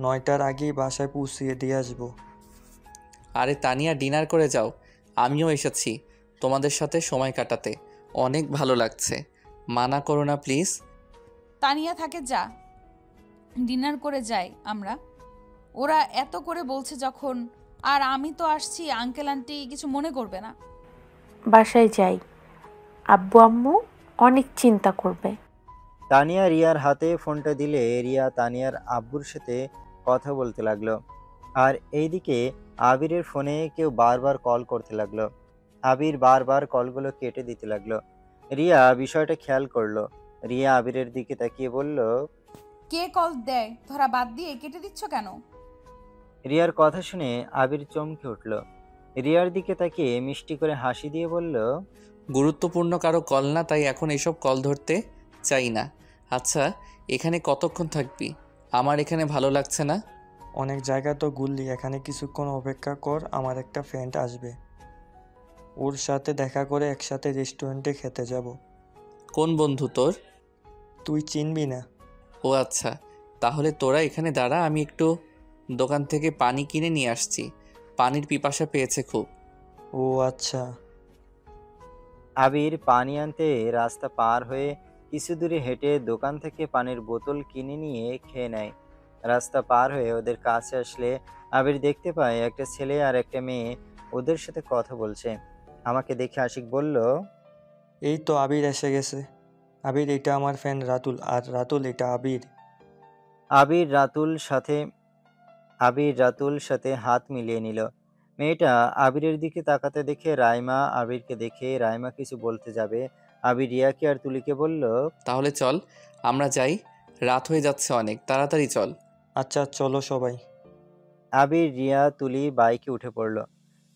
9টার আগেই বাসায় পৌঁছিয়ে দিয়ে আসবো। আরে তানিয়া, ডিনার করে যাও। আমিও এসেছি তোমাদের সাথে সময় কাটাতে, অনেক ভালো লাগছে। মানা করো না প্লিজ। তানিয়া থাকে, যা, ডিনার করে যাই আমরা। ওরা এত করে বলছে যখন, আর আমি তো আসছি, আঙ্কেল আন্টি কিছু মনে করবে না। বাসায় যাই, আব্বু আম্মু অনেক চিন্তা করবে। তানিয়া রিয়ার হাতে ফোনটা দিলে রিয়া তানিয়ার আব্বুর সাথে কথা বলতে লাগলো। আর এইদিকে আবিরের ফোনে কেউ বারবার কল করতে লাগলো। আবির বারবার কলগুলো কেটে দিতে লাগলো। রিয়া বিষয়টা খেয়াল করলো। রিয়া আবিরের দিকে তাকিয়ে বলল, কে কল দেয় ধরা বাদ দিয়ে কেটে দিচ্ছ কেন? রিয়ার কথা শুনে আবির চমকে উঠল। রিয়ার দিকে তাকিয়ে মিষ্টি করে হাসি দিয়ে বলল, গুরুত্বপূর্ণ কারো কল না, তাই এখন এসব কল ধরতে চাই না। আচ্ছা, এখানে কতক্ষণ থাকবি? আমার এখানে ভালো লাগছে না। অনেক জায়গা তো ঘুরলি, এখানে কিছুক্ষণ অপেক্ষা কর, আমার একটা ফ্রেন্ড আসবে, ওর সাথে দেখা করে একসাথে রেস্টুরেন্টে খেতে যাব। কোন বন্ধু তোর? তুই চিনবি না। ও আচ্ছা, তাহলে তোরা এখানে দাঁড়া, আমি একটু দোকান থেকে পানি কিনে নিয়ে আসছি। পানির পিপাসা পেয়েছে খুব। ও আচ্ছা। আবির পানি আনতে রাস্তা পার হয়ে কিছু দূরে হেঁটে দোকান থেকে পানির বোতল কিনে নিয়ে খেয়ে নেয়। রাস্তা পার হয়ে ওদের কাছে আসলে আবির দেখতে পায় একটা ছেলে আর একটা মেয়ে ওদের সাথে কথা বলছে। আমাকে দেখে আশিক বলল, এই তো আবির এসে গেছে। আবির, এটা আমার ফ্রেন্ড রাতুল, আর রাতুল এটা আবির। আবির রাতুল সাথে হাত মিলিয়ে নিল। মেয়েটা আবিরের দিকে তাকাতে দেখে রাইমা আবিরকে দেখে রাইমা কিছু বলতে যাবে, আবির রিয়াকে আর তুলিকে বলল, তাহলে চল আমরা যাই, রাত হয়ে যাচ্ছে অনেক, তাড়াতাড়ি চল। আচ্ছা চলো সবাই। আবির, রিয়া, তুলি বাইকে উঠে পড়ল।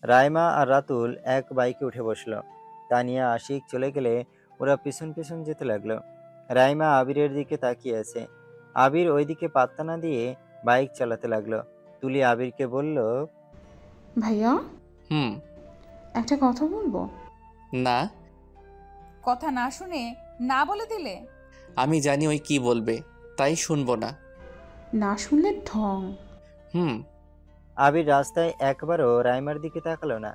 রাইমা আর রাতুল এক বাইকে উঠে বসলো। তানিয়া আশিক চলে গেলে ওরা পিছন পিছন যেতে লাগলো। রাইমা আবিরের দিকে তাকিয়ে আছে। আবির ওইদিকে পাত্তা না দিয়ে বাইক চালাতে লাগলো। তুলি আবিরকে বলল, ভাইয়া, হুম। একটা কথা বলবো? না। কথা না শুনে না বলে দিলে? আমি জানি ওই কি বলবে, তাই শুনবো না। না শুনলে ঢং। হুম। আবির রাস্তায় একবারও রাইমার দিকে তাকালো না।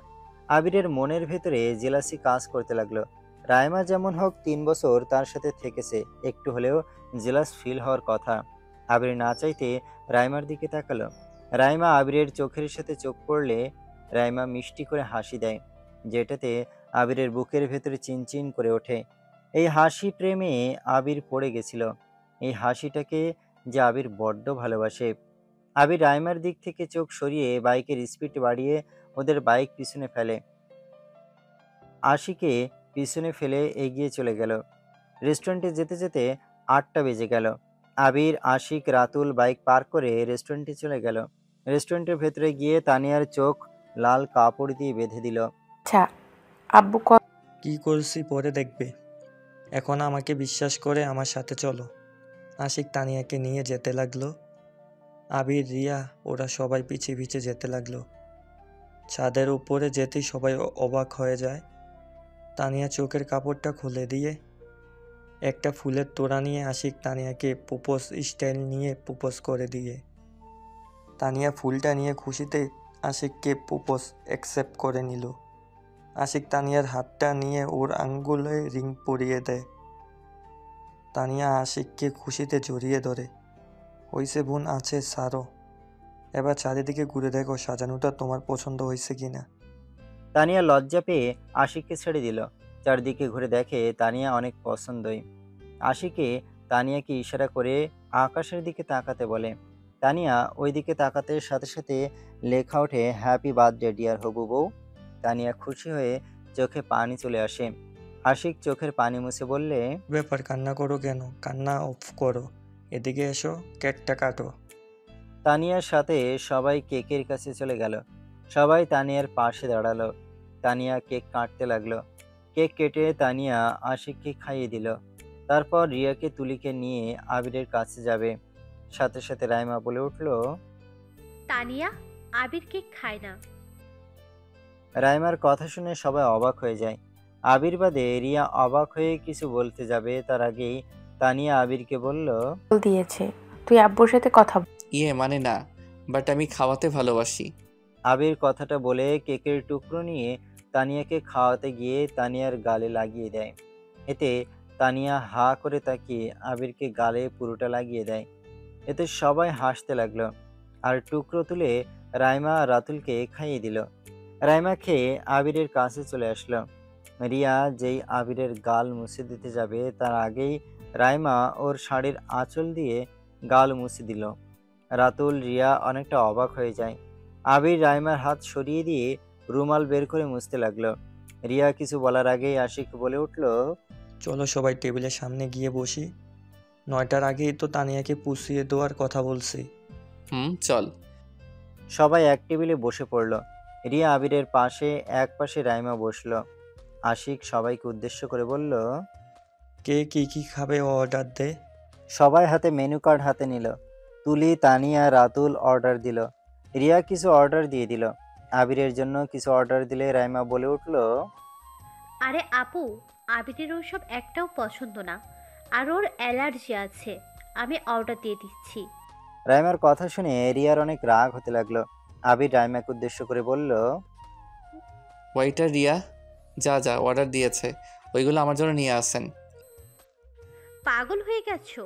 আবিরের মনের ভেতরে জেলাসি কাজ করতে লাগলো। রাইমা যেমন হোক 3 বছর তার সাথে থেকেছে, একটু হলেও জেলাস ফিল হওয়ার কথা। আবির না চাইতে রাইমার দিকে তাকালো। রাইমা আবিরের চোখের সাথে চোখ পড়লে রাইমা মিষ্টি করে হাসি দেয়, যেটাতে আবিরের বুকের ভেতরে চিনচিন করে ওঠে। এই হাসি প্রেমে আবির পড়ে গেছিল। এই হাসিটাকে যে আবির বড্ড ভালোবাসে। আবির রাইমার দিক থেকে চোখ সরিয়ে বাইকের স্পিড বাড়িয়ে ওদের বাইক পিছনে ফেলে। আশিকে পিছনে ফেলে এগিয়ে চলে গেল। রেস্টুরেন্টে যেতে যেতে 8টা বেজে গেল। আবির, আশিক, রাতুল বাইক পার করে রেস্টুরেন্টে চলে গেল। রেস্টুরেন্টের ভেতরে গিয়ে তানিয়ার চোখ লাল কাপড় দিয়ে বেঁধে দিল। আচ্ছা আব্বু কি করছি পরে দেখবে। এখন আমাকে বিশ্বাস করে আমার সাথে চলো। আশিক তানিয়াকে নিয়ে যেতে লাগলো। আবির, রিয়া ওরা সবাই পিছিয়ে পিছিয়ে যেতে লাগলো। ছাদের উপরে যেতেই সবাই অবাক হয়ে যায়। তানিয়া চোখের কাপড়টা খুলে দিয়ে একটা ফুলের তোড়া নিয়ে আশিক তানিয়াকে প্রপোজ স্টাইল নিয়ে প্রপোজ করে দিয়ে তানিয়া ফুলটা নিয়ে খুশিতে আশিককে প্রপোজ অ্যাকসেপ্ট করে নিল। আশিক তানিয়ার হাতটা নিয়ে ওর আঙ্গুলে রিং পরিয়ে দেয়। তানিয়া আশিককে খুশিতে জড়িয়ে ধরে। হইছে বোন, আছে সারো। এবার চারিদিকে ঘুরে দেখো সাজানোটা তোমার পছন্দ হয়েছে কিনা। তানিয়া লজ্জা পেয়ে আশিককে ছেড়ে দিল। চারদিকে ঘুরে দেখে তানিয়া অনেক পছন্দই। আশিকে তানিয়াকে ইশারা করে আকাশের দিকে তাকাতে বলে। তানিয়া ওই দিকে তাকাতে সাথে সাথে লেখা ওঠে হ্যাপি বার্থডে ডিয়ার হবু বউ। তানিয়া খুশি হয়ে চোখে পানি চলে আসে। আশিক চোখের পানি মুছে বললে, ব্যাপার, কান্না করো কেন? কান্না অফ করো, এদিকে এসো, কেকটা কাটো। তানিয়ার সাথে সবাই কেকের কাছে চলে গেল। সবাই তানিয়ার পাশে দাঁড়ালো। তানিয়া কেক কাটতে লাগলো। কেক কেটে তানিয়া আশিককে খাইয়ে দিল। তারপর রিয়াকে তুলিকে নিয়ে আবিরের কাছে যাবে। সাথে সাথে রাইমা বলে উঠল, তানিয়া আবির কেক খায় না। রাইমার কথা শুনে সবাই অবাক হয়ে যায়। আবির বাদে রিয়া অবাক হয়ে কিছু বলতে যাবে তার আগেই তানিয়া আবিরকে বলল, দিয়েছে তুই আব্বুর সাথে কথা বল। মানে না, বাট আমি খাওয়াতে ভালোবাসি। আবির কথাটা বলে কেকের টুকরো নিয়ে তানিয়াকে খাওয়াতে গিয়ে তানিয়ার গালে লাগিয়ে দেয়। এতে তানিয়া হা করে তাকিয়ে আবিরকে গালে পুরোটা লাগিয়ে দেয়। এতে সবাই হাসতে লাগলো আর টুকরো তুলে রাইমা রাতুলকে খাইয়ে দিল। রাইমা খেয়ে আবিরের কাছে চলে আসলো। রিয়া যেই আবিরের গাল মুছে দিতে যাবে তার আগেই রাইমা ওর শাড়ির আঁচল দিয়ে গাল মুছে দিল। রাতুল, রিয়া অনেকটা অবাক হয়ে যায়। আবির রাইমার হাত সরিয়ে দিয়ে রুমাল বের করে মুছতে লাগলো। রিয়া কিছু বলার আগেই আশিক বলে উঠল, চলো সবাই টেবিলের সামনে গিয়ে বসি। 9টার আগেই তো তানিয়াকে পুষিয়ে দেওয়ার কথা বলছি। চল। সবাই এক টেবিলে বসে পড়ল। রিয়া আবিরের পাশে, এক পাশে রাইমা বসলো। আশিক সবাইকে উদ্দেশ্য করে বলল, কে কি কি খাবে অর্ডার দে। সবাই হাতে মেনু কার্ড হাতে নিল। তুলি, তানিয়া, রাতুল অর্ডার দিল। রিয়া কিছু অর্ডার দিয়ে দিল। আবিরের জন্য কিছু অর্ডার দিলে রাইমা বলে উঠল, আরে আপু, আবিরের ওসব একটাও পছন্দ না, আর ওর অ্যালার্জি আছে। আমি অর্ডার দিয়ে দিচ্ছি। রাইমার কথা শুনে রিয়ার অনেক রাগ হতে লাগলো। আবির রাইমাকে উদ্দেশ্য করে বলল, ওয়েটার, রিয়া যা যা অর্ডার দিয়েছে ওইগুলো আমার জন্য নিয়ে আসেন। পাগল হয়ে গেছো?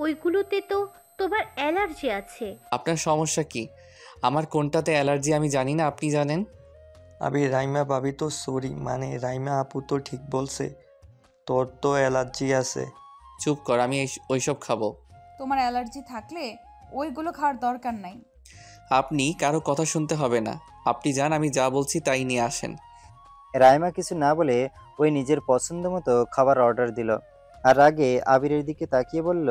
ওইগুলোতে তো তোমার অ্যালার্জি আছে। আপনার সমস্যা কি? আমার কোনটাতে অ্যালার্জি আমি জানি না, আপনি জানেন? আবি, রাইমা ভাবি তো সরি, মানে রাইমা আপু তো ঠিক বলছে, তোর তো অ্যালার্জি আছে। চুপ কর, আমি ওইসব খাবো। তোমার অ্যালার্জি থাকলে ওইগুলো খাওয়ার দরকার নাই। আপনি কারো কথা শুনতে হবে না, আপনি যান, আমি যা বলছি তাই নিয়ে আসেন। রাইমা কিছু না বলে ওই নিজের পছন্দ মতো খাবার অর্ডার দিল। আর আগে আবিরের দিকে তাকিয়ে বলল,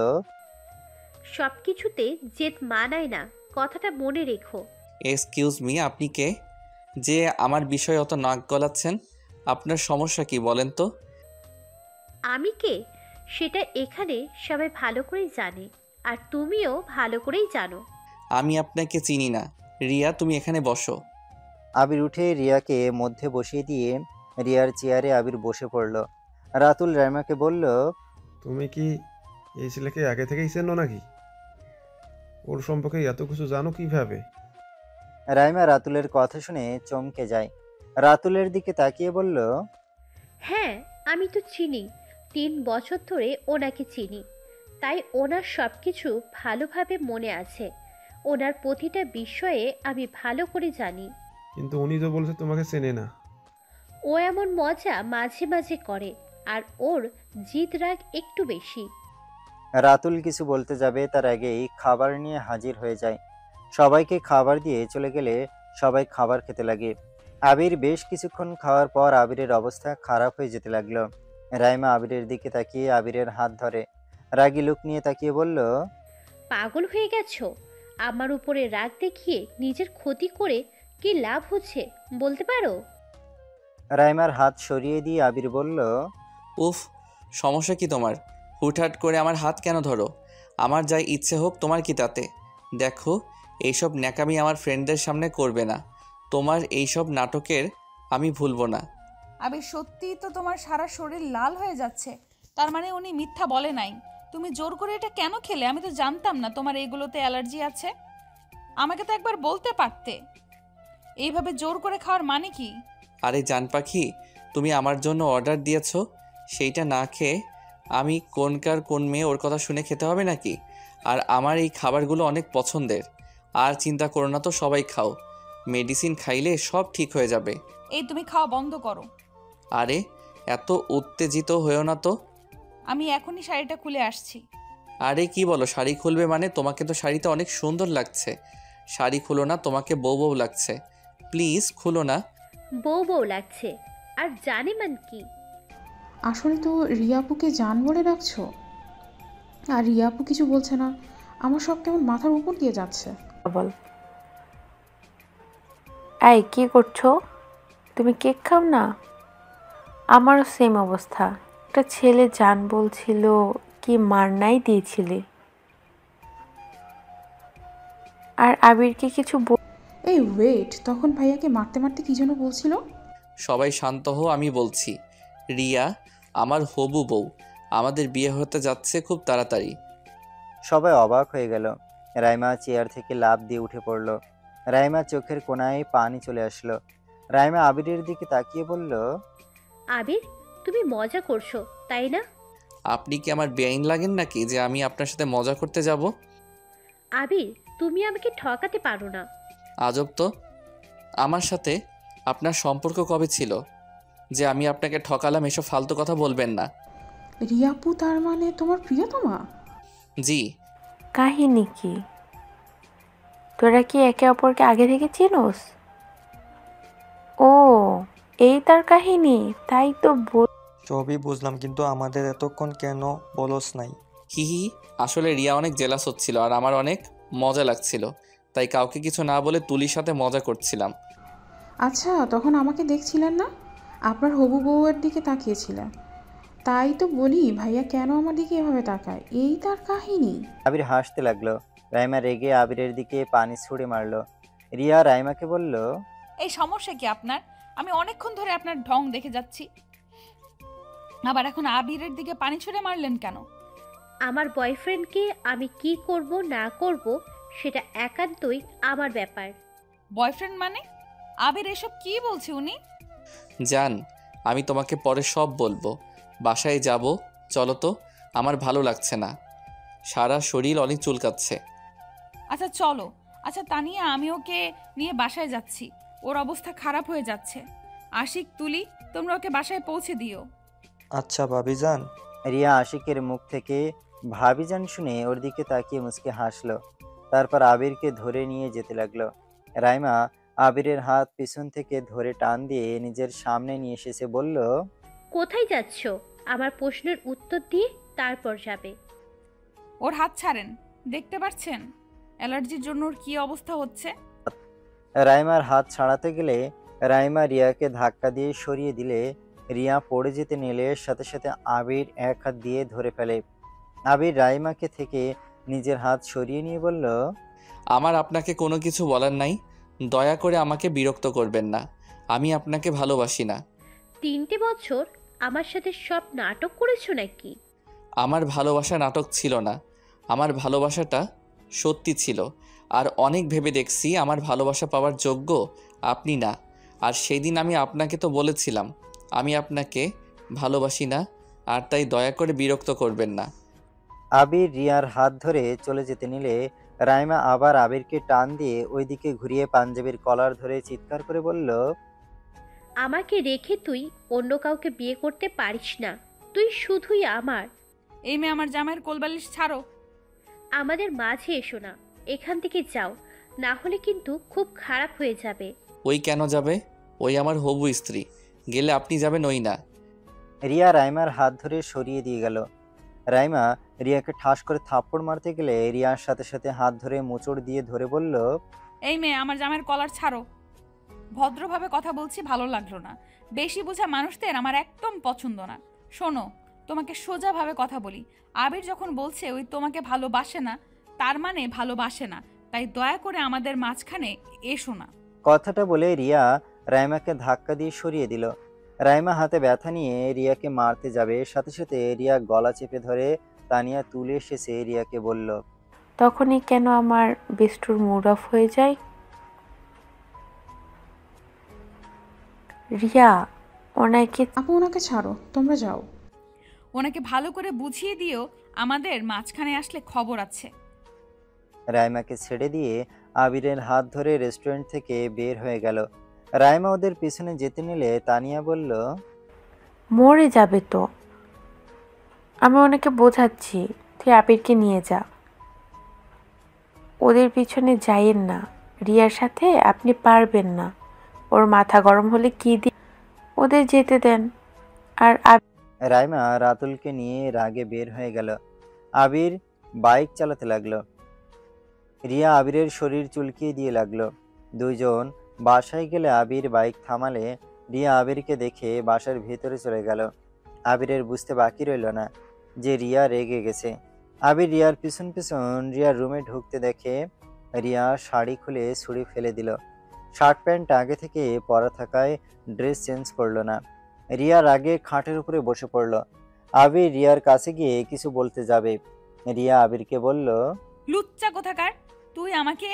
সব কিছুতে জেদ মানায় না, কথাটা মনে রেখো। এক্সকিউজ মি, আপনি কে যে আমার বিষয়ে অত নাক গলাচ্ছেন? আপনার সমস্যা কি বলেন তো? আমি কে সেটা এখানে সবাই ভালো করেই জানে, আর তুমিও ভালো করেই জানো। আমি আপনাকে চিনি না। রিয়া, তুমি এখানে বসো। আবির উঠে রিয়াকে মধ্যে বসিয়ে দিয়ে রিয়ার চেয়ারে আবির বসে পড়ল। রাতুল রাইমাকে বলল, তুমি কি এই ছেলেকে আগে থেকেই চেনো নাকি? ওর সম্পর্কে এত কিছু জানো কিভাবে? রাইমা রাতুলের কথা শুনে চমকে যায়। রাতুলের দিকে তাকিয়ে বলল, হ্যাঁ, আমি তো চিনি। 3 বছর ধরে ওনাকে চিনি, তাই ওনার সব কিছু ভালোভাবে মনে আছে। ওনার প্রতিটা বিষয়ে আমি ভালো করে জানি। কিন্তু উনি তো বলছে তোমাকে চেনে না। ও এমন মজা মাঝে মাঝে করে, আর ওর জিদ রাগ একটু বেশি। রাতুল কিছু বলতে যাবে তার আগেই খাবার নিয়ে হাজির হয়ে যায়। সবাইকে খাবার দিয়ে চলে গেলে সবাই খাবার খেতে লাগে। আবির বেশ কিছুক্ষণ খাওয়ার পর আবিরের অবস্থা খারাপ হয়ে যেতে লাগলো। রাইমা আবিরের দিকে তাকিয়ে আবিরের হাত ধরে রাগী লুক নিয়ে তাকিয়ে বলল, পাগল হয়ে গেছো? আমার উপরে রাগ দেখিয়ে নিজের ক্ষতি করে কি লাভ হচ্ছে বলতে পারো? রাইমার হাত সরিয়ে দিয়ে আবির বলল, উফ, সমস্যা কি তোমার? হুটহাট করে আমার হাত কেন ধরো? আমার যাই ইচ্ছে হোক তোমার কি তাতে? দেখো, এইসব ন্যাকামি আমার ফ্রেন্ডদের সামনে করবে না। তোমার এইসব নাটকের আমি ভুলবো না। আবির সত্যিই তো তোমার সারা শরীর লাল হয়ে যাচ্ছে। তার মানে উনি মিথ্যা বলে নাই। তুমি জোর করে এটা কেন খেলে? আমি তো জানতাম না তোমার এইগুলোতে অ্যালার্জি আছে। আমাকে তো একবার বলতে পারতে। এইভাবে জোর করে খাওয়ার মানে কি? আরে জান পাখি, তুমি আমার জন্য অর্ডার দিয়েছো, সেইটা না খেয়ে আমি কোনকার কোন মেয়ে ওর কথা শুনে খেতে হবে নাকি? আর আমার এই খাবারগুলো অনেক পছন্দের। আর চিন্তা করো না তো, সবাই খাও। মেডিসিন খাইলে সব ঠিক হয়ে যাবে। এই তুমি খাওয়া বন্ধ করো। আরে এত উত্তেজিত হয়েও না তো। আমি এখনই শাড়িটা খুলে আসছি। আরে কি বলো, শাড়ি খুলবে মানে? তোমাকে তো শাড়িতে অনেক সুন্দর লাগছে। শাড়ি খুলো না, তোমাকে বউ বউ লাগছে। প্লিজ খুলো না। বউ বউ লাগছে আর জানি মান কি? আসলে তো রিয়াপুকে জান বলে ডাকছো, আর রিয়াপু কিছু বলছে না। আমার সব কেমন মাথার উপর দিয়ে যাচ্ছে। বল। এই কি করছো? তুমি কেক খাও না? আমারও সেম অবস্থা। একটা ছেলে জান বলছিল, কি মারনাই দিয়েছিলে। আর আবিরকে কিছু এই ওয়েট, তখন ভাইয়াকে মারতে মারতে কি যেন বলছিল? সবাই শান্ত হও, আমি বলছি। রিয়া আমার হবু বউ। আমাদের বিয়ে হতে যাচ্ছে খুব তাড়াতাড়ি। সবাই অবাক হয়ে গেল। রাইমা চেয়ার থেকে লাফ দিয়ে উঠে পড়ল। রাইমা চোখের কোণায় পানি চলে আসলো। রাইমা আবিরের দিকে তাকিয়ে বলল, আবির, তুমি মজা করছো তাই না? আপনি কি আমার বেআইন লাগেন নাকি যে আমি আপনার সাথে মজা করতে যাব? আবির, তুমি আমাকে ঠকাতে পারো না। আজব তো, আমার সাথে আপনার সম্পর্ক কবে ছিল যে আমি আপনাকে ঠকালাম? এসব ফালতু কথা বলবেন না। রিয়াপু তার মানে তোমার প্রিয়তমা? জি। কাহিনী কি? তোরা কি একে অপরকে আগে থেকে চিনোস? ও, এই তার কাহিনী। তাই তো সবই বুঝলাম, কিন্তু আমাদের এতক্ষণ কেন বলস নাই? হি, আসলে রিয়া অনেক জেলাস হচ্ছিল আর আমার অনেক মজা লাগছিল, তাই কাউকে কিছু না বলে তুলির সাথে মজা করছিলাম। আচ্ছা, তখন আমাকে দেখছিলেন না, আপনার হবু বউয়ের দিকে তাকিয়েছিলেন। তাই তো বলি ভাইয়া কেন আমার দিকে এভাবে তাকায়, এই তার কাহিনী। আবির হাসতে লাগলো। রাইমা রেগে আবিরের দিকে পানি ছুঁড়ে মারলো। রিয়া রাইমাকে বলল, এই সমস্যা কি আপনার? আমি অনেকক্ষণ ধরে আপনার ঢং দেখে যাচ্ছি, আবার এখন আবিরের দিকে পানি ছুঁড়ে মারলেন কেন? আমার বয়ফ্রেন্ডকে আমি কি করব না করব সেটা একান্তই আমার ব্যাপার। বয়ফ্রেন্ড মানে? আবির এসব কি বলছে উনি? জান, আমি তোমাকে পরে সব বলবো। বাসায় যাব, চলো তো, আমার ভালো লাগছে না, সারা শরীর অনেক চুলকাচ্ছে। আচ্ছা চলো। আচ্ছা তানিয়া, আমি ওকে নিয়ে বাসায় যাচ্ছি, ওর অবস্থা খারাপ হয়ে যাচ্ছে। আশিক, তুলি, তোমরা ওকে বাসায় পৌঁছে দিও। আচ্ছা ভাবিজান। রিয়া আশিকের মুখ থেকে ভাবিজান শুনে ওর দিকে তাকিয়ে মুচকে হাসলো। তারপর আবিরকে ধরে নিয়ে যেতে লাগলো। রাইমা আবিরের হাত পিছন থেকে ধরে টান দিয়ে নিজের সামনে নিয়ে এসেছে, বলল, কোথায় যাচ্ছ? আমার প্রশ্নের উত্তর দিয়ে তারপর যাবে। ওর হাত ছাড়েন, দেখতে পাচ্ছেন অ্যালার্জির জন্য ওর কি অবস্থা হচ্ছে। রাইমার হাত ছাড়াতে গেলে রাইমা রিয়াকে ধাক্কা দিয়ে সরিয়ে দিলে রিয়া পড়ে যেতে নিলে সাথে সাথে আবির এক হাত দিয়ে ধরে ফেলে। আবির রাইমাকে থেকে নিজের হাত সরিয়ে নিয়ে বলল, আমার আপনাকে কোনো কিছু বলার নাই, দয়া করে আমাকে বিরক্ত করবেন না। আমি আপনাকে ভালোবাসি না। 3টে বছর আমার সাথে সব নাটক করেছো নাকি? আমার ভালোবাসা নাটক ছিল না, আমার ভালোবাসাটা সত্যি ছিল। আর অনেক ভেবে দেখছি আমার ভালোবাসা পাওয়ার যোগ্য আপনি না। আর সেই দিন আমি আপনাকে তো বলেছিলাম আমি আপনাকে ভালোবাসি না, আর তাই দয়া করে বিরক্ত করবেন না। আবির রিয়ার হাত ধরে চলে যেতে নিলে রাইমা আবার আবিরকে টান দিয়ে ওইদিকে ঘুরিয়ে পাঞ্জাবির কলার ধরে চিৎকার করে বলল, আমাকে রেখে তুই অন্য কাউকে বিয়ে করতে পারিস না, তুই শুধুই আমার। এই মেয়ে, আমার জামাইয়ের কোলবালিশ ছাড়ো। আমাদের মাঝে এসো না, এখান থেকে যাও, না হলে কিন্তু খুব খারাপ হয়ে যাবে। ওই কেন যাবে? ওই আমার হবু স্ত্রী, গেলে আপনি যাবেন ওই না। রিয়া রাইমার হাত ধরে সরিয়ে দিয়ে গেল। রাইমা রিয়াকে ঠাস করে থাপ্পড় মারতে গেলে রিয়ার সাথে সাথে হাত ধরে মোচড় দিয়ে ধরে বলল, এই মেয়ে, আমার জামাইয়ের কলার ছাড়ো। ভদ্রভাবে কথা বলছি, ভালো লাগলো না। বেশি বোঝা মানুষদের আমার একদম পছন্দ না। শোনো, তোমাকে সোজাভাবে কথা বলি, আবির যখন বলছে ওই তোমাকে ভালোবাসে না, তার মানে ভালোবাসে না। তাই দয়া করে আমাদের মাঝখানে এসো না। কথাটা বলে রিয়া রাইমাকে ধাক্কা দিয়ে সরিয়ে দিল। রাইমা হাতে ব্যথা নিয়ে রিয়াকে মারতে যাবে, সাথে সাথে রিয়া গলা চেপে ধরে তানিয়া তুলে এসেছে রিয়াকে বলল, তখনই কেন আমার বেস্টুর মুড অফ হয়ে যায়? রিয়া, ওনাকে আপু ওনাকে ছাড়ো, তোমরা যাও। ওনাকে ভালো করে বুঝিয়ে দিও, আমাদের মাঝখানে আসলে খবর আছে। রাইমাকে ছেড়ে দিয়ে আবিরের হাত ধরে রেস্টুরেন্ট থেকে বের হয়ে গেল। রাইমা ওদের পিছনে যেতে নিলে তানিয়া বলল, মরে যাবে তো। আমি ওনাকে বোঝাচ্ছি, তুই আবিরকে নিয়ে যা। ওদের পিছনে যাইয়েন না, রিয়ার সাথে আপনি পারবেন না। ওর মাথা গরম হলে কি দিয়ে ওদের যেতে দেন। আর রাইমা রাতুলকে নিয়ে রাগে বের হয়ে গেল। আবির বাইক চালাতে লাগলো। রিয়া আবিরের শরীর চুলকিয়ে দিয়ে লাগলো। দুইজন বাসায় গেলে আবির বাইক থামালে রিয়া আবিরকে দেখে বাসার ভেতরে চলে গেল। আবিরের বুঝতে বাকি রইল না যে রিয়া রেগে গেছে। আবির রিয়ার পিছন পিছন রিয়ার রুমে ঢুকতে দেখে রিয়া শাড়ি খুলে ছুঁড়ে ফেলে দিল। শার্ট প্যান্ট আগে থেকে পরা থাকায় ড্রেস চেঞ্জ করলো না। রিয়া রাগে খাটের উপরে বসে পড়ল। আবির রিয়ার কাছে গিয়ে কিছু বলতে যাবে, রিয়া আবিরকে বলল, লুচ্চা কোথাকার, তুই আমাকে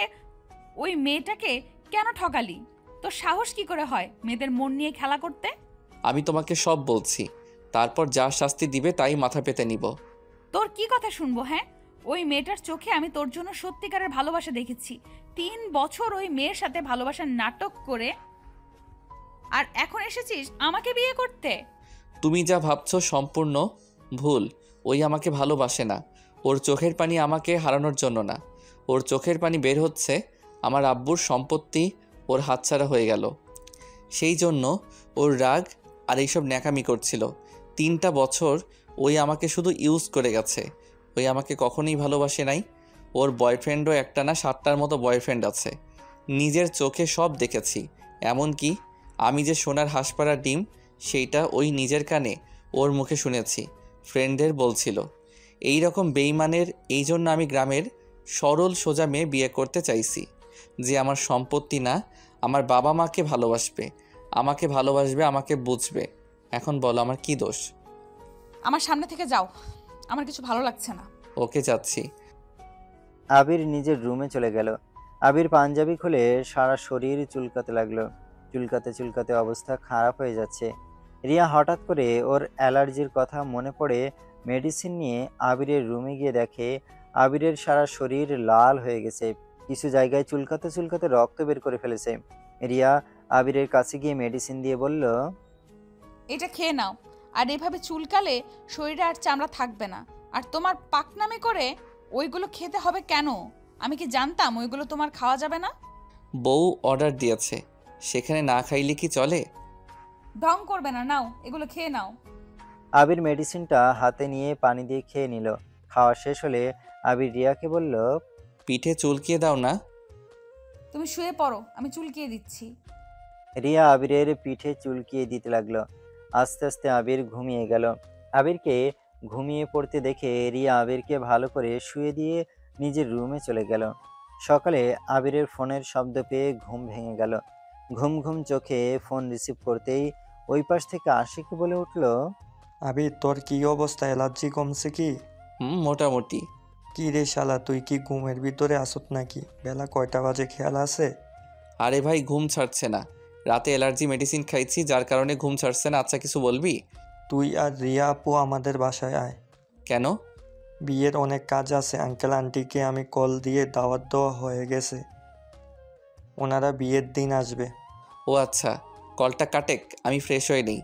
ওই মেয়েটাকে কেন ঠকালি? তোর সাহস কি করে হয় মেয়েদের মন নিয়ে খেলা করতে? আমি তোমাকে সব বলছি, তারপর যা শাস্তি দিবে তাই মাথা পেতে নিব। তোর কি কথা শুনবো? হ্যাঁ, ওই মেয়েটার চোখে আমি তোর জন্য সত্যিকারের ভালোবাসা দেখেছি। 3 বছর ওই মেয়ের সাথে ভালোবাসার নাটক করে আর এখন এসেছিস আমাকে বিয়ে করতে। তুমি যা ভাবছো সম্পূর্ণ ভুল। ওই আমাকে ভালোবাসে না। ওর চোখের পানি আমাকে হারানোর জন্য না। ওর চোখের পানি বের হচ্ছে আমার আব্বুর সম্পত্তি ওর হাতছাড়া হয়ে গেল সেই জন্য। ওর রাগ আর এইসব ন্যাকামি করছিল। 3টা বছর ওই আমাকে শুধু ইউজ করে গেছে। ওই আমাকে কখনোই ভালোবাসে নাই। ওর বয়ফ্রেন্ডও একটা না 7টার মতো বয়ফ্রেন্ড আছে। নিজের চোখে সব দেখেছি। এমনকি আমি যে সোনার হাঁসপাড়া ডিম সেইটা ওই নিজের কানে ওর মুখে শুনেছি। ফ্রেন্ডের বলছিল। এই রকম বেইমানের এই জন্য আমি গ্রামের সরল সোজা মেয়ে বিয়ে করতে চাইছি, যে আমার সম্পত্তি না, আমার বাবা মাকে ভালোবাসবে, আমাকে ভালোবাসবে, আমাকে বুঝবে। এখন বলো আমার কি দোষ? আমার সামনে থেকে যাও, আমার কিছু ভালো লাগছে না। ওকে যাচ্ছি। আবির নিজের রুমে চলে গেল। আবির পাঞ্জাবি খুলে সারা শরীর চুলকাতে লাগলো। চুলকাতে চুলকাতে অবস্থা খারাপ হয়ে যাচ্ছে। রিয়া হঠাৎ করে ওর অ্যালার্জির কথা মনে পড়ে মেডিসিন নিয়ে আবিরের রুমে গিয়ে দেখে আবিরের সারা শরীর লাল হয়ে গেছে। কিছু জায়গায় চুলকাতে চুলকাতে রক্ত বের করে ফেলেছে। রিয়া আবিরের কাছে গিয়ে মেডিসিন দিয়ে বলল, এটা খেয়ে নাও, আর এভাবে চুলকালে শরীরে আর চামড়া থাকবে না। আর তোমার পাকনামি করে ওইগুলো খেতে হবে কেন? আমি কি জানতাম ওইগুলো তোমার খাওয়া যাবে না? বউ অর্ডার দিয়েছে, সেখানে না খাইলে কি চলে? ঢং করবে না, নাও এগুলো খেয়ে নাও। আবির মেডিসিনটা হাতে নিয়ে পানি দিয়ে খেয়ে নিল। খাওয়া শেষ হলে আবির রিয়াকে বলল, পিঠে চুলকিয়ে দাও না। তুমি শুয়ে পড়ো, আমি চুলকিয়ে দিচ্ছি। রিয়া আবিরের পিঠে চুলকিয়ে দিতে লাগলো। আস্তে আস্তে আবির ঘুমিয়ে গেল। আবিরকে ঘুমিয়ে পড়তে দেখে রিয়া আবিরকে ভালো করে শুয়ে দিয়ে নিজের রুমে চলে গেল। সকালে আবিরের ফোনের শব্দ পেয়ে ঘুম ভেঙে গেল। ঘুম ঘুম চোখে ফোন রিসিভ করতেই ওই পাশ থেকে আশিক বলে উঠল, আবির তোর কি অবস্থা? অ্যালার্জি কমছে কি? মোটামুটি। কি রে শালা, তুই কি ঘুমের ভিতরে আসত নাকি? বেলা কয়টা বাজে খেয়াল আছে? আরে ভাই ঘুম ছাড়ছে না, রাতে অ্যালার্জি মেডিসিন খাইছি যার কারণে ঘুম ছাড়ছে না। আচ্ছা কিছু বলবি? তুই আর রিয়া আপু আমাদের বাসায় আয়। কেন? বিয়ের অনেক কাজ আছে। আঙ্কেল আন্টিকে আমি কল দিয়ে দাওয়াত দেওয়া হয়ে গেছে, ওনারা বিয়ের দিন আসবে। ও আচ্ছা, কলটা কাটেক, আমি ফ্রেশ হয়ে নিই।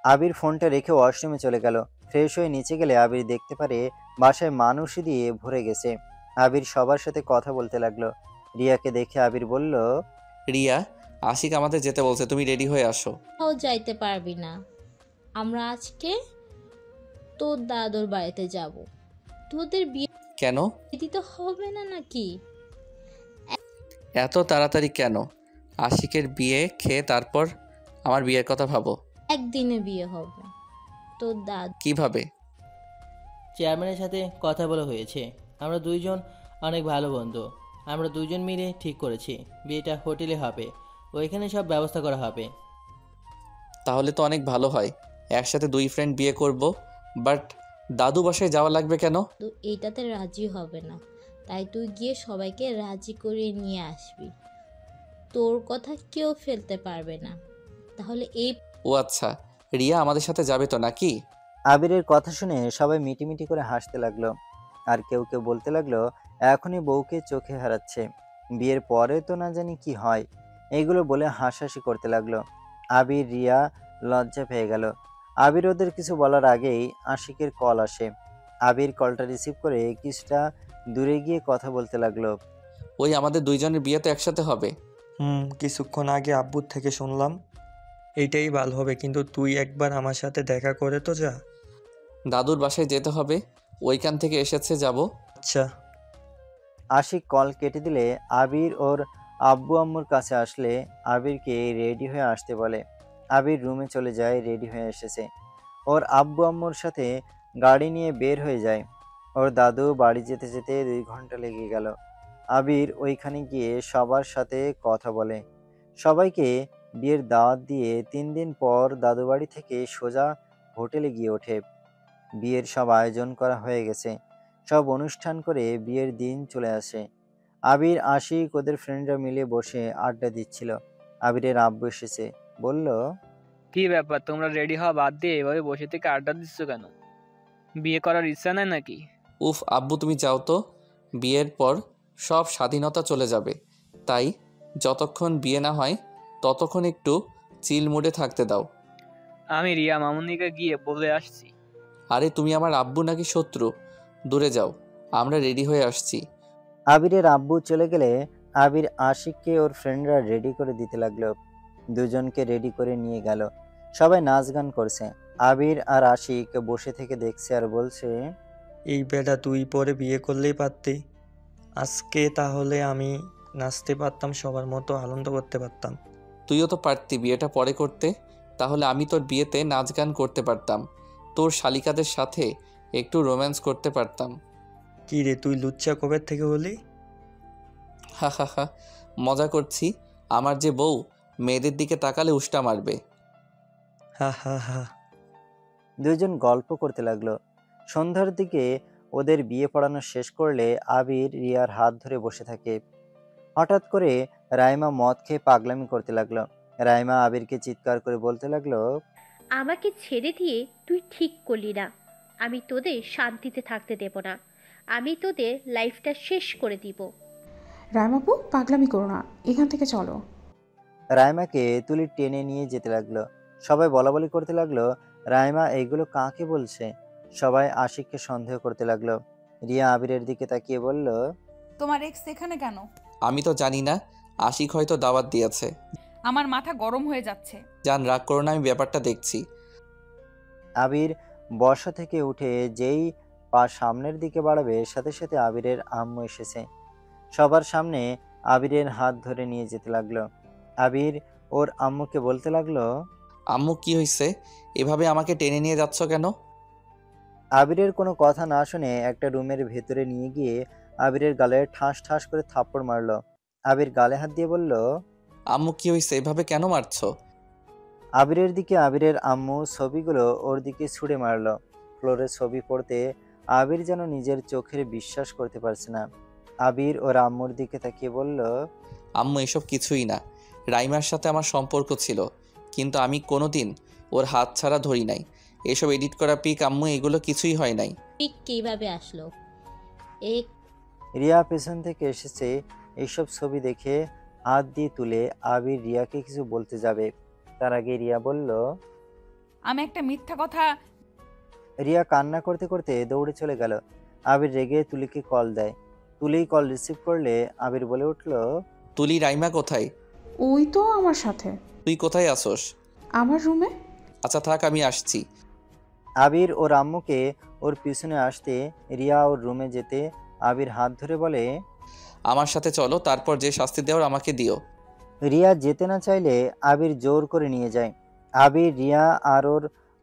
আবির ফোনটা রেখে ওয়াশরুমে চলে গেল। ফ্রেশ হয়ে নিচে গেলে আবির দেখতে পারে বাসায় মানুষ দিয়ে ভরে গেছে। আবির সবার সাথে কথা বলতে লাগলো। রিয়াকে দেখে আবির বলল, রিয়া, আশিক আমাদের যেতে বলছে, তুমি রেডি হয়ে আসো। ও যাইতে পারবি না, আমরা আজকে তোর দাদুর বাড়িতে যাব। তোদের বিয়ে কেন? দিতে হবে না নাকি? এত তাড়াতাড়ি কেন? আশিকের বিয়ে খেয়ে তারপর আমার বিয়ের কথা ভাবো। একদিনে বিয়ে হবে। তোর দাদু। কিভাবে? চেয়ারম্যানের সাথে কথা বলা হয়েছে। আমরা দুইজন অনেক ভালো বন্ধু। আমরা দুইজন মিলে ঠিক করেছি বিয়েটা হোটেলে হবে, ওইখানে সব ব্যবস্থা করা হবে। তাহলে তো অনেক ভালো হয়, একসাথে 2 ফ্রেন্ড বিয়ে করব। বাট দাদু বাসায় যাওয়া লাগবে কেন? তো এইটাতে রাজি হবে না, তাই তুই গিয়ে সবাইকে রাজি করে নিয়ে আসবি। তোর কথা কেউ ফেলতে পারবে না। তাহলে এই ও আচ্ছা, রিয়া আমাদের সাথে যাবে তো নাকি? আবিরের কথা শুনে সবাই মিটিমিটি করে হাসতে লাগলো। আর কেউ কেউ বলতে লাগলো এখনই বউকে চোখে হারাচ্ছে, বিয়ের পরে তো না জানি কি হয়। এইগুলো বলে হাসাহাসি করতে লাগলো। আবির রিয়া লজ্জা পেয়ে গেল। আবির ওদের কিছু বলার আগেই আশিকের কল আসে। আবির কলটা রিসিভ করে কিছুটা দূরে গিয়ে কথা বলতে লাগলো। ওই আমাদের দুইজনের বিয়ে তো একসাথে হবে। কিছুক্ষণ আগে আব্বুর থেকে শুনলাম। এইটাই ভালো হবে, কিন্তু তুই একবার আমার সাথে দেখা করে তো যা। দাদুর বাসায় যেতে হবে, ওইখান থেকে এসেছে যাব। আচ্ছা। আশিক কল কেটে দিলে আবির ওর আব্বু আম্মুর কাছে আসলে আবিরকে রেডি হয়ে আসতে বলে। আবির রুমে চলে যায়, রেডি হয়ে এসেছে। ওর আব্বু আম্মুর সাথে গাড়ি নিয়ে বের হয়ে যায়। ওর দাদু বাড়ি যেতে যেতে 2 ঘন্টা লেগে গেল। আবির ওইখানে গিয়ে সবার সাথে কথা বলে, সবাইকে বিয়ের দাওয়াত দিয়ে 3 দিন পর দাদু বাড়ি থেকে সোজা হোটেলে গিয়ে ওঠে। বিয়ের সব আয়োজন করা হয়ে গেছে, সব অনুষ্ঠান করে বিয়ের দিন চলে আসে। আবির আশিক ওদের ফ্রেন্ডরা মিলে বসে আড্ডা দিচ্ছিল। আবিরের আব্বু এসেছে, বলল, কি ব্যাপার, তোমরা রেডি হওয়া বাদ দিয়ে এভাবে বসে থেকে আড্ডা দিচ্ছ কেন? বিয়ে করার ইচ্ছা নাই নাকি? উফ আব্বু তুমি যাও তো, বিয়ের পর সব স্বাধীনতা চলে যাবে। তাই যতক্ষণ বিয়ে না হয় ততক্ষণ একটু চিল মুডে থাকতে দাও। আমি রিয়া মামুনিকে গিয়ে বলে আসছি। আরে তুমি আমার আব্বু নাকি শত্রু? দূরে যাও, আমরা রেডি হয়ে আসছি। আবিরের আব্বু চলে গেলে আবির আশিককে ওর ফ্রেন্ডরা রেডি করে দিতে লাগলো। দুজনকে রেডি করে নিয়ে গেল। সবাই নাচ গান করছে। আবির আর আশিক বসে থেকে দেখছে আর বলছে, এই বেটা তুই পরে বিয়ে করলেই পারতি। আজকে তাহলে আমি নাচতে পারতাম, সবার মতো আনন্দ করতে পারতাম। তুইও তো পারতি বিয়েটা পরে করতে, তাহলে আমি তোর বিয়েতে নাচ গান করতে পারতাম, তোর শালিকাদের সাথে একটু রোম্যান্স করতে পারতাম। কি রে তুই লুচ্চা কবের থেকে হলি? হা হা হা, মজা করছি। আমার যে বউ মেয়েদের দিকে তাকালে উষ্টা মারবে। হা হা হা। দুজন গল্প করতে লাগলো। সন্ধ্যার দিকে ওদের বিয়ে পড়ানো শেষ করলে আবির রিয়ার হাত ধরে বসে থাকে। হঠাৎ করে রাইমা মদ খেয়ে পাগলামি করতে লাগলো। রাইমা আবিরকে চিৎকার করে বলতে লাগলো, আমাকে ছেড়ে দিয়ে তুই ঠিক করলি না। আমি তোদের শান্তিতে থাকতে দেব না। আমি তোদের লাইফটা শেষ করে দিব। রায়মাপু পাগলামি করো না, এখান থেকে চলো। রাইমাকে তুলি টেনে নিয়ে যেতে লাগলো। সবাই বলাবলি করতে লাগলো, রাইমা এইগুলো কাকে বলছে? সবাই আশিককে সন্দেহ করতে লাগলো। রিয়া আবিরের দিকে তাকিয়ে বলল, তোমার এক্স এখানে কেন? আমি তো জানি না, আশিক হয়তো দাওয়াত দিয়েছে। আমার মাথা গরম হয়ে যাচ্ছে। জান রাগ করো না, আমি ব্যাপারটা দেখছি। আবির বসা থেকে উঠে যেই পা সামনের দিকে বাড়াবে, সাথে সাথে আবিরের আম্মু এসেছে। সবার সামনে আবিরের হাত ধরে নিয়ে যেতে লাগলো। আবির ওর আম্মুকে বলতে লাগলো, আম্মু কি হয়েছে, এভাবে আমাকে টেনে নিয়ে যাচ্ছ কেন? আবিরের কোনো কথা না শুনে একটা রুমের ভেতরে নিয়ে গিয়ে আবিরের গালে ঠাস ঠাস করে থাপ্পড় মারলো। আবির গালে হাত দিয়ে বলল, আম্মু কি হয়েছে, এভাবে কেন মারছো? আবিরের দিকে আবিরের আম্মু ছবিগুলো ওর দিকে ছুঁড়ে মারলো। ফ্লোরে ছবি পড়তে আবির যেন নিজের চোখের বিশ্বাস করতে পারছে না। আবির ওর আম্মুর দিকে তাকিয়ে বলল, আম্মু এসব কিছুই না, রাইমার সাথে আমার সম্পর্ক ছিল, কিন্তু আমি কোনোদিন ওর হাত ছাড়া ধরি নাই। এসব এডিট করা পিক আম্মু, এগুলো কিছুই হয় নাই। পিক কিভাবে আসলো? এক রিয়া পেছন থেকে এসেছে। এইসব ছবি দেখে হাত দিয়ে তুলে আবির রিয়াকে কিছু বলতে যাবে, তার আগে রিয়া বলল, আমি একটা মিথ্যা কথা। রিয়া কান্না করতে করতে দৌড়ে চলে গেল। আবির রেগে তুলিকে কল দেয়। তুলিই কল রিসিভ করলে আবির বলে উঠল, তুলি, রাইমা কোথায়? ওই তো আমার সাথে। তুই কোথায় আসোস? আমার রুমে। আচ্ছা থাক, আমি আসছি। আবির ওর আম্মুকে ওর পিছনে আসতে রিয়া ওর রুমে যেতে আবির হাত ধরে বলে, আমার সাথে চলো, তারপর যে শাস্তি দেওয়ার আমাকে দিও। রিয়া যেতে না চাইলে আবির জোর করে নিয়ে যায়। আবির রিয়া আর ওর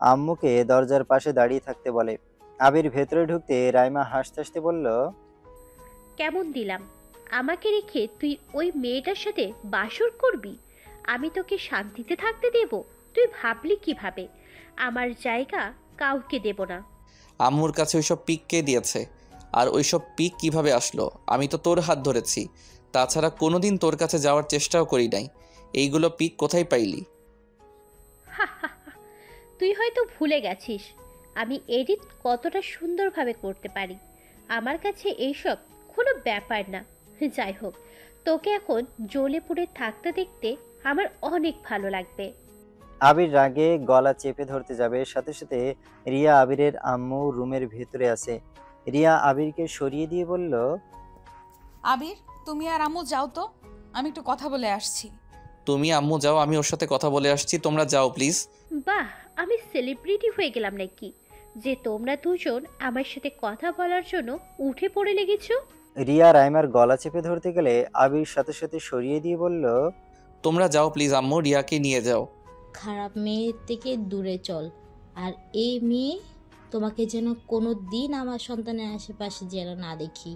আম্মুকে দরজার পাশে দাঁড়িয়ে থাকতে বলে। আবির ভেতরে ঢুকতে রাইমা হাসতে হাসতে বলল, কেমন দিলাম? আমাকে রেখে তুই ওই মেয়েটার সাথে বাসর করবি? আমি তোকে শান্তিতে থাকতে দেব? তুই ভাবলি কিভাবে? আমার জায়গা কাউকে দেব না। আম্মুর কাছে ওইসব পিক কে দিয়েছে? আর ওইসব পিক কিভাবে আসলো? আমি তো তোর হাত ধরেছি। তাছাড়া কোনোদিন তোর কাছে যাওয়ার চেষ্টাও করি নাই। এইগুলো পিক কোথায় পাইলি? তুই হয়তো ভুলে গেছিস আমি এডিট কতটা সুন্দরভাবে করতে পারি। আমার কাছে এইসব কোনো ব্যাপার না। যাই হোক, তোকে এখন জ্বলে পুড়ে থাকতে দেখতে আমার অনেক ভালো লাগবে। আবির রাগে গলা চেপে ধরতে যাবে, সাথে সাথে রিয়া আবিরের আম্মু রুমের ভেতরে আছে। রিয়া আবিরকে সরিয়ে দিয়ে বলল, আবির, তুমি আর আম্মু যাও তো, আমি একটু কথা বলে আসছি। তুমি আম্মু যাও, আমি ওর সাথে কথা বলে আসছি। তোমরা যাও প্লিজ। বাহ, আমি সেলিব্রিটি হয়ে গেলাম নাকি যে তোমরা দুজন আমার সাথে কথা বলার জন্য উঠে পড়ে লেগেছো? রিয়া রাইমার গলা চেপে ধরতে গেলে আবির সাথে সাথে সরিয়ে দিয়ে বলল, তোমরা যাও প্লিজ আম্মু, রিয়াকে নিয়ে যাও। খারাপ মেয়ের থেকে দূরে চল। আর এই মেয়ে তোমাকে যেন কোনো দিন আমার সন্তানের আশেপাশে যেন না দেখি।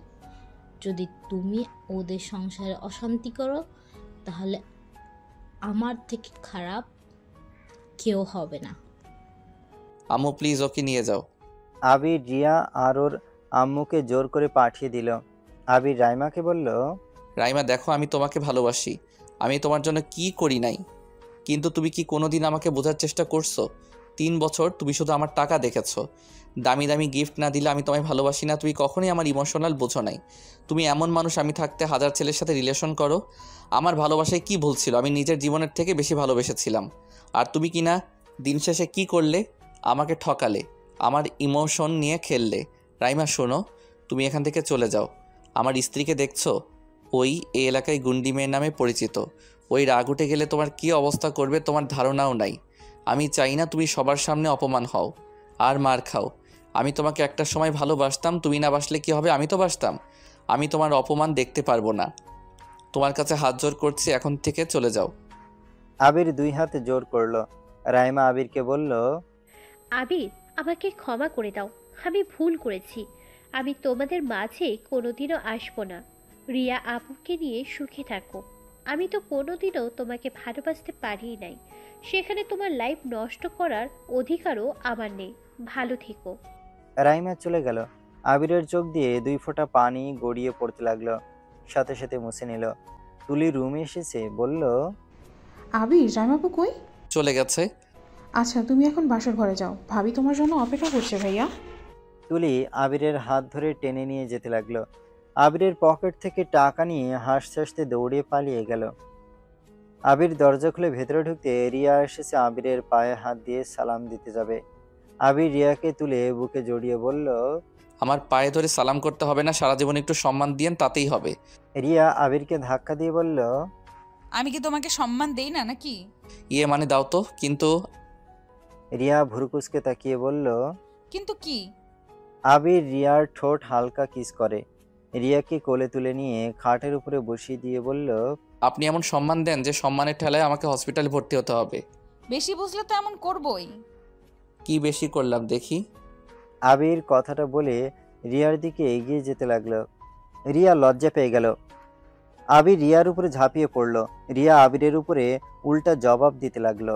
যদি তুমি ওদের সংসারে অশান্তি করো তাহলে আমার থেকে খারাপ কেউ হবে না। আম্মু প্লিজ ওকে নিয়ে যাও। আবির রিয়া আর ওর আম্মুকে জোর করে পাঠিয়ে দিল। আবির রাইমাকে বলল, রাইমা দেখো, আমি তোমাকে ভালোবাসি। আমি তোমার জন্য কি করি নাই, কিন্তু তুমি কি কোনোদিন আমাকে বোঝার চেষ্টা করছো? 3 বছর তুমি শুধু আমার টাকা দেখেছো। দামি দামি গিফট না দিলে আমি তোমায় ভালোবাসি না। তুমি কখনোই আমার ইমোশনাল বোঝো নাই। তুমি এমন মানুষ, আমি থাকতে 1000 ছেলের সাথে রিলেশন করো। আমার ভালোবাসায় কি ভুল ছিল? আমি নিজের জীবনের থেকে বেশি ভালোবেসেছিলাম। আর তুমি কি না দিন শেষে কি করলে? আমাকে ঠকালে, আমার ইমোশন নিয়ে খেললে। রাইমা শোনো, তুমি এখান থেকে চলে যাও। আমার স্ত্রীকে দেখছো? ওই এই এলাকায় গুন্ডি মেয়ের নামে পরিচিত। ওই রাগ উঠে গেলে তোমার কী অবস্থা করবে তোমার ধারণাও নাই। আমি চাই না তুমি সবার সামনে অপমান হও আর মার খাও। আমি তোমাকে একটা সময় ভালোবাসতাম, তুমি না বাসলে কি হবে? আমি তো বাসতাম। আমি তোমার অপমান দেখতে পারবো না। তোমার কাছে হাত জোর করছি, এখন থেকে চলে যাও। আবির 2 হাতে জোর করলো। রাইমা আবিরকে বলল, আবির, আমাকে ক্ষমা করে দাও। আমি ভুল করেছি। আমি তোমাদের মাঝে কোনোদিনও আসবো না। রিয়া আপুকে নিয়ে সুখে থাকো। আমি তো কোনোদিনও তোমাকে ভালোবাসতে পারি নাই। সেখানে তোমার লাইফ নষ্ট করার অধিকারও আমার নেই। ভালো থেকো। রাইমা চলে গেল। আবিরের চোখ দিয়ে 2 ফোঁটা পানি গড়িয়ে পড়তে লাগলো, সাথে সাথে মুছে নিল। তুলি রুমে এসেছে, বলল, আবির, রাইমাপু কই? চলে গেছে। আচ্ছা, তুমি এখন বাসর ঘরে যাও, ভাবি তোমার জন্য অপেক্ষা করছে ভাইয়া। তুলি আবিরের হাত ধরে টেনে নিয়ে যেতে লাগলো। আবিরের পকেট থেকে টাকা নিয়ে হাসতে হাসতে দৌড়ে পালিয়ে গেল। আবির দরজা খুলে ভেতরে ঢুকতে রিয়া এসেছে আবিরের পায়ে হাত দিয়ে সালাম দিতে যাবে। আবির রিয়াকে তুলে বুকে জড়িয়ে বলল, আমার পায়ে ধরে সালাম করতে হবে না, সারা জীবন একটু সম্মান দিয়েন, তাতেই হবে। রিয়া আবিরকে ধাক্কা দিয়ে বলল, আমি কি তোমাকে সম্মান দেই না নাকি? ইয়ে মানে দাও তো। কিন্তু রিয়া ভুরুকুচকে তাকিয়ে বলল, কিন্তু কি? আবির রিয়ার ঠোঁট হালকা কিস করে। রিয়াকে কোলে তুলে নিয়ে খাটের উপরে বসিয়ে দিয়ে বলল, আপনি এমন সম্মান দেন যে সম্মানের ঠেলায় আমাকে হসপিটালে ভর্তি হতে হবে। বেশি বুঝলে তো এমন করবই। কি বেশি করলাম দেখি? আবির কথাটা বলে রিয়ার দিকে এগিয়ে যেতে লাগলো। রিয়া লজ্জা পেয়ে গেল। আবির রিয়ার উপরে ঝাঁপিয়ে পড়ল। রিয়া আবিরের উপরে উল্টা জবাব দিতে লাগলো।